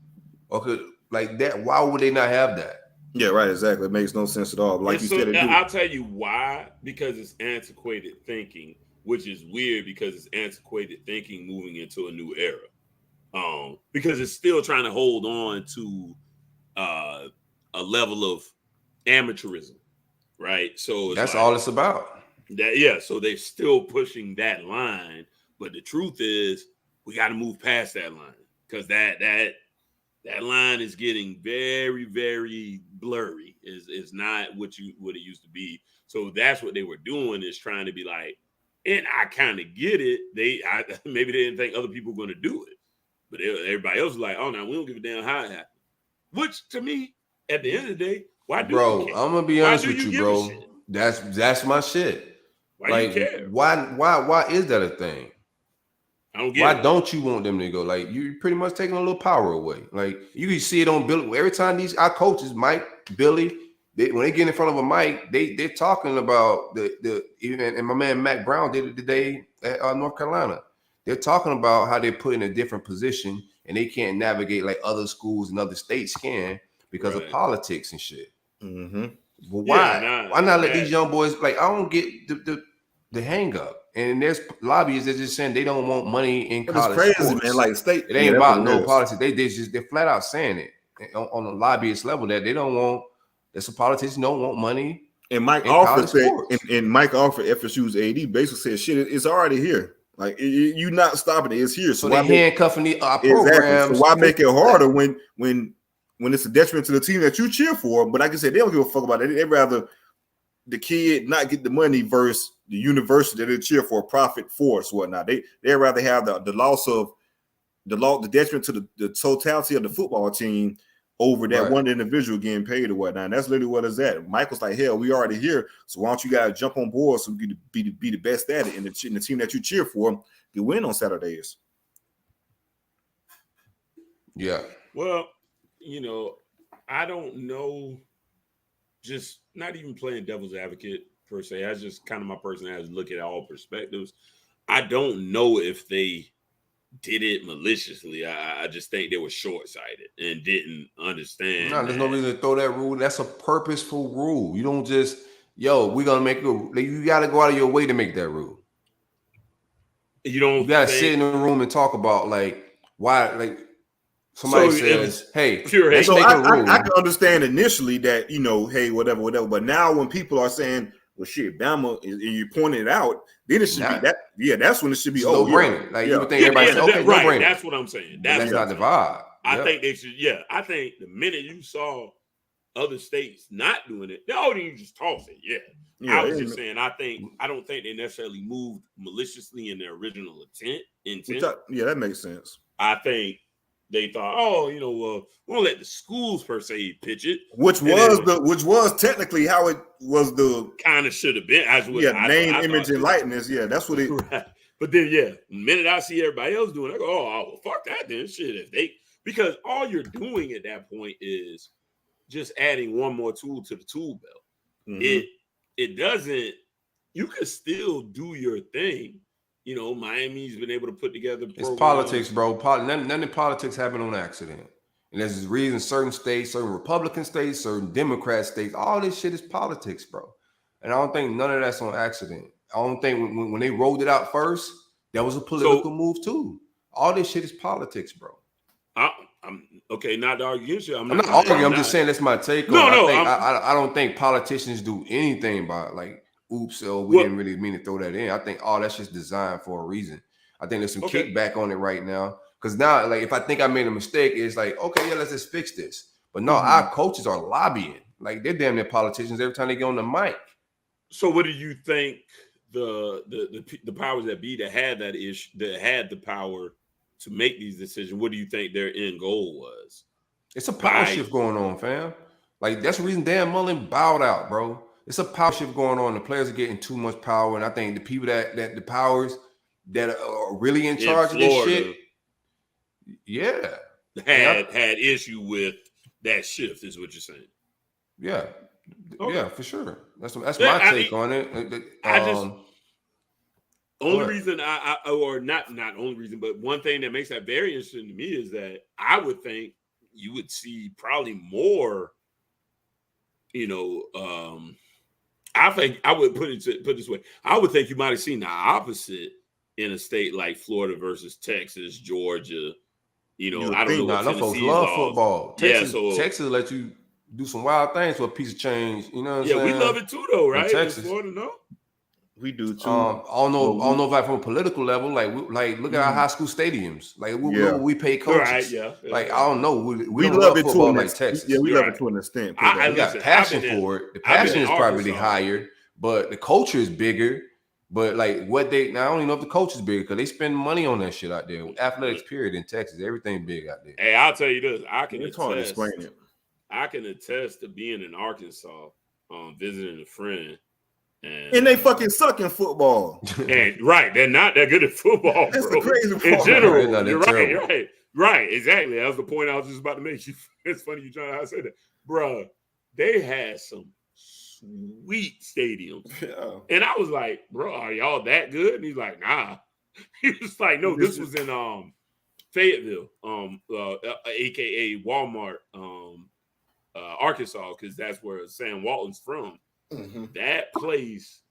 Or could like that. Why would they not have that? Yeah, right. Exactly. It makes no sense at all. Like you said, I'll tell you why. Because it's antiquated thinking, which is weird because it's antiquated thinking moving into a new era. Because it's still trying to hold on to a level of amateurism, right? So that's like, all it's about. So they're still pushing that line, but the truth is we got to move past that line because that line is getting very, very blurry. Is not what it used to be. So that's what they were doing, is trying to be like, and I kind of get it. Maybe they didn't think other people were going to do it, but everybody else was like, oh, no, we don't give a damn how it happened. Which to me, at the end of the day, why do you care? I'm gonna be honest with you, bro. That's my shit. Why do you care? Why is that a thing? I don't get why it. Don't you want them to go? Like you pretty much taking a little power away. Like you can see it on Billy. Every time our coaches, Mike, Billy, when they get in front of a mic, they're talking about and my man Mac Brown did it today at North Carolina. They're talking about how they're put in a different position and they can't navigate like other schools and other states can because of politics and shit. Mm-hmm. Well, why not let these young boys, like, I don't get the hang up. And there's lobbyists that just saying they don't want money in college. It's crazy, sports. man. Like state, it ain't about no politics. They're flat out saying it on a lobbyist level that they don't want. That some politicians don't want money. And Mike Alford said, and Mike Alford, FSU's AD, basically said, "Shit, it's already here. Like you not stopping it. It's here. So they're handcuffing the programs. So why make it harder when it's a detriment to the team that you cheer for? But like I said, they don't give a fuck about it. They'd rather the kid not get the money versus the university that they cheer for, profit force, whatnot. They'd rather have the loss of the detriment to the totality of the football team over that one individual getting paid or whatnot. And that's literally what it's at. Michael's like, hell, we already here. So why don't you guys jump on board so we can be the best at it, and the team that you cheer for can win on Saturdays. Yeah. Well, I don't know. Just not even playing devil's advocate per se. That's just kind of my personality, look at all perspectives. I don't know if they did it maliciously. I just think they were short-sighted and didn't understand. No, there's no reason to throw that rule. That's a purposeful rule. You don't just, we're gonna make you got to go out of your way to make that rule. You got to sit in the room and talk about like why, like somebody says, "Hey, let's make a rule." I can understand initially that hey, whatever. But now when people are saying, "Well, shit, Bama," and you pointed it out, then it should be that. Yeah, that's when it should be. No brainer. Like you would think everybody says, "Okay, no brainer." That's what I'm saying. That's not the vibe. I think they should. Yeah, I think the minute you saw other states not doing it, you just toss it. Yeah. I was just saying. I don't think they necessarily moved maliciously in their original intent. Yeah, that makes sense. I think they thought, we won't let the schools per se pitch it, which was technically how it was. The kind of should have been as well. Name, image, and likeness. Yeah, that's what it. Right. But then, the minute I see everybody else doing it, I go, well, fuck that then. Shit, because all you're doing at that point is just adding one more tool to the tool belt. Mm-hmm. It doesn't you could still do your thing. You know, Miami's been able to put together It's programs. politics, bro. None of politics happen on accident. And there's reasons certain states, certain Republican states, certain Democrat states, all this shit is politics, bro. And I don't think none of that's on accident. I don't think when they rolled it out first, that was a political move too. All this shit is politics, bro. I'm okay, not to argue against you. I'm not arguing. I'm just saying that's my take on it. I don't think politicians do anything by like, oops, we didn't really mean to throw that in. I think all that's just designed for a reason. I think there's some kickback on it right now. Because now, like, if I think I made a mistake, it's like, okay, yeah, let's just fix this. But no, our coaches are lobbying. Like, they're damn near politicians every time they get on the mic. So what do you think the powers that be that had that issue, that had the power to make these decisions, what do you think their end goal was? It's a power shift going on, fam. Like, that's the reason Dan Mullen bowed out, bro. It's a power shift going on. The players are getting too much power. And I think the people that the powers that are really in charge of this shit, had issue with that shift, is what you're saying. Yeah. Okay. Yeah, for sure. That's my take on it. Only reason not only reason, but one thing that makes that very interesting to me is that I would think you would see probably more, I think I would put it this way. I would think you might have seen the opposite in a state like Florida versus Texas, Georgia. I don't know. Those folks love football. Texas let you do some wild things for a piece of change. You know what I'm saying? Yeah, we love it too, though, right? In Texas, Florida, no? We do too. I don't know if like from a political level, like look at our high school stadiums. Like we pay coaches. Right, I don't know. We don't love it football too like Texas. Yeah, we love it to an extent. We got passion for it. The passion is probably higher, but the culture is bigger. But like I don't even know if the coach is bigger because they spend money on that shit out there. Athletics, period, in Texas, everything big out there. Hey, I'll tell you this. It's hard to explain it. I can attest to being in Arkansas, visiting a friend. And they fucking suck in football. And they're not that good at football. That's bro. the crazy part. In general, you're right, exactly. That was the point I was just about to make. It's funny you trying to say that, bro. They had some sweet stadiums, and I was like, bro, are y'all that good? And he's like, nah. He was like, no, this was in Fayetteville, aka Walmart, Arkansas, because that's where Sam Walton's from. Mm-hmm. That place,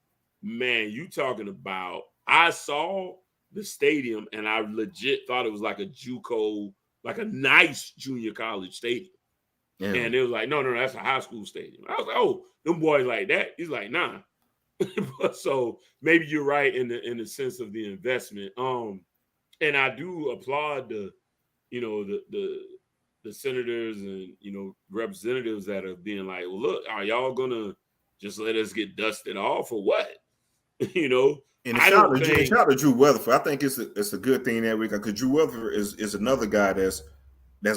man, you talking about, I saw the stadium and I legit thought it was like a JUCO, like a nice junior college stadium. Yeah. And it was like, no, that's a high school stadium. I was like, oh, them boys like that. He's like, nah. So maybe you're right in the sense of the investment. And I do applaud the senators and representatives that are being like, well, look, are y'all gonna just let us get dusted off or what? And shout out to Drew Weatherford. I think it's a good thing that week because Drew Weatherford is another guy that's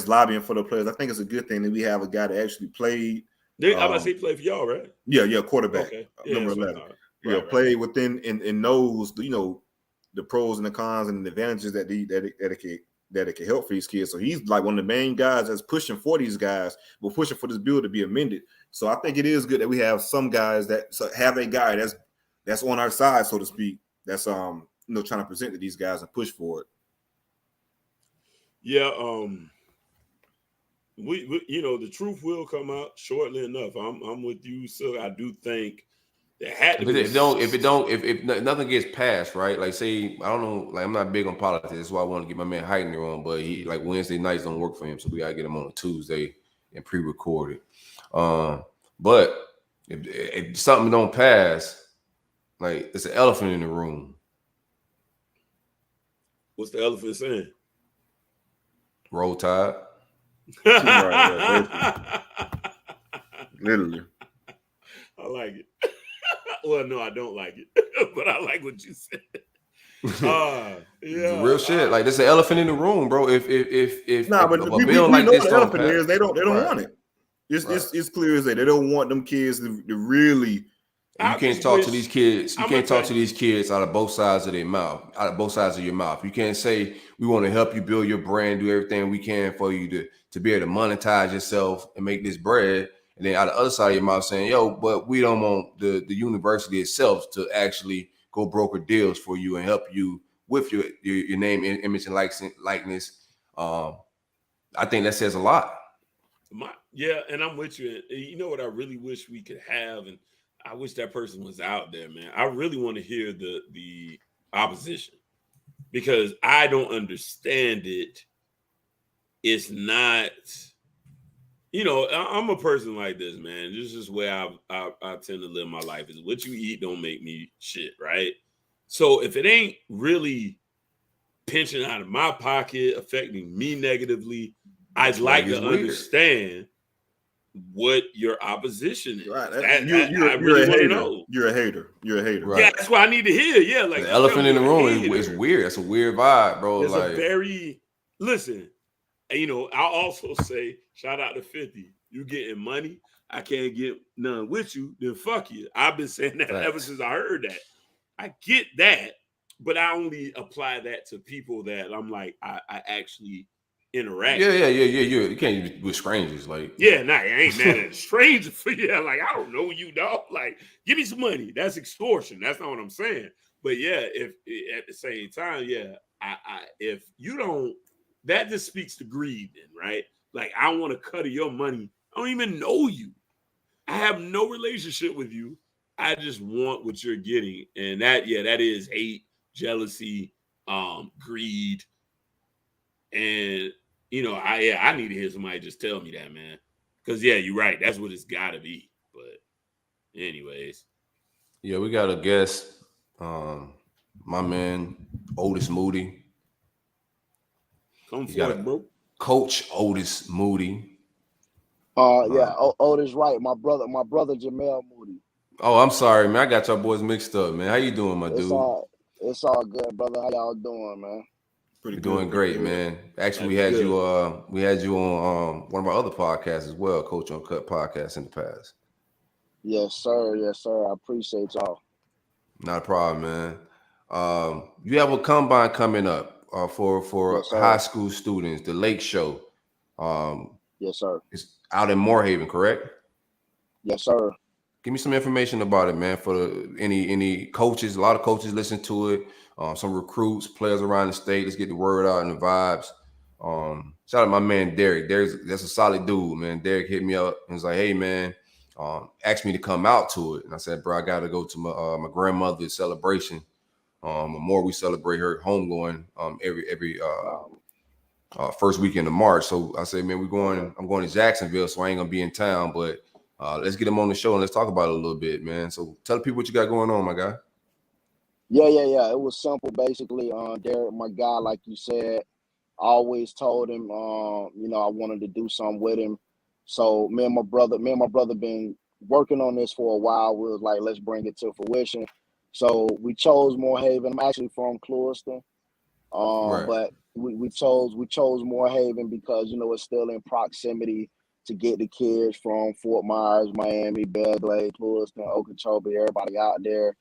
lobbying for the players. I think it's a good thing that we have a guy that actually played. How about he played for y'all, right? Yeah, quarterback, okay. number 11. Played within and knows the pros and the cons and the advantages that it can help for these kids. So he's like one of the main guys that's pushing for these guys. We're pushing for this bill to be amended. So I think it is good that we have some guys that have a guy that's on our side, so to speak. That's trying to present to these guys and push for it. Yeah, we the truth will come out shortly enough. I'm with you, so I do think there had to be. If nothing gets passed, right? Like say, I don't know, like I'm not big on politics. That's why I want to get my man Heitner on, but he like Wednesday nights don't work for him, so we gotta get him on a Tuesday and pre-record it. But if something don't pass, like it's an elephant in the room. What's the elephant saying? Roll Tide. Literally. I like it. Well, no, I don't like it, but I like what you said. Yeah, real shit. Like there's an elephant in the room, bro. If but a bill like this don't pass, they don't want it. It's clear as that they don't want them kids to really. You can't talk to these kids. You can't talk to these kids out of both sides of their mouth, out of both sides of your mouth. You can't say we want to help you build your brand, do everything we can for you to be able to monetize yourself and make this bread, And then out of the other side of your mouth saying, yo, but we don't want the university itself to actually go broker deals for you and help you with your name, image, and likeness. I think that says a lot. And I'm with you. You know what I really wish we could have, and I wish that person was out there, man. I really want to hear the opposition because I don't understand it. It's not, I'm a person like this, man. This is where I tend to live my life. Is what you eat don't make me shit, right? So if it ain't really pinching out of my pocket, affecting me negatively, I'd like to understand what your opposition is. Right. I really want to know. You're a hater. Right. Yeah, that's what I need to hear. Yeah, like the elephant in the room is weird. That's a weird vibe, bro. It's listen. And, I'll also say, shout out to 50. You getting money, I can't get none with you, then fuck you. I've been saying that ever since I heard that. I get that, but I only apply that to people that I'm like, I actually interact. Yeah. You can't use with strangers. Like, I ain't mad at a stranger for you. Like, I don't know you, dog. Like, give me some money. That's extortion. That's not what I'm saying. But yeah, if at the same time, if you don't, that just speaks to greed, then, right? Like, I want a cut of your money. I don't even know you. I have no relationship with you. I just want what you're getting. And that is hate, jealousy, greed. And, I need to hear somebody just tell me that, man. Because, you're right. That's what it's got to be. But anyways. Yeah, we got a guest. My man, Otis Moody. Come forward, bro. Coach Otis Moody. Otis right. My brother Jamel Moody. Oh, I'm sorry, man. I got y'all boys mixed up, man. How you doing, my dude? It's all good, brother. How y'all doing, man? Pretty doing great, man. Actually, we had you on one of our other podcasts as well, Coach Uncut podcast in the past. Yes, sir. I appreciate y'all. Not a problem, man. You have a combine coming up for yes, high school students, the Lake Show. Yes, sir. It's out in Moorhaven, correct? Yes, sir. Give me some information about it, man. For any coaches, a lot of coaches listen to it. Some recruits, players around the state. Let's get the word out and the vibes. Shout out to my man Derek. That's a solid dude, man. Derek hit me up and was like, "Hey, man, asked me to come out to it." And I said, "Bro, I got to go to my grandmother's celebration. More we celebrate her homegoing every first weekend of March." So I said, "Man, I'm going to Jacksonville, so I ain't gonna be in town, but." Let's get him on the show and let's talk about it a little bit, man. So tell the people what you got going on, my guy. Yeah. It was simple, basically. Derek, my guy, like you said, I always told him, I wanted to do something with him. So me and my brother been working on this for a while. We was like, let's bring it to fruition. So we chose Moorhaven. I'm actually from Clewiston, right. But we chose Moorhaven because it's still in proximity to get the kids from Fort Myers, Miami, Belle Glade, Clewiston, Okeechobee, everybody out there.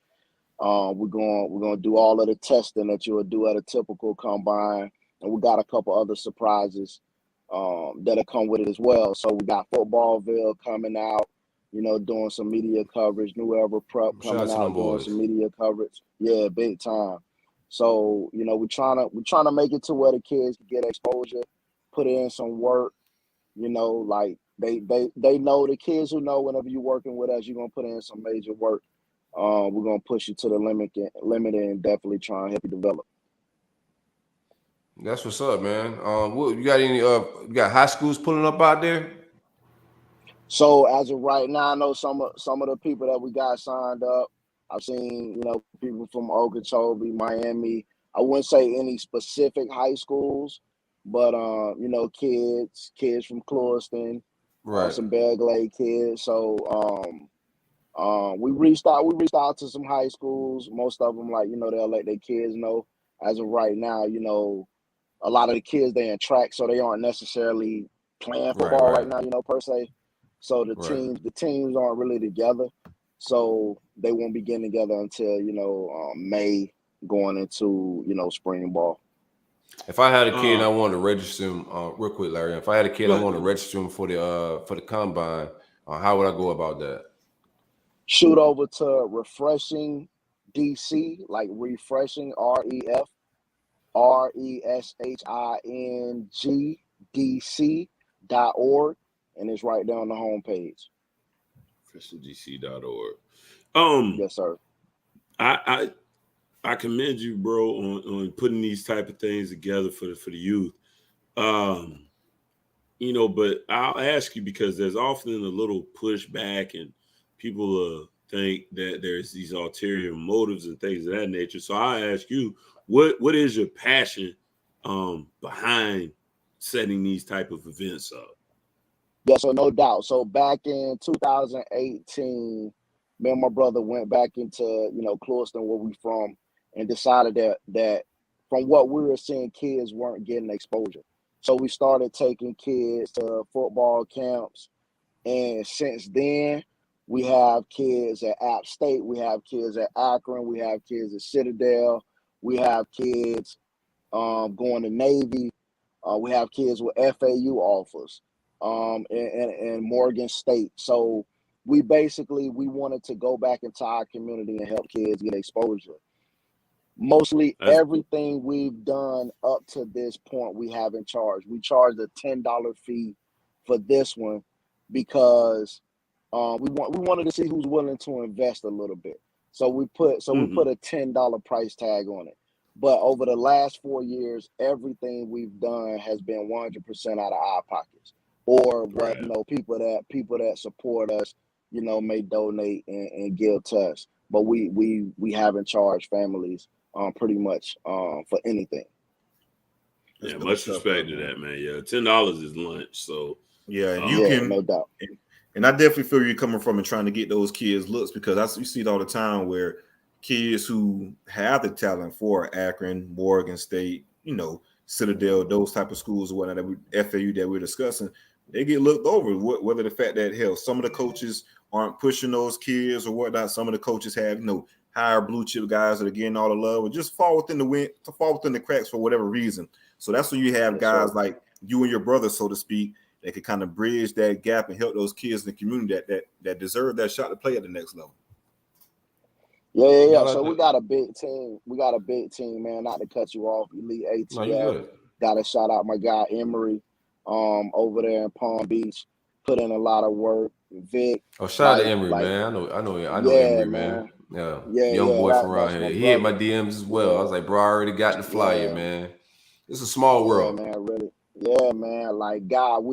We're gonna do all of the testing that you would do at a typical combine, and we got a couple other surprises that'll come with it as well. So we got Footballville coming out, doing some media coverage. New Era Prep coming out doing some media coverage. Yeah, big time. So we're trying to make it to where the kids can get exposure, put in some work. Like they know, the kids who know whenever you're working with us, you're gonna put in some major work. We're gonna push you to the limit and definitely try and help you develop. That's what's up, man. You got any you got high schools pulling up out there? So as of right now, I know some of the people that we got signed up. I've seen, people from Okeechobee, Miami. I wouldn't say any specific high schools, but kids from Clewiston, right? Some Belle Glade kids. So we reached out to some high schools. Most of them, they'll let their kids know. As of right now, a lot of the kids, they're in track, so they aren't necessarily playing football right now, per se. So the teams aren't really together. So they won't be getting together until May, going into spring ball. If I had a kid and I wanted to register him, real quick, Larry. If I had a kid I wanted to register him for the combine, How would I go about that? Shoot over to Refreshing DC, like refreshing REFRESHING DC.org, and it's right there on the homepage. FreshingDC.org. Yes, sir. I commend you, bro, on putting these type of things together for the youth. You know, but I'll ask you because there's often a little pushback and people think that there's these ulterior motives and things of that nature. So I ask you, what is your passion behind setting these type of events up? Yeah, so no doubt. So back in 2018, me and my brother went back into, Clewiston, where we from, and decided that from what we were seeing, kids weren't getting exposure. So we started taking kids to football camps. And since then, we have kids at App State, we have kids at Akron, we have kids at Citadel, we have kids going to Navy, we have kids with FAU offers, and Morgan State. So we wanted to go back into our community and help kids get exposure. Mostly everything we've done up to this point, we haven't charged. We charged a $10 fee for this one because we wanted to see who's willing to invest a little bit. So we put a $10 price tag on it. But over the last 4 years, everything we've done has been 100% out of our pockets, or what people that support us, may donate and give to us. But we haven't charged families pretty much for anything. Yeah, much respect to that, man. Yeah, $10 is lunch. So yeah, and you can, no doubt. And I definitely feel you're coming from and trying to get those kids looks, because you see it all the time where kids who have the talent for Akron, Morgan State, Citadel, those type of schools or whatnot, FAU that we're discussing, they get looked over. Whether the fact that some of the coaches aren't pushing those kids or whatnot, some of the coaches have higher blue chip guys that are getting all the love, and just fall within the cracks for whatever reason. So that's when you have guys like you and your brother, so to speak, that can kind of bridge that gap and help those kids in the community that deserve that shot to play at the next level. Yeah. So we got a big team. Man. Not to cut you off, Elite ATL. Got to shout out my guy Emery, over there in Palm Beach. Put in a lot of work. Vic. Oh, shout out to Emery, man. I know Emery, man. Yeah, young boy from around here. He hit my DMs as well. Yeah. I was like, bro, I already got the flyer, man. It's a small world. Yeah, man, really. Yeah, man. Like, God,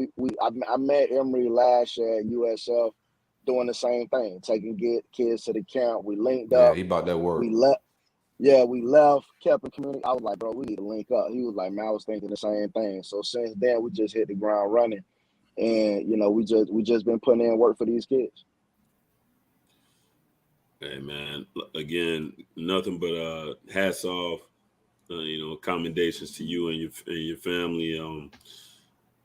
I met Emery last year at USF doing the same thing, taking kids to the camp. We linked up. Yeah, he bought that work. We left, kept in community. I was like, bro, we need to link up. He was like, man, I was thinking the same thing. So since then, we just hit the ground running. And, we just been putting in work for these kids. Hey, man, again, nothing but hats off. Commendations to you and your family.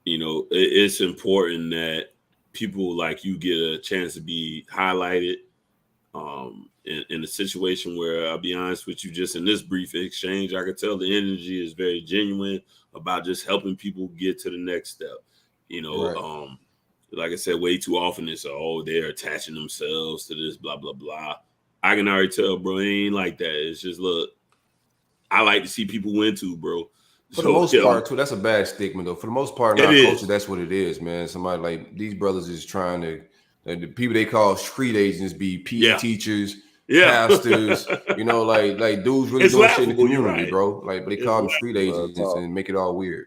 It's important that people like you get a chance to be highlighted in a situation where, I'll be honest with you, just in this brief exchange, I could tell the energy is very genuine about just helping people get to the next step. Right. Like I said, way too often it's they're attaching themselves to this, blah, blah, blah. I can already tell, bro, it ain't like that. It's just, look, I like to see people win too, bro. For the most part, too, that's a bad stigma, though. For the most part, in our culture, that's what it is, man. Somebody like these brothers is trying to, the people they call street agents be PE teachers, pastors, like dudes really doing shit in the community, bro. But they call them street agents and make it all weird.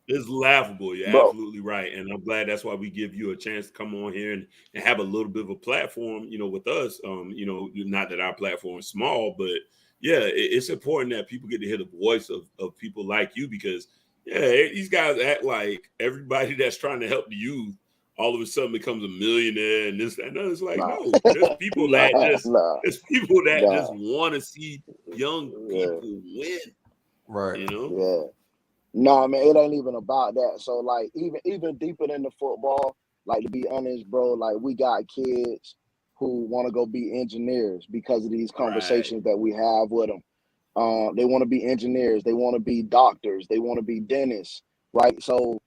It's laughable. You're absolutely right. And I'm glad that's why we give you a chance to come on here and have a little bit of a platform, with us. Not that our platform is small, but yeah, it's important that people get to hear the voice of people like you, because these guys act like everybody that's trying to help the youth all of a sudden becomes a millionaire and this, that, and it's like, no, there's people that just want to see young people win. Right. Yeah. No, man, it ain't even about that. So like even deeper than the football, like, to be honest, bro, like, we got kids who want to go be engineers because of these conversations that we have with them. They want to be engineers. They want to be doctors. They want to be dentists, right? So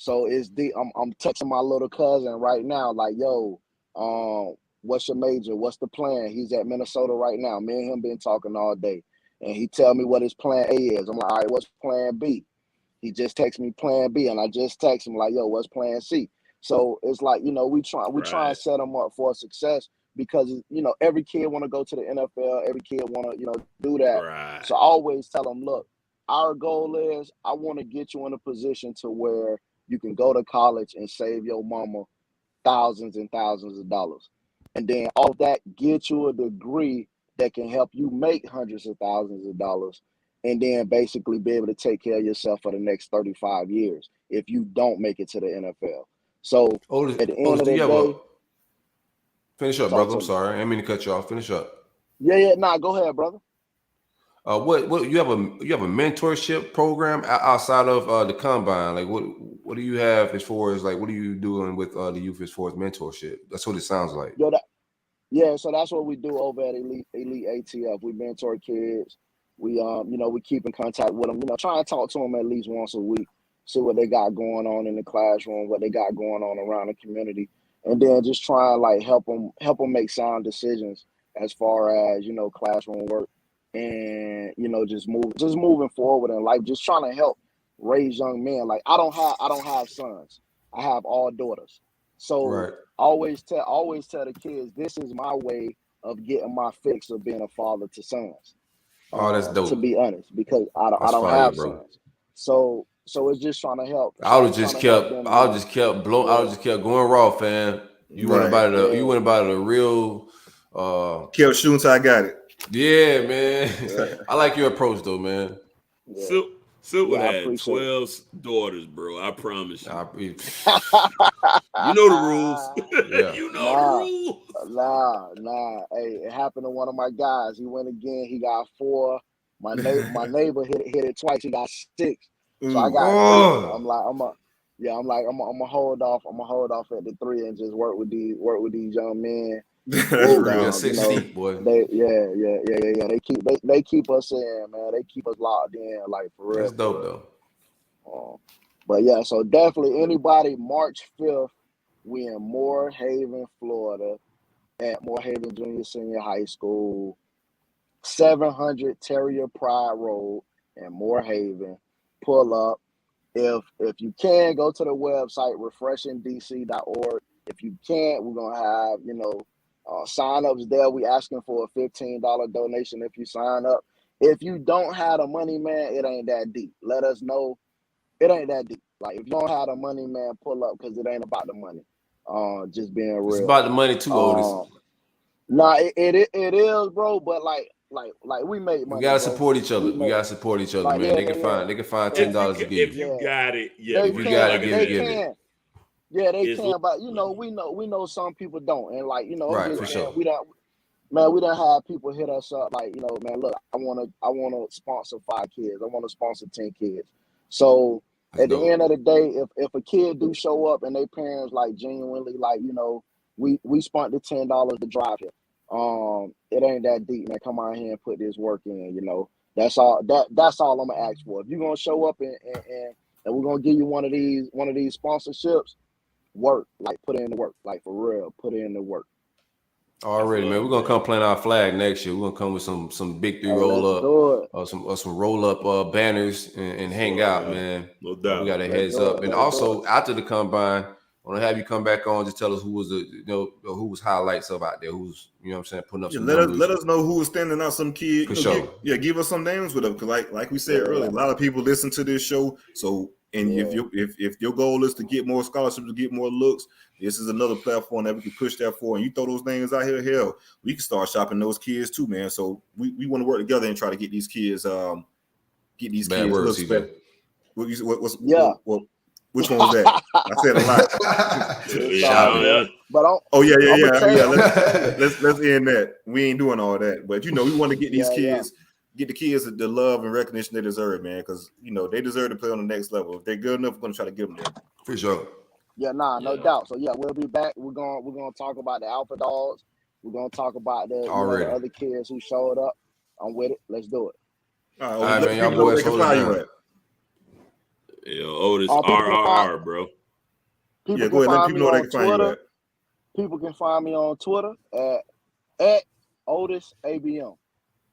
it's I'm texting my little cousin right now, like, yo, What's your major? What's the plan? He's at Minnesota right now. Me and him been talking all day. And he tell me what his plan A is. I'm like, all right, what's plan B? He just texted me plan B, and I just text him like, yo, what's plan C? So it's like, we try and set them up for success because, every kid want to go to the NFL. Every kid want to, do that. Right. So I always tell them, look, our goal is I want to get you in a position to where you can go to college and save your mama thousands and thousands of dollars. And then all that, get you a degree that can help you make hundreds of thousands of dollars, and then basically be able to take care of yourself for the next 35 years if you don't make it to the NFL. So at the end of the day, finish up, brother. I'm sorry, I didn't mean to cut you off. Finish up. Yeah. Nah, go ahead, brother. What you have a mentorship program outside of the combine? Like what do you have as far as like what are you doing with the youth as far as mentorship? That's what it sounds like. Yeah, so that's what we do over at Elite ATF. We mentor kids. We we keep in contact with them. Try and talk to them at least once a week, see what they got going on in the classroom, what they got going on around the community, and then just try and like help them make sound decisions as far as classroom work, and just moving forward in life. Just trying to help raise young men. Like I don't have sons. I have all daughters. So right. always tell the kids, this is my way of getting my fix of being a father to sons. Oh, that's dope. To be honest, because I don't have sons. So it's just trying to help. I was just kept going raw, fam. You went about it a real kept shooting till I got it. Yeah, man. Yeah. I like your approach though, man. Yeah. Silver had 12 daughters, bro. I promise you. You know the rules. Yeah. You know the rules. Nah. Hey, it happened to one of my guys. He went again. He got 4. My neighbor hit it twice. He got 6. So I got. I'm gonna hold off. I'm gonna hold off at the 3 and just work with these young men. Real 6 feet, boy. They keep us in, man. They keep us locked in, like for real. That's dope though. But yeah, so definitely anybody, March 5th, we in Moore Haven, Florida, at Moore Haven Junior Senior High School, 700 Terrier Pride Road in Moore Haven. Pull up. If you can, go to the website refreshingdc.org. If you can't, we're gonna have sign-ups there. We asking for a $15 donation if you sign up. If you don't have the money, man, it ain't that deep. Let us know. It ain't that deep. Like if you don't have the money, man, pull up because it ain't about the money. Just being real. It's about the money too, Otis. Nah, it is, bro. But like we make money. We gotta support each other. We gotta support each other, like, man. Yeah, they can find $10 to give. If you got it, yeah. If you got it, give it. Yeah, they can, but we know some people don't, and like right, for sure. We don't have people hit us up like man, look, I wanna sponsor 5 kids, I want to sponsor 10 kids. So at the end of the day, if a kid do show up and their parents like genuinely like we spent the $10 to drive here. It ain't that deep, man. Come on here and put this work in. That's all. That's all I'm gonna ask for. If you're gonna show up and we're gonna give you one of these sponsorships. Work, like put in the work, like for real, put in the work. Already, man. We're gonna come plant our flag next year. We're gonna come with some big 3 roll up, some roll up banners and hang out, man. No doubt. We got a heads up, and also after the combine, I want to have you come back on. Just tell us who was who was highlights of out there. Who's what I'm saying, putting up some numbers. Let us know who was standing out. Some kids, for sure. Give us some names with them. Cause like we said earlier, a lot of people listen to this show, so. And if your goal is to get more scholarships, to get more looks, this is another platform that we can push that for. And you throw those names out here, hell, we can start shopping those kids too, man. So we want to work together and try to get these kids, Bad kids. Words, CJ. Which one was that? I said a lot. But let's end that. We ain't doing all that, but we want to get these kids. Get the kids the love and recognition they deserve, man, because they deserve to play on the next level. If they're good enough, we're gonna try to get them there. For sure. Yeah, no doubt. So yeah, we'll be back. We're gonna talk about the Alpha Dogs. We're gonna talk about the other kids who showed up. I'm with it. Let's do it. All right, man. Y'all boys hold it. Otis RRR, bro. Yeah, go ahead. Let people know they can find you at. People can find me on Twitter at Otis ABM.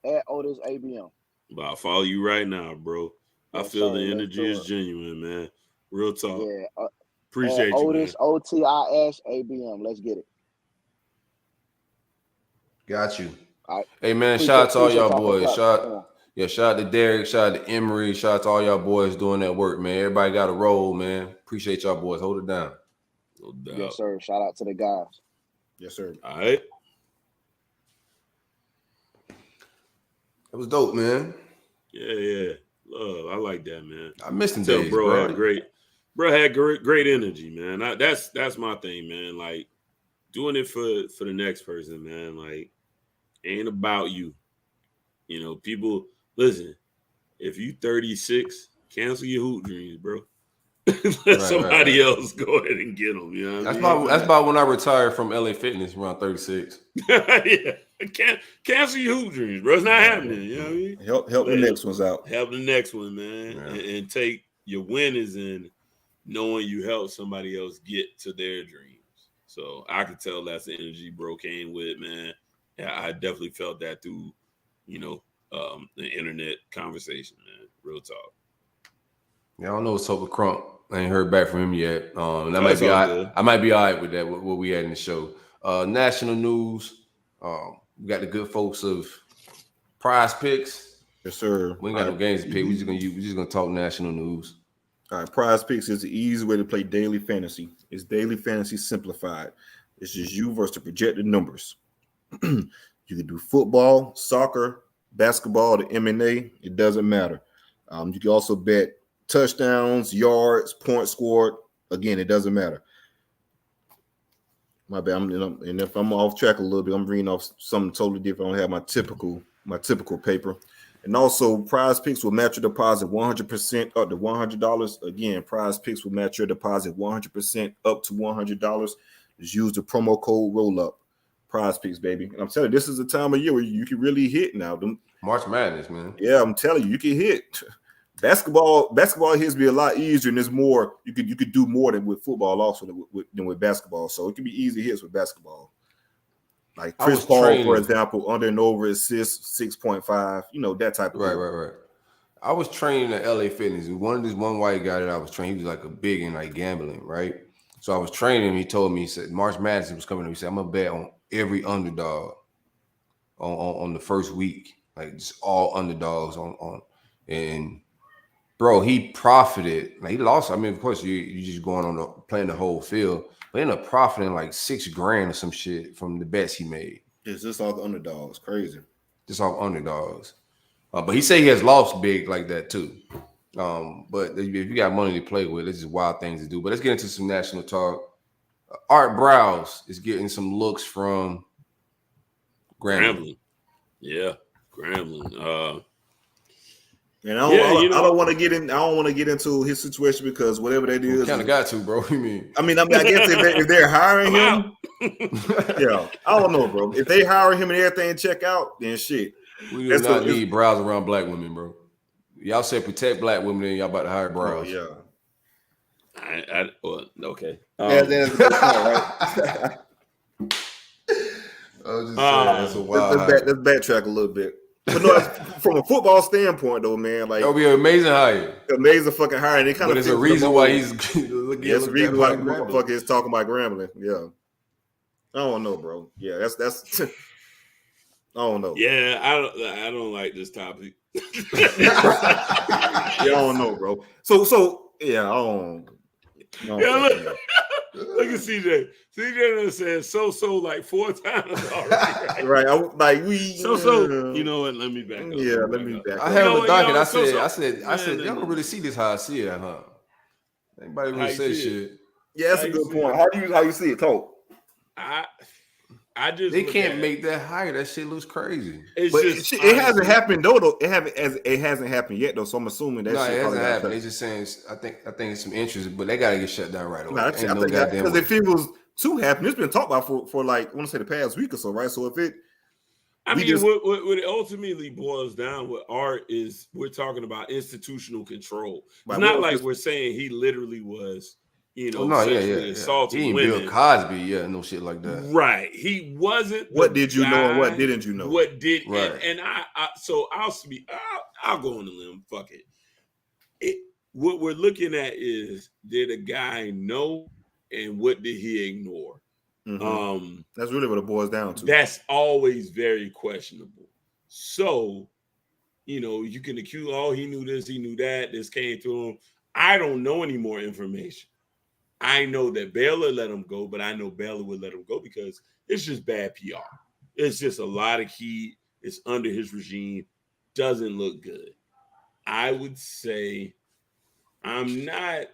At Otis ABM. But I'll follow you right now, bro. I Yes, feel sir. the Let's energy do is it. genuine, man. Real talk. Yeah. Appreciate you, Otis, man. OTIS ABM. Let's get it. Got you. All right. Hey man, shout out to all y'all y'all boys. for Shout out to Derek, shout out to Emery, shout out to all y'all boys doing that work, man. Everybody got a role, man. Appreciate y'all boys. Hold it down. No doubt. Yes, sir. Shout out to the guys. Yes, sir. All right. It was dope, man. Yeah. Love. I like that, man. I missed him Tell days, bro. bro. Had great energy, man. That's my thing, man. Like doing it for the next person, man. Like ain't about you. You know, people listen. If you 36, cancel your hoop dreams, bro. Let somebody else go ahead and get them. You know what I mean? That's about when I retired from LA Fitness around 36. Yeah. Cancel your hoop dreams, bro. It's not happening. You know what I mean? Help the next ones out. Help the next one, man. Yeah. And take your winners in knowing you help somebody else get to their dreams. So I could tell that's the energy bro came with, man. Yeah, I definitely felt that through, the internet conversation, man. Real talk. Yeah, I don't know what's up with Crump. I ain't heard back from him yet. I might be all right with that, what we had in the show. National news. We got the good folks of Prize Picks. Yes, sir. We ain't got no games to pick. We're just gonna talk national news. All right, Prize Picks is the easy way to play daily fantasy. It's daily fantasy simplified. It's just you versus the projected numbers. You can do football, soccer, basketball, the M&A. It doesn't matter. You can also bet touchdowns, yards, points scored. Again, it doesn't matter. My bad. And if I'm off track a little bit, I'm reading off something totally different. I don't have my typical paper. And also, Prize Picks will match your deposit 100% up to $100. Again, Prize Picks will match your deposit 100% up to $100. Just use the promo code RollUp. Prize Picks, baby. And I'm telling you, this is the time of year where you can really hit now. March Madness, man. Yeah, I'm telling you can hit. Basketball hits be a lot easier, and there's more. You could do more than with football also than with basketball. So it can be easy hits with basketball. Like Chris Paul, for example, under and over assists 6.5. That type of thing. Right. I was training at LA Fitness. One white guy that I was training, he was like a big in like gambling, right? So I was training him. He told me, he said March Madness was coming up. He said, I'm gonna bet on every underdog on the first week, like just all underdogs on and bro, he profited. Like he lost. I mean, of course, you just going on playing the whole field, but ended up profiting like $6,000 or some shit from the bets he made. It's just all the underdogs, crazy. Just off underdogs. But he said he has lost big like that too. But if you got money to play with, it's just wild things to do. But let's get into some national talk. Art Browse is getting some looks from Grambling. Yeah, Grambling. And I don't want to get in. I don't want to get into his situation because whatever that is, kind of got to, bro. I guess if they're hiring him, yeah, I don't know, bro. If they hire him and everything check out, then shit. We do not need Browse around black women, bro. Y'all said protect black women, and y'all about to hire Browse. Oh, yeah. Okay. That's a good point, right? I was just saying, that's a wild. Let's backtrack a little bit. But no, from a football standpoint, though, man, like that'll be an amazing hire. Amazing fucking hire. And it kind of there's a reason why he's looking. There's a reason why the motherfucker is talking about Grambling. Yeah, I don't know, bro. Yeah, that's. I don't know. Yeah, I don't like this topic. Yeah, I don't know, bro. So yeah, I don't. Look at CJ. CJ done said so like 4 times already. Right. You know what? Let me back up. Yeah, let me back up. I have a docket. I said, y'all don't really see this how I see it, huh? Anybody really say shit? Yeah, that's a good point. How you see it, Talk. I just they can't make that higher. That shit looks crazy. It hasn't happened though. It hasn't happened yet though. So I'm assuming that shit it hasn't happened. They're just saying. I think it's some interest, but they gotta get shut down right away. No, I think because if it was to happen, it's been talked about for like I want to say the past week or so, right? So if it, what it ultimately boils down with Art is we're talking about institutional control. It's not like we're saying he literally was you know, no, sexually assaulting he ain't women. Bill Cosby, no shit like that. Right. He wasn't. What did you know and what didn't you know? What did right? And so I'll go on the limb. Fuck it. What we're looking at is, did a guy know and what did he ignore? Mm-hmm. That's really what it boils down to. That's always very questionable. So, you know, you can accuse, he knew this, he knew that, this came to him. I don't know any more information. I know that Baylor let him go, but I know Baylor would let him go because it's just bad PR. It's just a lot of heat. It's under his regime. Doesn't look good. I would say I'm not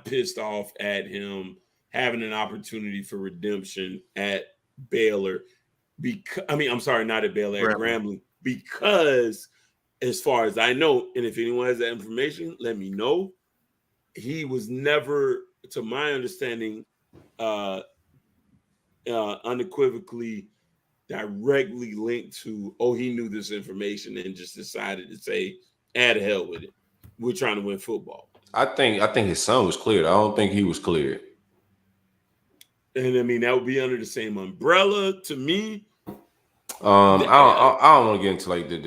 pissed off at him having an opportunity for redemption at Baylor. Not at Baylor, at Grambling. Because as far as I know, and if anyone has that information, let me know. He was never, to my understanding, unequivocally directly linked to, he knew this information and just decided to say, to hell with it. We're trying to win football. I think his son was cleared. I don't think he was cleared. And I mean, that would be under the same umbrella to me. I don't want to get into like the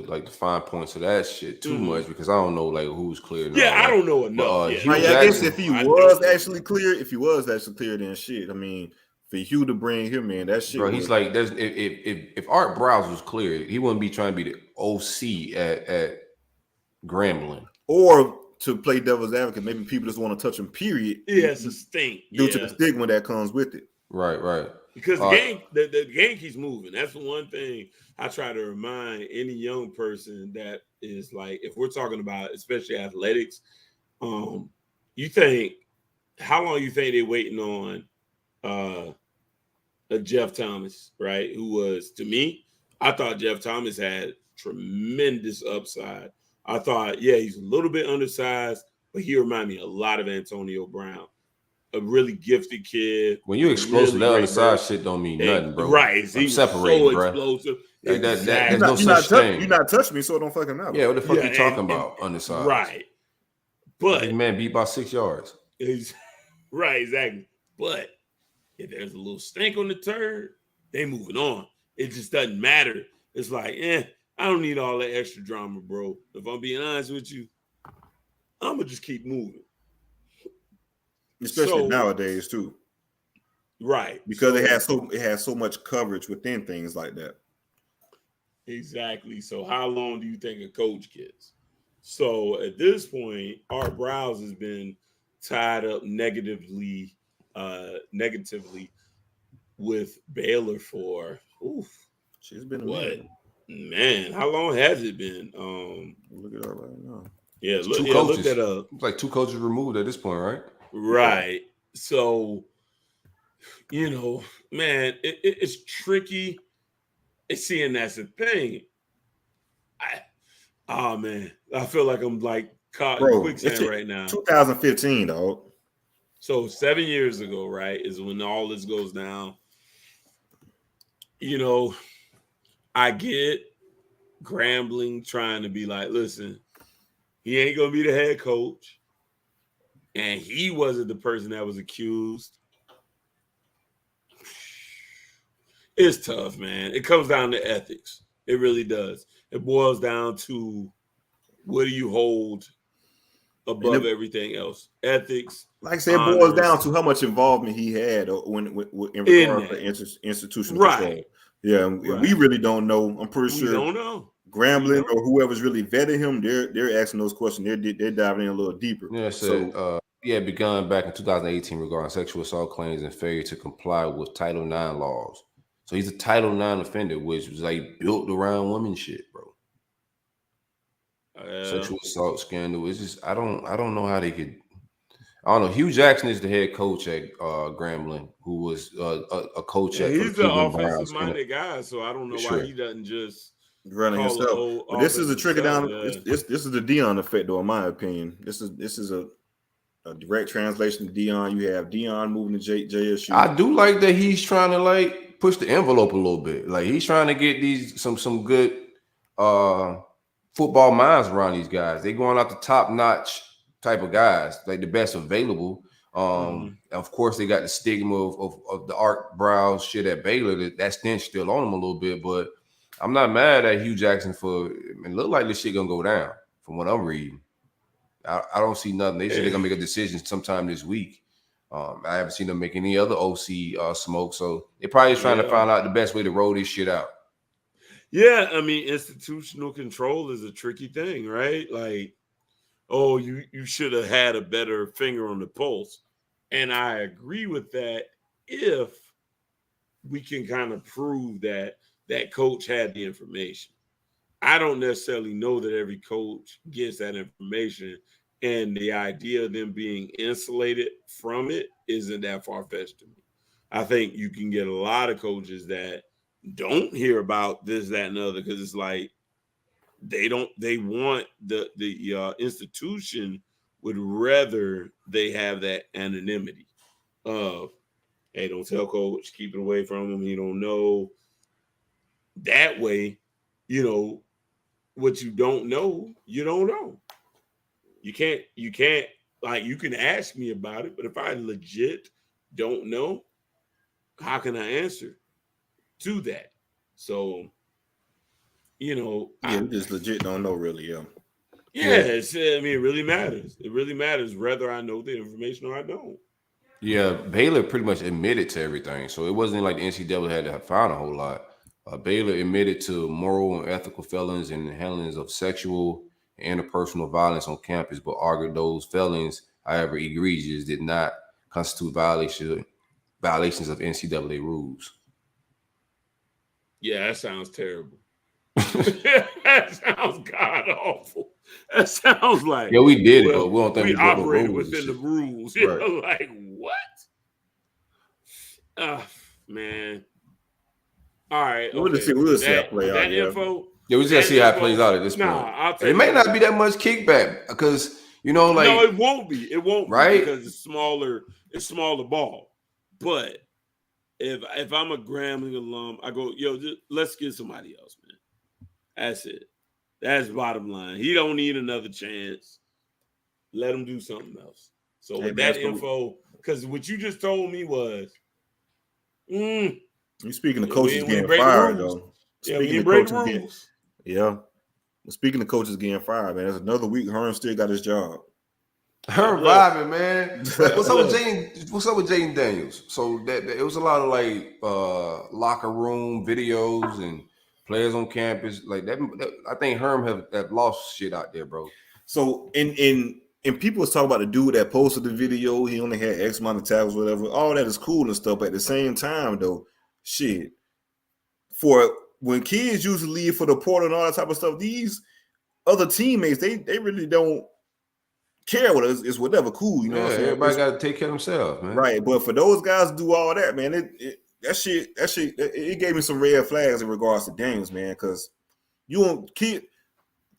like the fine points of that shit too much because I don't know like who's clear. I don't know enough. I guess if he was actually clear, then shit. I mean, for you to bring him in, that shit. Bro, he's like, if Art Browse was clear, he wouldn't be trying to be the OC at Grambling. Or to play devil's advocate, maybe people just want to touch him. Period. Yeah, it's a stink due to the stigma that comes with it. Right. Because the game keeps moving. That's the one thing I try to remind any young person that is like, if we're talking about especially athletics, you think, how long you think they're waiting on a Jeff Thomas, right? Who was, to me, I thought Jeff Thomas had tremendous upside. I thought, he's a little bit undersized, but he reminded me a lot of Antonio Brown. A really gifted kid. When you explosive, that underside shit don't mean nothing, bro. Right. I'm separating, so bro. Explosive. Like there's no such thing. You're not touching me, so it don't fucking matter. Yeah, what the fuck you talking about, undersized? Right. But this man beat by 6 yards. Right, exactly. But if there's a little stink on the turd, they moving on. It just doesn't matter. It's like, I don't need all that extra drama, bro. If I'm being honest with you, I'm gonna just keep moving. Especially nowadays too. Right. Because it has so much coverage within things like that. Exactly. So how long do you think a coach gets? So at this point, Art Browse has been tied up negatively with Baylor for she's been what? Man, how long has it been? Look it up right now. Yeah, look that up. It's like 2 coaches removed at this point, right? Right. So, you know, man, it's tricky. And that's the thing. I feel like I'm like caught in quicksand right now. 2015, dog. So 7 years ago, right, is when all this goes down. You know, I get Grambling trying to be like, listen, he ain't gonna be the head coach. And he wasn't the person that was accused. It's tough, man. It comes down to ethics. It really does. It boils down to, what do you hold above everything else? Ethics. Like I said, it boils down to how much involvement he had in regard to institutional control. Yeah, right. We really don't know. I'm pretty sure. We don't know. Grambling or whoever's really vetting him, they're asking those questions. They're diving in a little deeper. Yeah, so begun back in 2018 regarding sexual assault claims and failure to comply with Title IX laws. So he's a Title IX offender, which was like built around women shit, bro. Sexual assault scandal. It's just I don't know how they could. I don't know. Hugh Jackson is the head coach at Grambling, who was a coach at. He's the offensive-minded guy, so I don't know why he doesn't just run himself. But this is a trickle down. This is the Deion effect, though, in my opinion. This is a direct translation to Deion. You have Deion moving to JSU. I do like that he's trying to like push the envelope a little bit. Like he's trying to get these some good football minds around these guys. They going out the top notch type of guys, like the best available. Of course, they got the stigma of the arc brows shit at Baylor. That stench still on them a little bit, but I'm not mad at Hugh Jackson for. It look like this shit gonna go down from what I'm reading. I don't see nothing. They said they're gonna make a decision sometime this week. I haven't seen them make any other OC smoke, so they're probably trying to find out the best way to roll this shit out. Yeah, I mean, institutional control is a tricky thing, right? Like, oh, you should have had a better finger on the pulse. And I agree with that if we can kind of prove that that coach had the information. I don't necessarily know that every coach gets that information, and the idea of them being insulated from it isn't that far-fetched to me. I think you can get a lot of coaches that don't hear about this, that, and other because it's like they want the institution would rather they have that anonymity of, hey, don't tell coach, keep it away from him, he don't know. That way, what you don't know, you don't know. You can't like, you can ask me about it, but if I legit don't know, how can I answer to that? So, we just legit don't know really, I mean, it really matters. It really matters whether I know the information or I don't. Yeah, Baylor pretty much admitted to everything, so it wasn't like the NCAA had to find a whole lot. Baylor admitted to moral and ethical felons and handlings of sexual and interpersonal violence on campus, but argued those felons, however egregious, did not constitute violations of NCAA rules. Yeah, that sounds terrible. That sounds god awful. That sounds like, yeah, we did it, but we don't think we operated within the rules. Right. Like, what? Man. All right. We'll see how it plays out. That info. Yeah, we just gotta see how it plays out at this point. I'll tell it may not be that much kickback because no, it won't be. It won't right? be because it's smaller ball. But if I'm a Grambling alum, I go, let's get somebody else, man. That's it. That's bottom line. He don't need another chance. Let him do something else. So with that info, because what you just told me was, you speaking of coaches getting fired, though. Speaking of coaches Speaking of coaches getting fired, man, there's another week. Herm still got his job. Herm vibing, man. What's up with Jaden Daniels? So that it was a lot of like locker room videos and players on campus like that. I think Herm have lost shit out there, bro. So in people was talking about the dude that posted the video. He only had X amount of tackles, whatever. All that is cool and stuff. But at the same time, though, shit, for when kids usually leave for the portal and all that type of stuff, these other teammates, they really don't care what it's whatever, cool. What I'm saying? Everybody got to take care of themselves, man. Right, but for those guys to do all that, man, that shit, it gave me some red flags in regards to Daniels, man, because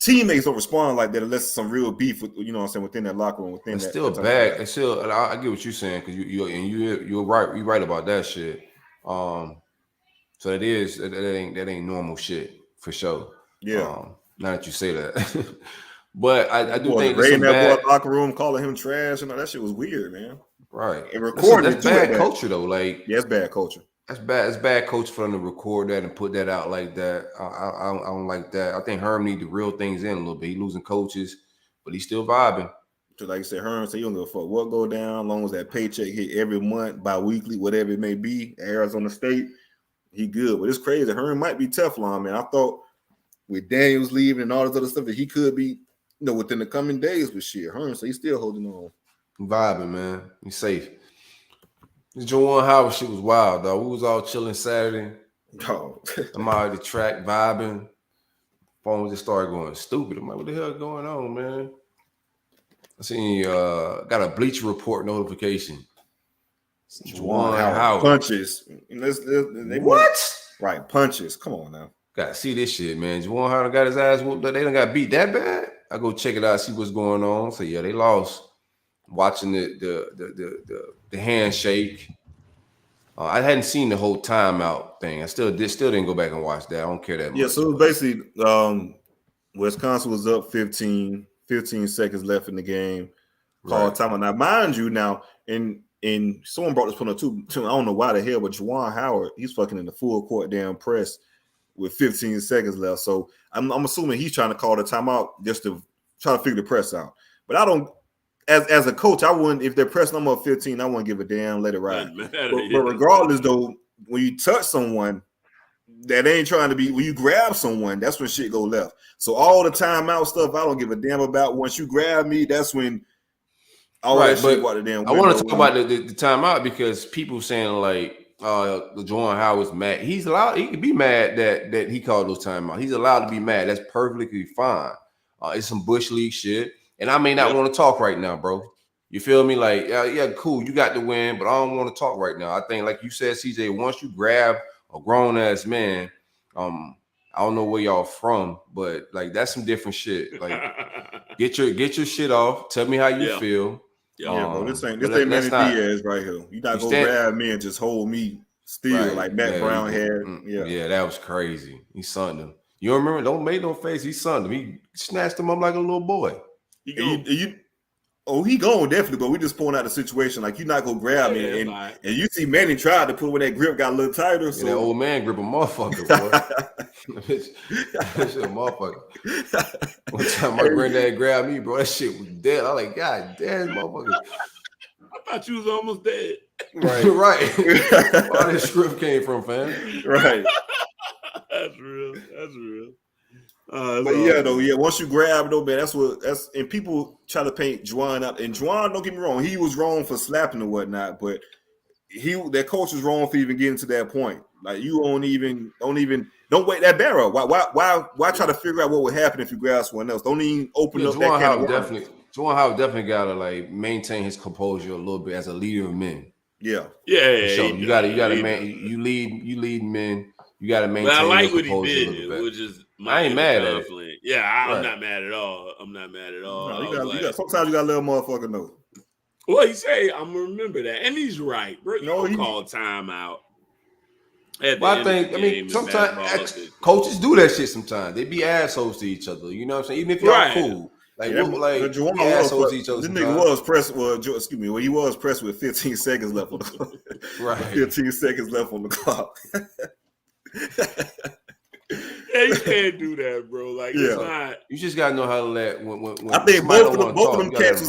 teammates don't respond like that unless some real beef with, within that locker room. It's still bad. It's still. I get what you're saying because you're right. You're right about that shit. So that ain't normal shit for sure. Yeah. Now that you say that, but I do think raiding that boy locker room, calling him trash, and that shit was weird, man. Right. And recording that's bad culture though. Like, yeah, it's bad culture. That's bad. It's bad coach for them to record that and put that out like that. I don't like that. I think Herm need to reel things in a little bit. He losing coaches, but he's still vibing. So like you said, Herm said, you don't give a fuck what go down, as long as that paycheck hit every month, bi-weekly, whatever it may be, Arizona State, he good. But it's crazy. Herm might be Teflon, man. I thought with Daniels leaving and all this other stuff that he could be, within the coming days with shit. Herm, so he's still holding on. Vibing, man. He's safe. This Juwan Howard shit was wild, though. We was all chilling Saturday. Oh. I'm out at the track vibing. Phone just started going stupid. I'm like, what the hell going on, man? I seen got a Bleacher Report notification. Juwan Howard punches. What? Right, punches. Come on now. Gotta see this shit, man. Juwan Howard got his ass whooped. They done got beat that bad. I go check it out, see what's going on. So yeah, they lost. Watching the handshake. I hadn't seen the whole timeout thing. I still didn't go back and watch that. I don't care that much. Yeah, so it was basically Wisconsin was up 15 seconds left in the game. Called Right. timeout. Now, mind you, and someone brought this point up too. I don't know why the hell, but Juwan Howard, he's fucking in the full court damn press with 15 seconds left. So I'm assuming he's trying to call the timeout just to try to figure the press out. But I don't, as a coach, I wouldn't, if they're press number 15, I wouldn't give a damn, let it ride. But regardless, though, when you touch someone, that ain't trying to be, when you grab someone, that's when shit go left. So all the timeout stuff, I don't give a damn about. Once you grab me, that's when all that shit go out the damn window. I want to talk about the timeout because people saying like the Juwan Howard's mad. He's allowed, he can be mad that he called those timeouts. He's allowed to be mad. That's perfectly fine. It's some Bush League shit. And I may not want to talk right now, bro. You feel me? Like, yeah, cool. You got the win, but I don't want to talk right now. I think, like you said, CJ, once you grab a grown ass man, I don't know where y'all from, but like that's some different shit. Like, get your shit off. Tell me how you feel. Yeah, bro. This ain't Manny Diaz right here. You not gonna grab me and just hold me still like Matt Brown had. Yeah, that was crazy. He sunned him. You don't remember? Don't make no face. He sunned him. He snatched him up like a little boy. He gone definitely, but we just pulling out the situation. Like, you're not gonna grab me, and you see Manny tried to put when that grip got a little tighter. So that old man grip a motherfucker, boy. That shit a motherfucker. One time my granddad grabbed me, bro. That shit was dead. I like, God damn, motherfucker. I thought you was almost dead. Right. Where this script came from, fam? Right. That's real. Once you grab though, man, and people try to paint Juwan out. And Juwan, don't get me wrong, he was wrong for slapping and whatnot, but that coach was wrong for even getting to that point. Like, you don't wait that barrel. Why try to figure out what would happen if you grab someone else? Don't even open up that can of worms. Juwan Howard definitely gotta like maintain his composure a little bit as a leader of men. Yeah. So you gotta man. You lead men. You gotta maintain. But I like what he did, which is I ain't mad at it. Yeah, I'm not mad at all. No, sometimes you gotta let a motherfucker know. Well, he say I'm gonna remember that, and he's right, bro. You don't call timeout. Sometimes coaches do that shit. Sometimes they be assholes to each other. You know what I'm saying? Even if y'all cool. Like, assholes to each other. This nigga was pressed. He was pressed with 15 seconds left on the clock. Right. 15 seconds left on the clock. Yeah, you can't do that, bro. Like, it's not. You just gotta know how to let. When I think both of them cats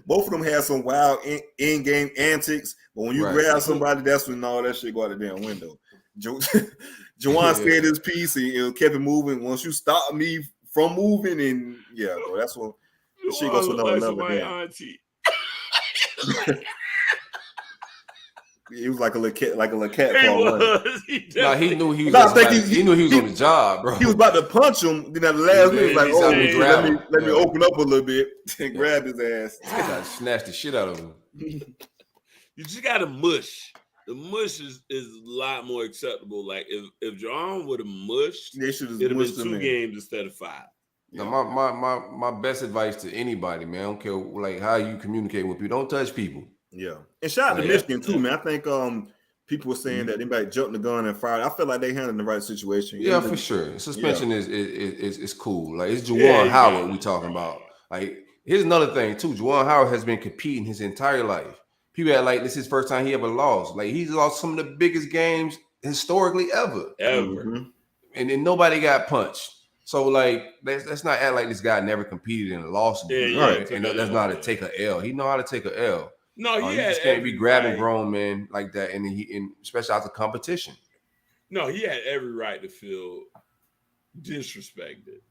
both of them had some wild in-game antics. But when you grab somebody, that's when all that shit go out the damn window. Juwan said his piece and kept it moving. Once you stop me from moving, and bro, that's when shit goes to another level. He was like a little cat. He knew he was. He knew he was on the job, bro. He was about to punch him. Then at the last minute, he was like, let me open up a little bit and grab his ass. I snatched the shit out of him. You just gotta mush. The mush is a lot more acceptable. Like, if John would have mushed, it'd have been 2 games instead of 5. Yeah. Now, my best advice to anybody, man, I don't care like how you communicate with people. Don't touch people. Yeah. And shout out to Michigan too, man. I think people were saying that anybody jumped the gun and fired. I feel like they handled the right situation. Yeah, for sure. Suspension is cool. Like, it's Juwan Howard we talking about. Like, here's another thing too. Juwan Howard has been competing his entire life. People act like this is his first time he ever lost. Like, he's lost some of the biggest games historically ever. Mm-hmm. And then nobody got punched. So, like, let's not act like this guy never competed and lost. Right. And that's not to take an L. He know how to take an L. No, he just can't be grabbing grown men like that, and especially out the competition. No, he had every right to feel disrespected.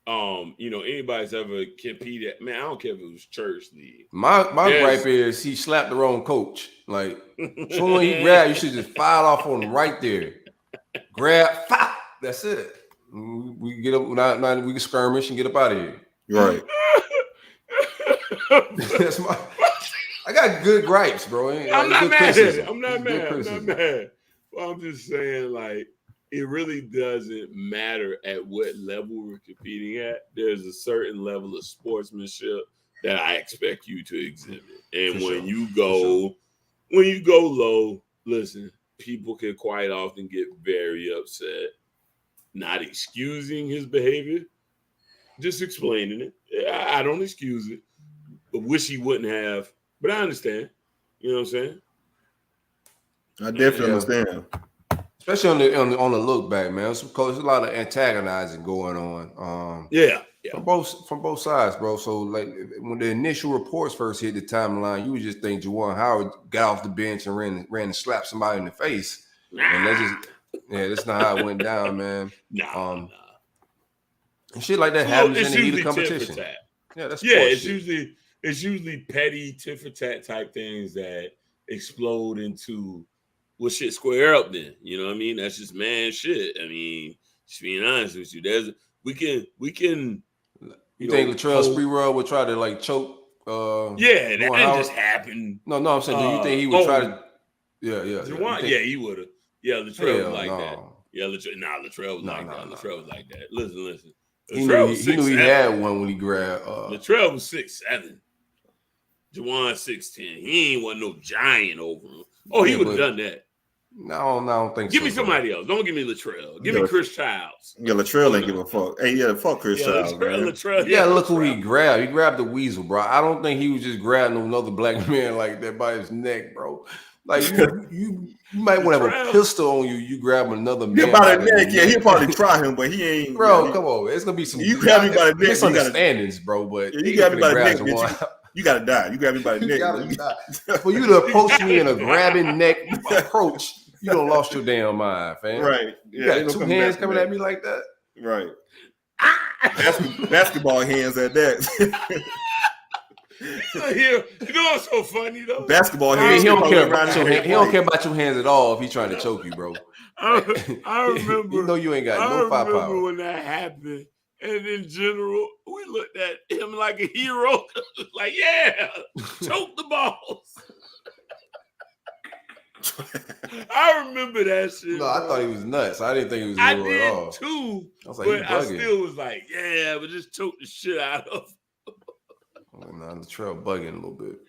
Anybody's ever competed, man, I don't care if it was church league. My gripe is he slapped the wrong coach. Like, someone he grabbed, you should just fire off on him right there. Grab, fire. That's it. We get up now. We can skirmish and get up out of here. Right. That's I got good gripes, bro. I'm not mad at it. I'm not mad. Well, I'm just saying, like, it really doesn't matter at what level we're competing at. There's a certain level of sportsmanship that I expect you to exhibit. And when you go low, listen, people can quite often get very upset. Not excusing his behavior, Just explaining it. I don't excuse it. But wish he wouldn't have. But I understand. You know what I'm saying? I definitely understand. Especially on the look back, man. Because there's a lot of antagonizing going on. Yeah. From both sides, bro. So like when the initial reports first hit the timeline, you would just think Juwan Howard got off the bench and ran and slapped somebody in the face. And that's not how it went down, man. Nah. And shit like that happens in the heat of competition. Yeah, that's it's usually petty tit for tat type things that explode into shit square up then. You know what I mean? That's just man shit. I mean, just being honest with you. We can You think Latrell Sprewell would try to like choke that just happened. No, I'm saying do you think he would try to he would have. Yeah, Latrell was like that. Yeah, Latrell was like that. Latrell was like that. Listen. He knew he had one when he grabbed. Latrell was 6'7". Juwan 6'10". He ain't want no giant over him. Oh, he would have done that. No, I don't think so. Give me somebody else. Don't give me Latrell. Give me Chris Childs. Yeah, Latrell ain't give a fuck. Hey, fuck Chris Childs. Latrell. Yeah, look who he grabbed. He grabbed the weasel, bro. I don't think he was just grabbing another black man like that by his neck, bro. Like you might want to have a pistol on you. You grab another man by the neck. Yeah, he'll probably try him, but he ain't. Bro, come on, it's gonna be some. You grab me by the neck. Misunderstandings, bro. But you grab me by the neck. You gotta die. You grab me by the neck. For you to approach me in a grabbing neck approach, you done lost your damn mind, fam. Right. You got two hands coming at me like that. Right. Basketball hands at that. You know what's so funny though? Basketball hands. He don't care about your hands. He don't care about your hands at all if he's trying to choke you, bro. I remember. You know you ain't got no firepower. I remember when that happened, and in general, we looked at him like a hero. Like, yeah, choke the balls. I remember that shit. No, I thought he was nuts. I didn't think he was a hero at all. Too. I was like, I still was like, yeah, but just choke the shit out of him. Nah, the trail bugging a little bit.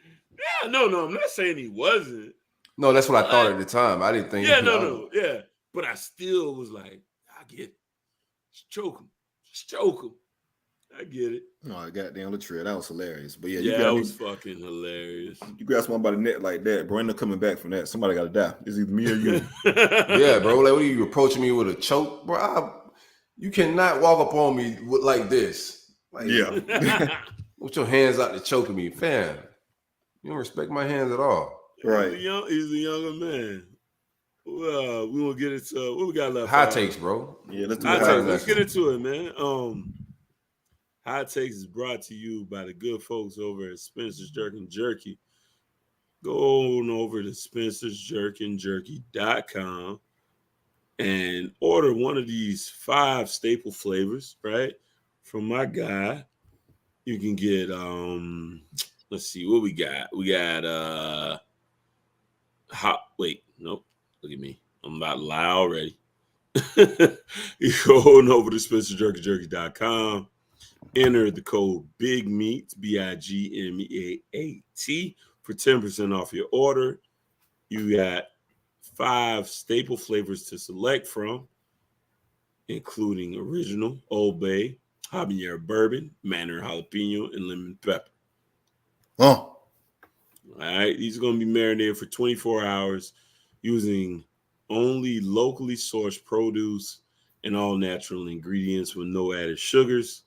Yeah, no, I'm not saying he wasn't. No, that's what I thought at the time. I didn't think. Yeah, yeah. But I still was like, I get it. Just choke him. I get it. No, goddamn Latrell, that was hilarious. But that was fucking hilarious. You grab someone by the neck like that, bro. Ain't no coming back from that. Somebody got to die. It's either me or you. Yeah, bro. Like, what are you approaching me with a choke, bro? You cannot walk up on me like this. Like, with your hands out to choking me, fam. You don't respect my hands at all. Right. He's a younger man. Well, we won't get into what we got left. Hot takes, bro. Yeah, let's do Let's get into it, man. Hot Takes is brought to you by the good folks over at Spencer's Jerkin Jerky. Go on over to spencersjerkinjerky.com and order one of these 5 staple flavors, right? From my guy. You can get let's see what we got. We got nope. Look at me. I'm about to lie already. You go on over to spencerjerkinjerky.com. Enter the code BIGMEAT, BIGMEAT, for 10% off your order. You got 5 staple flavors to select from, including original, Old Bay, habanero bourbon, Mandarin jalapeno, and lemon pepper. Oh. All right. These are going to be marinated for 24 hours using only locally sourced produce and all natural ingredients with no added sugars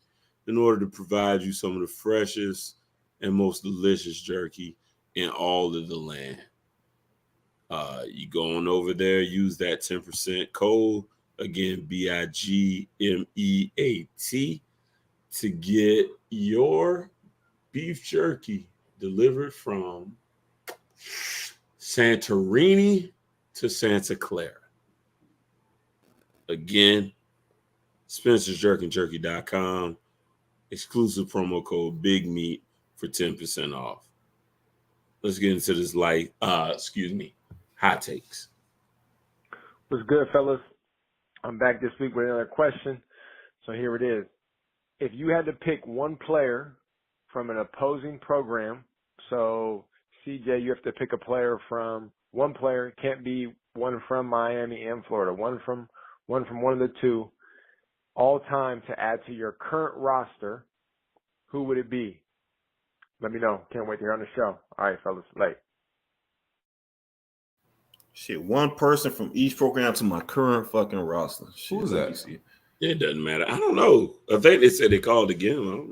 in order to provide you some of the freshest and most delicious jerky in all of the land. You go on over there, use that 10% code, again, BIGMEAT, to get your beef jerky delivered from Santorini to Santa Clara. Again, Spencer'sJerkinJerky.com. Exclusive promo code BIGMEAT for 10% off. Let's get into this hot takes. What's good, fellas? I'm back this week with another question. So here it is. If you had to pick one player from an opposing program, so CJ, you have to pick a player from one player, can't be one from Miami and Florida, one from one of the two, all time to add to your current roster, who would it be? Let me know. Can't wait to hear on the show. All right, fellas. Late. Shit, one person from each program to my current fucking roster. Shit, Who's let me that? see. It doesn't matter. I don't know. I think they said they called again. I don't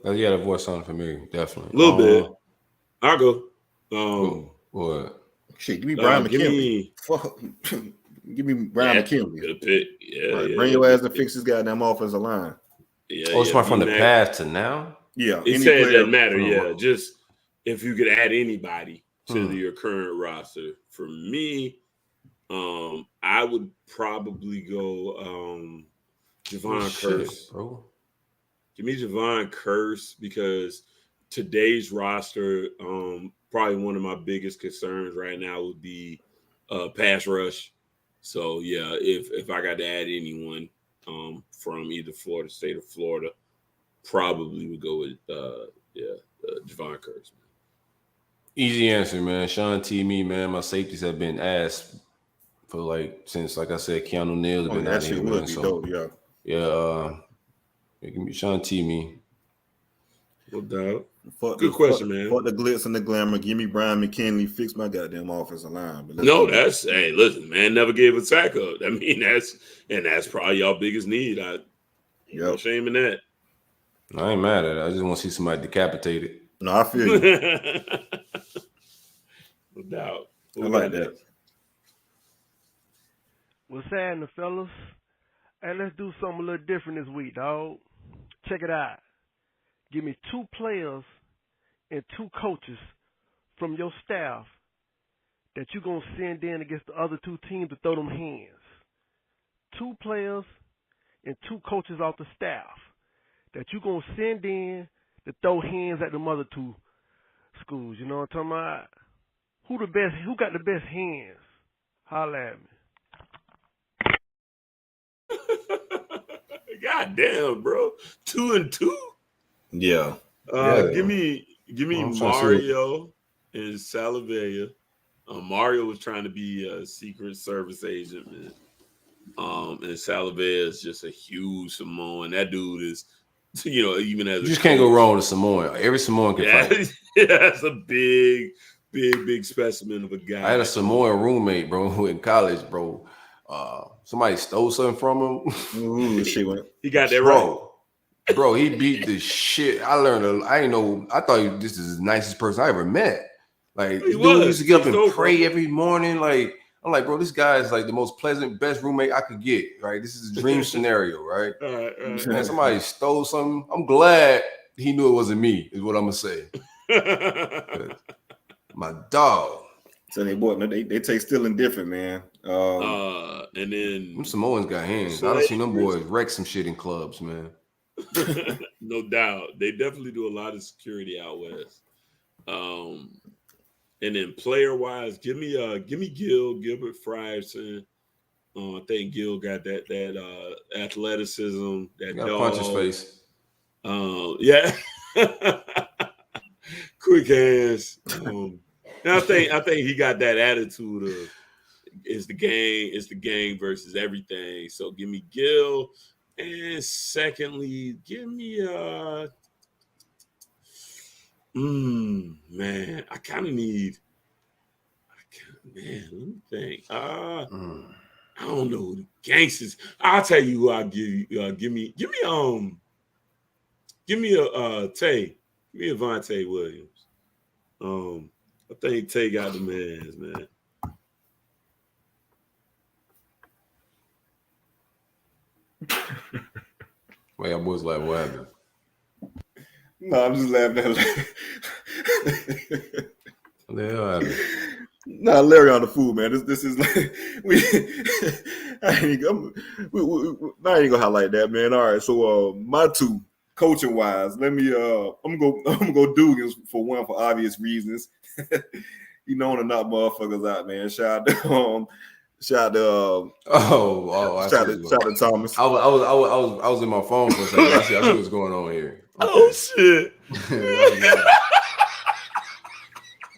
know. Yeah, that voice sounded familiar. Definitely. A little bit. I'll go. What? Shit, give me Brian McKinley. Give me Brian McKinley. Good pick. Yeah, right, bring your ass to fix this goddamn offensive line. Yeah, it's from the past to now? Yeah. He said it doesn't matter. Yeah, just if you could add anybody to your current roster. For me, I would probably go Javon Curse. Bro. Give me Javon Curse because today's roster, probably one of my biggest concerns right now would be pass rush. So yeah, if I got to add anyone from either Florida State or Florida, probably would go with Javon Curse. Easy answer, man. Sean T. Me, man. My safeties have been asked for since I said, Keanu Neal's been out here, man. So dope, give me Sean T. Me. No doubt. Good question, man. Fuck the glitz and the glamour. Give me Brian McKinley. Fix my goddamn offensive line. Hey, listen, man. Never gave a sack up. I mean, that's probably y'all biggest need. No shame in that. I ain't mad at it. I just want to see somebody decapitated. No, I feel you. No doubt. I like that. What's happening, fellas? Hey, let's do something a little different this week, dog. Check it out. Give me 2 players and 2 coaches from your staff that you're going to send in against the other 2 teams to throw them hands. 2 players and 2 coaches off the staff that you're going to send in to throw hands at them other 2 schools. You know what I'm talking about? Who got the best hands? Holla at me. God damn, bro. 2 and 2? Yeah. Give me Mario and Salavea. Mario was trying to be a Secret Service agent, man. And Salavea is just a huge Samoan. That dude is, even as you just can't go wrong with a Samoan. Every Samoan can fight. Yeah, that's a big specimen of a guy. I had a Samoan roommate, bro, in college, bro. Somebody stole something from him. Ooh, he got that right. Bro, he beat the shit. I thought this is the nicest person I ever met. This dude used to get up and pray every morning. I'm like, bro, this guy is the most pleasant, best roommate I could get. Right, this is a dream scenario, right? And somebody stole something. I'm glad he knew it wasn't me. Is what I'm gonna say. My dog. So they take stealing different, man. And then them Samoans got hands. I done seen them boys wreck some shit in clubs, man. No doubt. They definitely do a lot of security out west. And then player wise, give me Gilbert Frierson. I think Gil got that athleticism, that got dog. Punch his face. Yeah. Quick hands. I think he got that attitude of it's the game versus everything. So give me Gil. And secondly, give me man, I kind of need let me think. I don't know, the gangsters. I'll tell you who I'll give you. Give me a Tay. Give me a Vontae Williams. I think Tay got the mans, man. Wait, y'all boys like what happened? No, I'm just laughing at What the hell happened? Nah, Larry on the fool, man. This is I ain't gonna highlight that, man. All right, so my 2 coaching wise, let me I'm gonna go Dugans for one for obvious reasons. You know to knock motherfuckers out, man. Shout out to Thomas. I was in my phone for a second. I see what's going on here. Okay. Oh shit.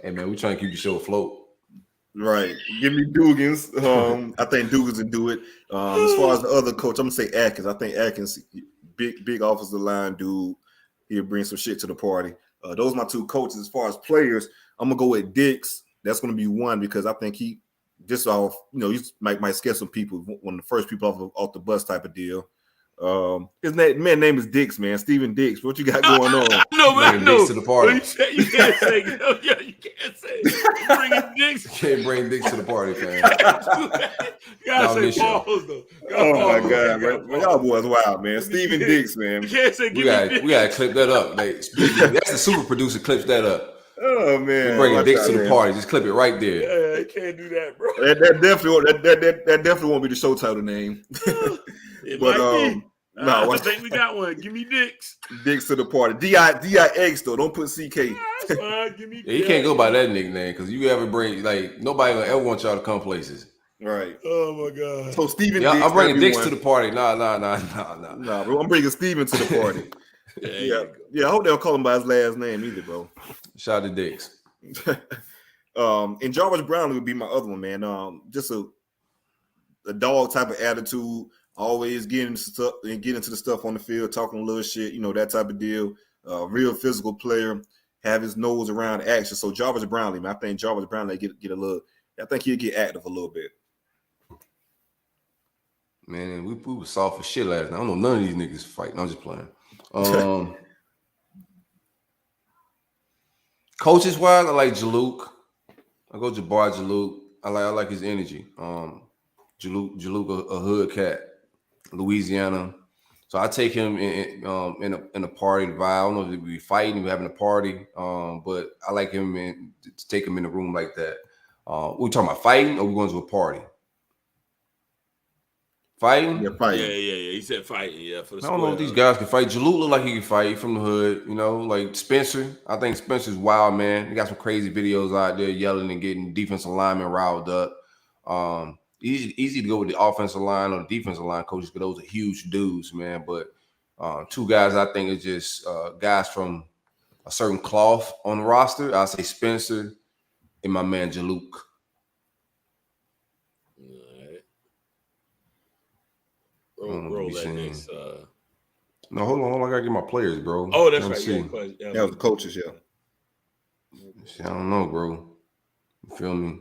Hey man, we trying to keep the show afloat. Right. Give me Dugans. I think Dugans can do it. As far as the other coach, I'm gonna say Atkins. I think Atkins, big offensive line dude. He'll bring some shit to the party. Those are my two coaches. As far as players, I'm gonna go with Dix. That's gonna be one because I think he just off, you might scare some people, one of the first people off the bus type of deal. His name is Dix, man. Steven Dix. What you got going on? No, man, Bring Dix to the party. You can't say, you can't say bringing Dix. You can't bring Dix to the party, fam. You gotta say pause though. Oh my god, man. Y'all boys wild, man. Steven Dix, man. You can't say we gotta clip that up. That's the super producer clips that up. Oh man, we're bringing Dix to the party. Just clip it right there. Yeah, you can't do that, bro. That definitely won't be the show title name. It But might be. no, I think we got one. Give me Dix. Dix to the party. D-I-X though. Don't put CK. That's fine. Give me. Yeah, you can't go by that nickname because you ever bring nobody gonna ever want y'all to come places. Right. Oh my god. So Steven, yeah, Dix, I'm bringing Dix to the party. Nah, bro. I'm bringing Steven to the party. Yeah. I hope they don't call him by his last name either, bro. Shout out to Dix. And Jarvis Brownlee would be my other one, man. Just a dog type of attitude, always getting into the stuff on the field, talking a little shit, that type of deal. Real physical player, have his nose around action. So Jarvis Brownlee, man, I think Jarvis Brownlee get a little. I think he'll get active a little bit. Man, we were soft for shit last night. I don't know none of these niggas fighting. I'm just playing. Coaches wise, I like Jaluk. I go Jabbar Jaluk. I like his energy. Jaluk, a hood cat, Louisiana. So I take him in a party vibe. I don't know if we fighting, we're having a party, but I like him to take him in a room like that. We talking about fighting, or we going to a party? Fighting? Yeah, fighting. Yeah. He said fighting. Yeah, for the I don't know if these guys can fight. Jaluk look like he can fight. He from the hood, like Spencer. I think Spencer's wild, man. He got some crazy videos out there yelling and getting defensive linemen riled up. Easy to go with the offensive line or the defensive line coaches because those are huge dudes, man. But two guys I think are just guys from a certain cloth on the roster. I'll say Spencer and my man Jaluk. Roll that next. No, hold on. I gotta get my players, bro. Oh, that's right. That was the coaches, yeah. I don't know, bro. You feel me?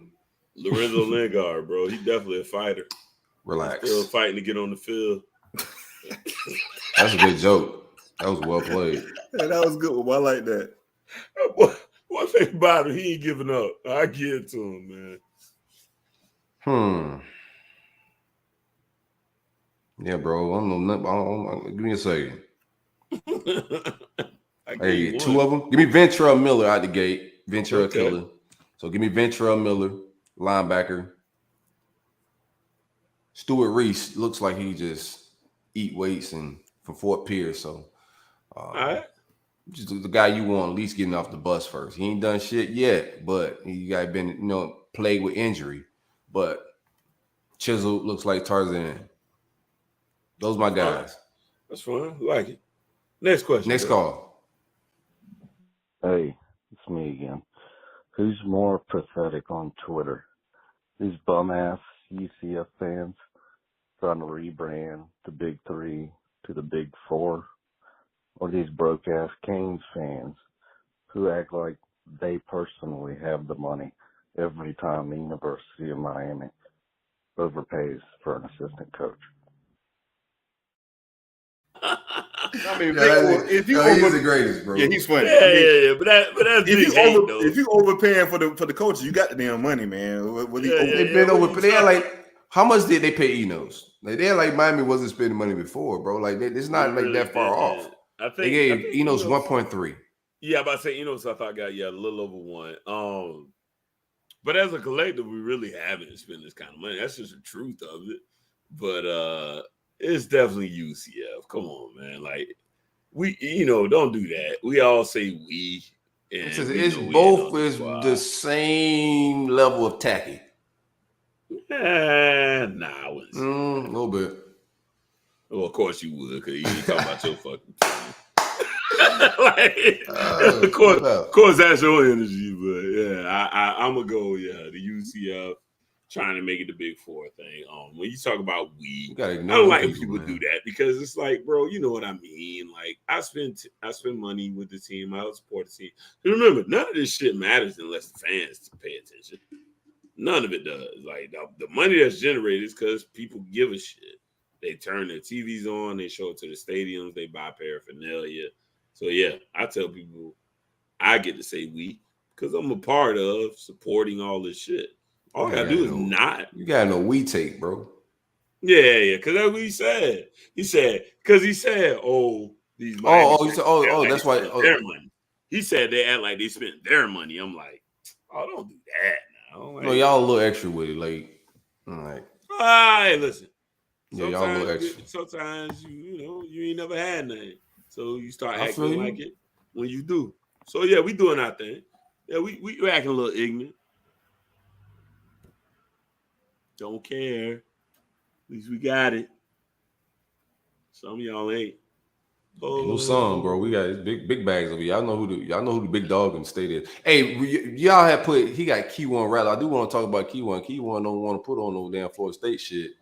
Lorenzo Lingard, bro. He's definitely a fighter. Relax. He's still fighting to get on the field. That's a good joke. That was well played. Yeah, that was good. I like that. One thing about him, he ain't giving up. I give it to him, man. Yeah, bro. I don't know. Give me a second. Hey, two of them. Give me Ventrell Miller out the gate. Ventrell Killer. So give me Ventrell Miller, linebacker. Stuart Reese looks like he just eat weights and from Fort Pierce. So, all right. Just the guy you want at least getting off the bus first. He ain't done shit yet, but he got been plagued with injury. But Chisel looks like Tarzan. Those my guys. That's fine. Like it. Next question. Next call. Hey, it's me again. Who's more pathetic on Twitter? These bum-ass UCF fans trying to rebrand the Big Three to the Big Four? Or these broke-ass Canes fans who act like they personally have the money every time the University of Miami overpays for an assistant coach? I mean, he's the greatest, bro. Yeah, he's funny. Yeah. But that's if you overpaying for the coaches, you got the damn money, man. They've been over. They had like, how much did they pay Enos? Like they had like Miami wasn't spending money before, bro. Like it's not like that far off. They gave Enos 1.3. Yeah, I'm about to say Enos. I thought got a little over 1. But as a collective, we really haven't spent this kind of money. That's just the truth of it. But it's definitely UCF. Come on, man. Like we, don't do that. We all say we. It's both is the same level of tacky. Nah, I wouldn't say a little bit. Well, of course you would, because you ain't talking about your fucking team. Of course, that's your energy, but yeah, I'm gonna go. Yeah, the UCF trying to make it the Big Four thing. When you talk about weed, I don't like when people do that because it's like, bro, you know what I mean. Like, I spend money with the team. I help support the team. And remember, none of this shit matters unless the fans pay attention. None of it does. Like the money that's generated is because people give a shit. They turn their TVs on, they show it to the stadiums, they buy paraphernalia. So yeah, I tell people I get to say we because I'm a part of supporting all this shit. All I gotta do is not. You gotta know we take, bro. Yeah, because that's what he said. He said, oh, these that's why their money. He said they act like they spent their money. I'm like, oh, don't do that now. Like, no, y'all a little extra with it, like, all right. Hey, listen. Yeah, y'all a little extra. Sometimes you ain't never had nothing, so you start acting like it when you do. So yeah, we doing our thing. Yeah, we acting a little ignorant. Don't care. At least we got it. Some of y'all ain't. No song, bro. We got big bags of it. Y'all know who the big dog in the state is. Hey, y'all have he got Key1 Rattler. I do want to talk about Key1. Key1 don't want to put on no damn Florida State shit.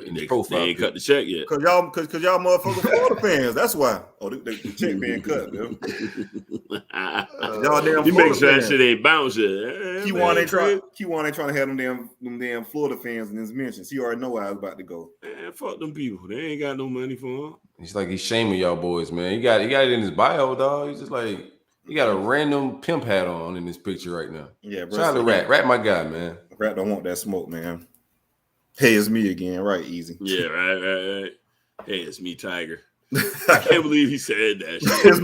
In the profile, they ain't cut the check yet. Cause y'all motherfucking Florida fans. That's why. Oh, the check being cut, man. Y'all damn. You make sure that shit ain't bounce yet. Key1 ain't trying to have them damn Florida fans in his mentions. He already know where I was about to go. Man, fuck them people. They ain't got no money for him. He's like he's shaming y'all boys, man. He got it in his bio, dog. He's just like he got a random pimp hat on in this picture right now. Yeah, bro. Shout out to Rat. Rat, my guy, man. Rat don't want that smoke, man. Hey, it's me again. Right, easy. Yeah, right. Hey, it's me, Tiger. I can't believe he said that shit. It's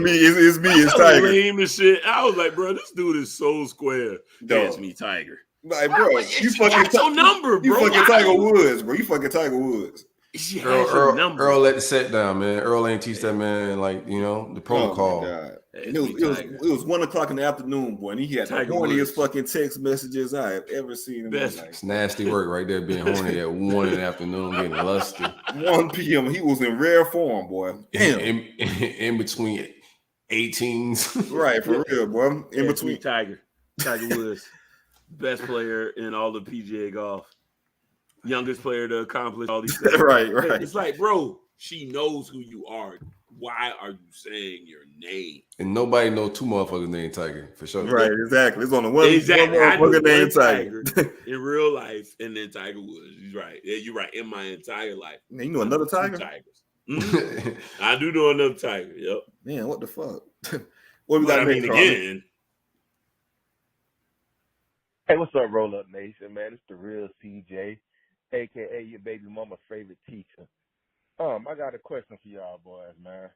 me, it's Tiger. Lame as shit. I was like, bro, this dude is so square. Hey, it's me, Tiger. Like, bro, you fucking your number, bro. You fucking Tiger Woods, bro. You fucking Tiger Woods. Earl let the set down, man. Earl ain't teach that man, like, the protocol. Oh my God. It was 1 o'clock in the afternoon, boy, and he had the horniest fucking text messages I have ever seen in my life. It's nasty work right there, being horny at 1 in the afternoon, getting lusty. 1 p.m. He was in rare form, boy. Damn. In between 18s. Right, for real, boy. In between. Tiger Woods, best player in all of PGA golf. Youngest player to accomplish all these things. Right. It's like, bro, she knows who you are. Why are you saying your name? And nobody know 2 motherfuckers named Tiger, for sure. Right, exactly. It's on the one motherfucker named Tiger. In real life, and then Tiger Woods. You're right. Yeah, you're right. In my entire life. Man, you know another Tiger? Tigers. Mm-hmm. I do know another Tiger. Yep. Man, what the fuck? What we got next, again? Hey, what's up, RollUp Nation, man? It's the real CJ, a.k.a. your baby mama's favorite teacher. I got a question for y'all boys, man.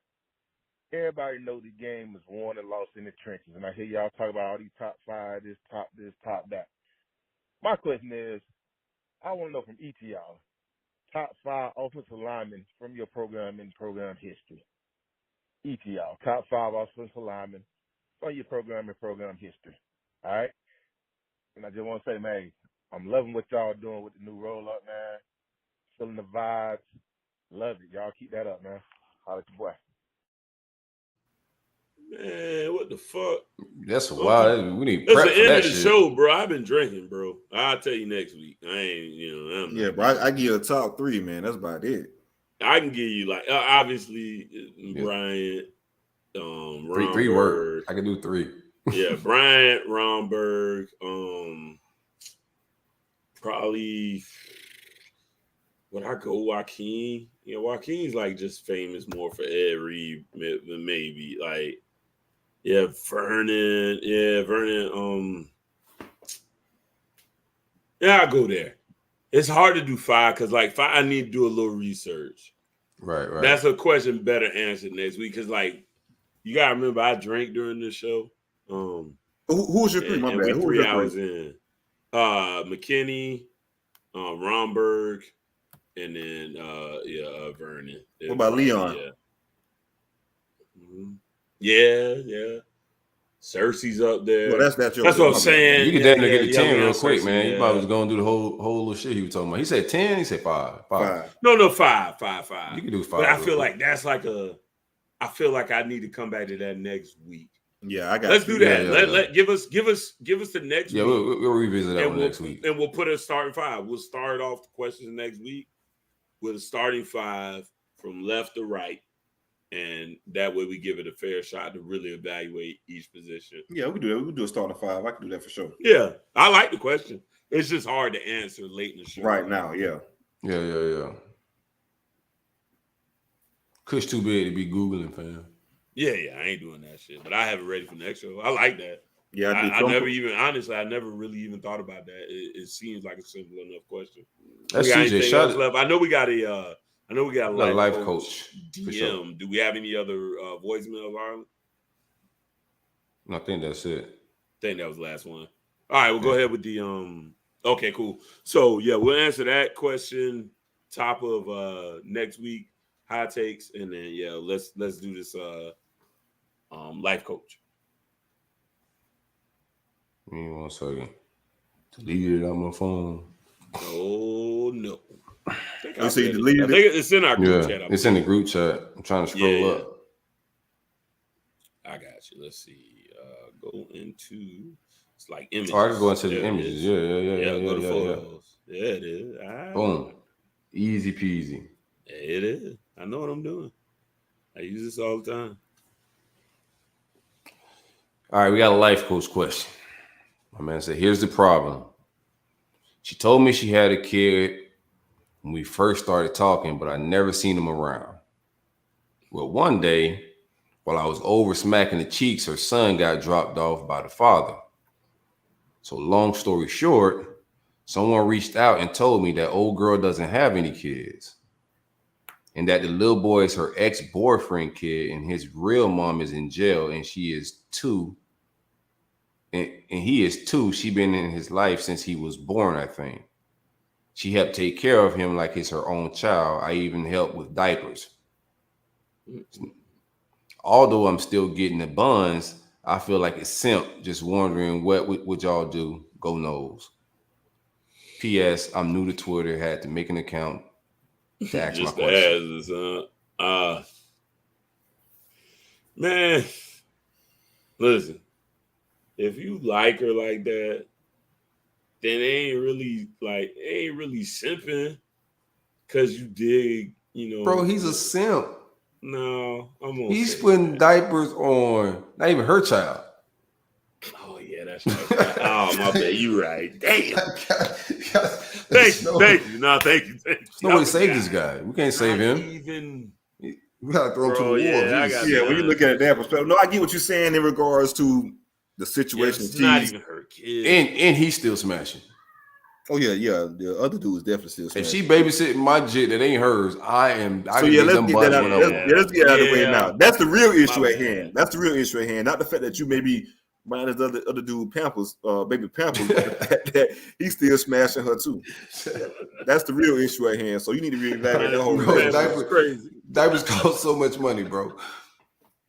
Everybody know the game is won and lost in the trenches, and I hear y'all talk about all these top 5, this, top that. My question is, I want to know from each of y'all, top 5 offensive linemen from your program in program history. Each of y'all, top 5 offensive linemen from your program in program history. All right? And I just want to say, man, I'm loving what y'all doing with the new RollUp, man. Feeling the vibes. Love it. Y'all keep that up, man. Holla at your boy. Man, what the fuck? That's wild. We need prep for the end that of the shit. show, bro. I've been drinking, bro. I'll tell you next week. I ain't, yeah, bro. I give you a top 3, man. That's about it. I can give you like obviously Bryant, Romberg. 3 words. I can do 3. Yeah, Bryant, Romberg, probably. Would I go Joaquin? Yeah, Joaquin's like just famous more for Ed Reed, maybe. Like, yeah, Vernon. Yeah, I'll go there. It's hard to do 5 because, like, 5, I need to do a little research. Right. That's a question better answered next week because, like, you gotta remember I drank during the show. Who was your 3? My bad. Who was your 3? I was in McKinney, Romberg. And then, Vernon. What about Leon? Yeah. Cersei's up there. Well, that's what I'm saying. You can definitely get the 10 real quick, man. You probably was going to do the whole little shit he was talking about. He said 10. He said 5. 5. No, 5. You can do 5. But I feel like that's like I feel like I need to come back to that next week. Yeah, I got. Let's do that. Yeah. Let give us the next week. We'll revisit that one next week. And we'll put a starting 5. We'll start off the questions next week with a starting 5 from left to right. And that way we give it a fair shot to really evaluate each position. Yeah, we can do that. We can do a starting 5. I can do that for sure. Yeah, I like the question. It's just hard to answer late in the show. Right now, yeah. Yeah. Kush too big to be Googling, fam. Yeah, I ain't doing that shit. But I have it ready for next show. I like that. Yeah, I never really even thought about that. It seems like a simple enough question. That's CJ. Shot left? I know we got a life coach DM. Sure. Do we have any other voicemails, Arlen? I think that's it. I think that was the last one. All right, we'll go ahead with the Okay, cool. So yeah, we'll answer that question top of next week, hot takes, and then let's do this life coach. Give me 1 second. Deleted it on my phone. Oh no. I think it's in our group chat. It's in the group chat. I'm trying to scroll up. I got you. Let's see. Go into it's like images. Oh, I can go into the images. Yeah. Go to photos. Yeah, it is. Boom. Easy peasy. It is. I know what I'm doing. I use this all the time. All right, we got a life coach question. My man said, here's the problem. She told me she had a kid when we first started talking, but I never seen him around. Well, one day, while I was over smacking the cheeks, her son got dropped off by the father. So long story short, someone reached out and told me that old girl doesn't have any kids and that the little boy is her ex-boyfriend kid and his real mom is in jail and she is 2. And he is 2. She been in his life since he was born, I think. She helped take care of him like it's her own child. I even helped with diapers. Although I'm still getting the buns, I feel like it's simp. Just wondering what would y'all do? Go knows. P.S. I'm new to Twitter. Had to make an account to ask my question. Man, listen. If you like her like that, then it ain't really simping because you dig, Bro, he's a simp. No, I'm gonna He's putting diapers on not even her child. Oh yeah, that's right. Oh my bad, you right. Damn. Thank you. No, thank you. Nobody saved this guy. We can't save him. We gotta throw him to the wall. Yeah, when you look at it that perspective. No, I get what you're saying in regards to the situation. It's not even her kid. And he's still smashing. Oh yeah. The other dude is definitely still smashing. If she babysitting my jit that ain't hers, let's get out of the way now. That's the real issue at hand. That's the real issue at hand. Not the fact that you maybe buying this other dude Pampers, baby Pampers, that he's still smashing her too. That's the real issue at hand. So you need to reevaluate the whole thing. Diapers crazy. Diapers cost so much money, bro.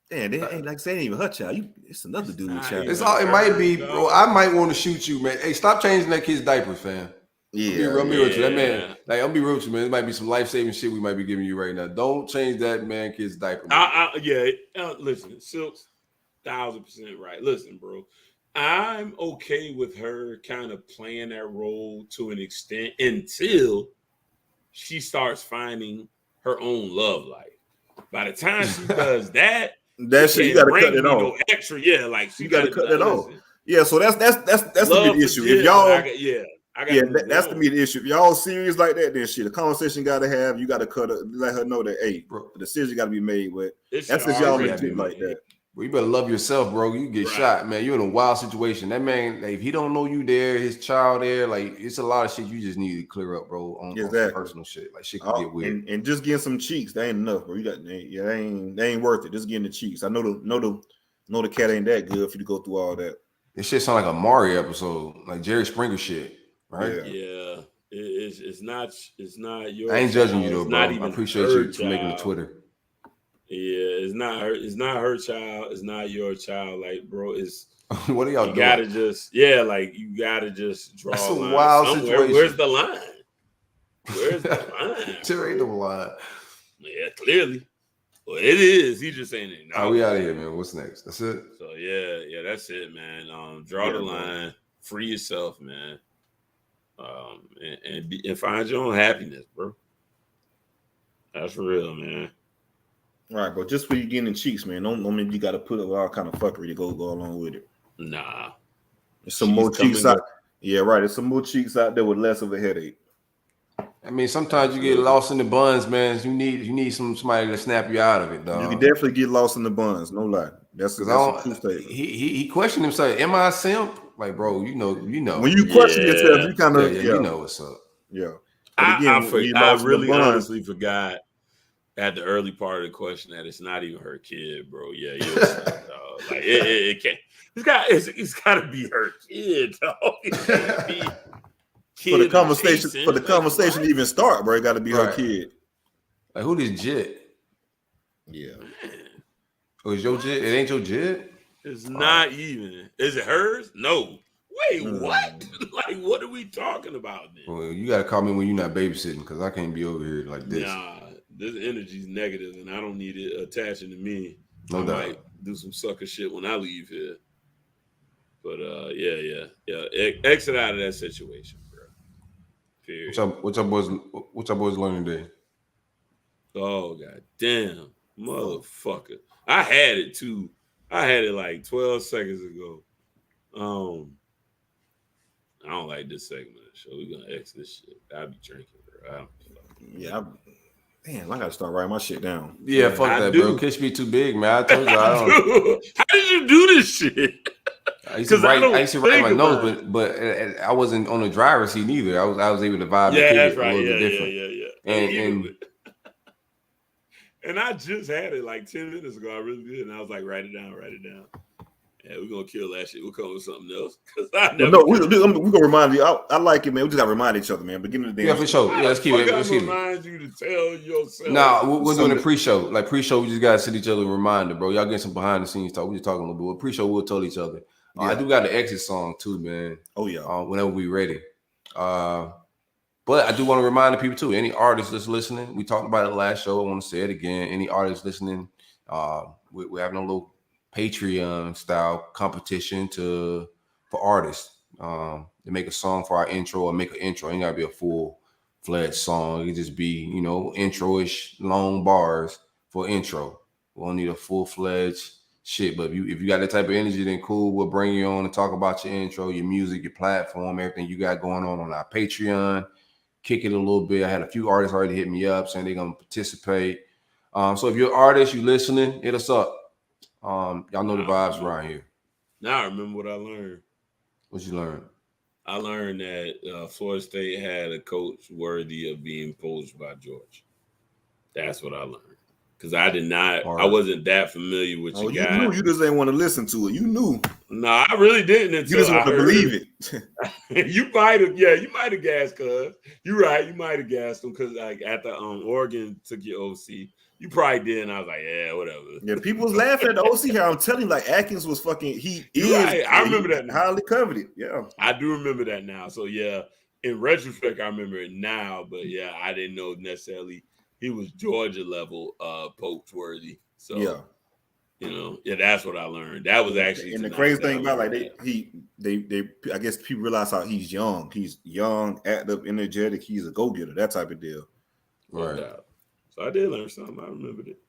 Damn, they ain't like saying even her child. It's another dude's child. It might be, bro. I might want to shoot you, man. Hey, stop changing that kid's diapers, fam. Yeah, I'll be real with you. That man, I'll be real with you, man. It might be some life-saving shit we might be giving you right now. Don't change that man kid's diaper. Listen, Silk's 1000% right. Listen, bro. I'm okay with her kind of playing that role to an extent until she starts finding her own love life. By the time she does that shit you gotta cut it off. No extra, she you gotta cut that off. Yeah, so that's the big issue. If y'all, that's the main issue. If y'all serious like that, then shit, the conversation gotta have. You gotta let her know that bro, the decision gotta be made. But that's if y'all legit like that. Well, you better love yourself, bro. You get shot, man. You're in a wild situation. That man, if he don't know you there, his child there, it's a lot of shit you just need to clear up, bro. On some personal shit, shit can get weird. And just getting some cheeks, that ain't enough, bro. They ain't worth it. Just getting the cheeks. I know the cat ain't that good for you to go through all that. This shit sound like a Mario episode, like Jerry Springer shit, right? Yeah. It's not your. I ain't judging you though, bro. I appreciate you for making the Twitter. Yeah, it's not her child. It's not your child. Like, bro, it's what are y'all doing? You gotta just draw. That's a line wild somewhere. situation. Where's the line? Where's the line? There ain't no line. Yeah, clearly. Well, it is. He just saying it. All right, we out of here, man. What's next? That's it. So yeah, that's it, man. Draw the line, free yourself, man. And find your own happiness, bro. That's real, man. All right, bro. Just for you getting in cheeks, man. Don't mean you got to put up all kind of fuckery to go along with it. Nah. There's some more cheeks out. Yeah, right. There's some more cheeks out there with less of a headache. I mean, sometimes you get lost in the buns, man. You need somebody to snap you out of it, dog. You can definitely get lost in the buns, no lie. That's a true statement. He questioned himself. Am I a simp? Like, bro, you know. When you question yourself, you kind of you know what's up. Yeah. I really honestly forgot at the early part of the question that it's not even her kid, bro. Yeah, you're a simp, dog. Like it can't. It's got to be her kid, dog. It can't be. For the conversation to even start, bro, it got to be her kid. Like, who this Jit? Yeah. Oh, is your Jit? It ain't your Jit? It's not even. Is it hers? No. Wait, what? Like, what are we talking about then? Well, you got to call me when you're not babysitting because I can't be over here like this. Nah, this energy's negative and I don't need it attaching to me. No doubt. I might do some sucker shit when I leave here. But, yeah. Exit out of that situation. What y'all boys learning today? Oh, god damn, motherfucker. I had it too. I had it like 12 seconds ago. I don't like this segment of the show. We're gonna exit this shit. I'll be drinking, bro. I gotta start writing my shit down. Yeah, fuck that, bro. Kiss be too big, man. I told you I don't. How did you do this shit? I used to write my notes, but I wasn't on the driver's seat either. I was able to vibe. Yeah, that's right. Yeah. And I just had it like 10 minutes ago. I really did, and I was like, write it down. Yeah, we're gonna kill that shit. We'll come with something else. We're gonna remind you. I like it, man. We just gotta remind each other, man. Beginning of the day. Yeah, for sure. Yeah, let's keep it. Remind you to tell yourself. Nah, we're doing a pre-show. Like pre-show, we just gotta send each other a reminder, bro. Y'all getting some behind the scenes talk. We just talking a little bit. Pre-show, we'll tell each other. I do got the exit song too, man. Oh yeah. Whenever we ready. But I do want to remind the people too. Any artists that's listening, we talked about it last show. I want to say it again. Any artists listening, we're having a little Patreon style competition for artists to make a song for our intro or make an intro. It ain't gotta be a full-fledged song. It can just be, intro-ish long bars for intro. We don't need a full-fledged shit, but if you got that type of energy, then cool. We'll bring you on and talk about your intro, your music, your platform, everything you got going on our Patreon. Kick it a little bit. I had a few artists already hit me up saying they're gonna participate. So if you're an artist, you listening, hit us up. Y'all know the vibes around here. Now I remember what I learned. What you learn? I learned that Florida State had a coach worthy of being poached by Georgia. That's what I learned. Because I wasn't that familiar with your guy. You knew, you just didn't want to listen to it. You knew. No, I really didn't until you just want to believe it. You might have gassed, cuz. You're right, you might have gassed him because like after Oregon took your OC, you probably did, and I was like, yeah, whatever. Yeah, people was laughing at the OC here. I'm telling you, like Atkins was fucking. I remember that now. Highly coveted. Yeah, I do remember that now. So yeah, in retrospect, I remember it now. But yeah, I didn't know necessarily he was Georgia level poach worthy. So that's what I learned. That was actually. And the crazy thing about like they I guess people realize how he's young. He's young, active, energetic. He's a go getter. That type of deal. Right. So I did learn something. I remembered it.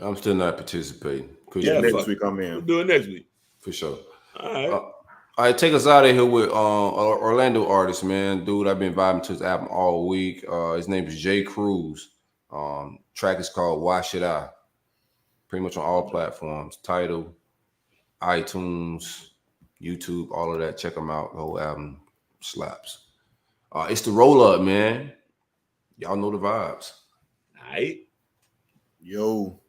I'm still not participating. Next week I'm in. We'll do it next week. For sure. All right, take us out of here with Orlando artist, man. Dude, I've been vibing to his album all week. His name is J. Cruz. Track is called Why Should I? Pretty much on all platforms. Tidal, iTunes, YouTube, all of that. Check him out. The whole album slaps. It's the RollUp, man. Y'all know the vibes. All right. Yo.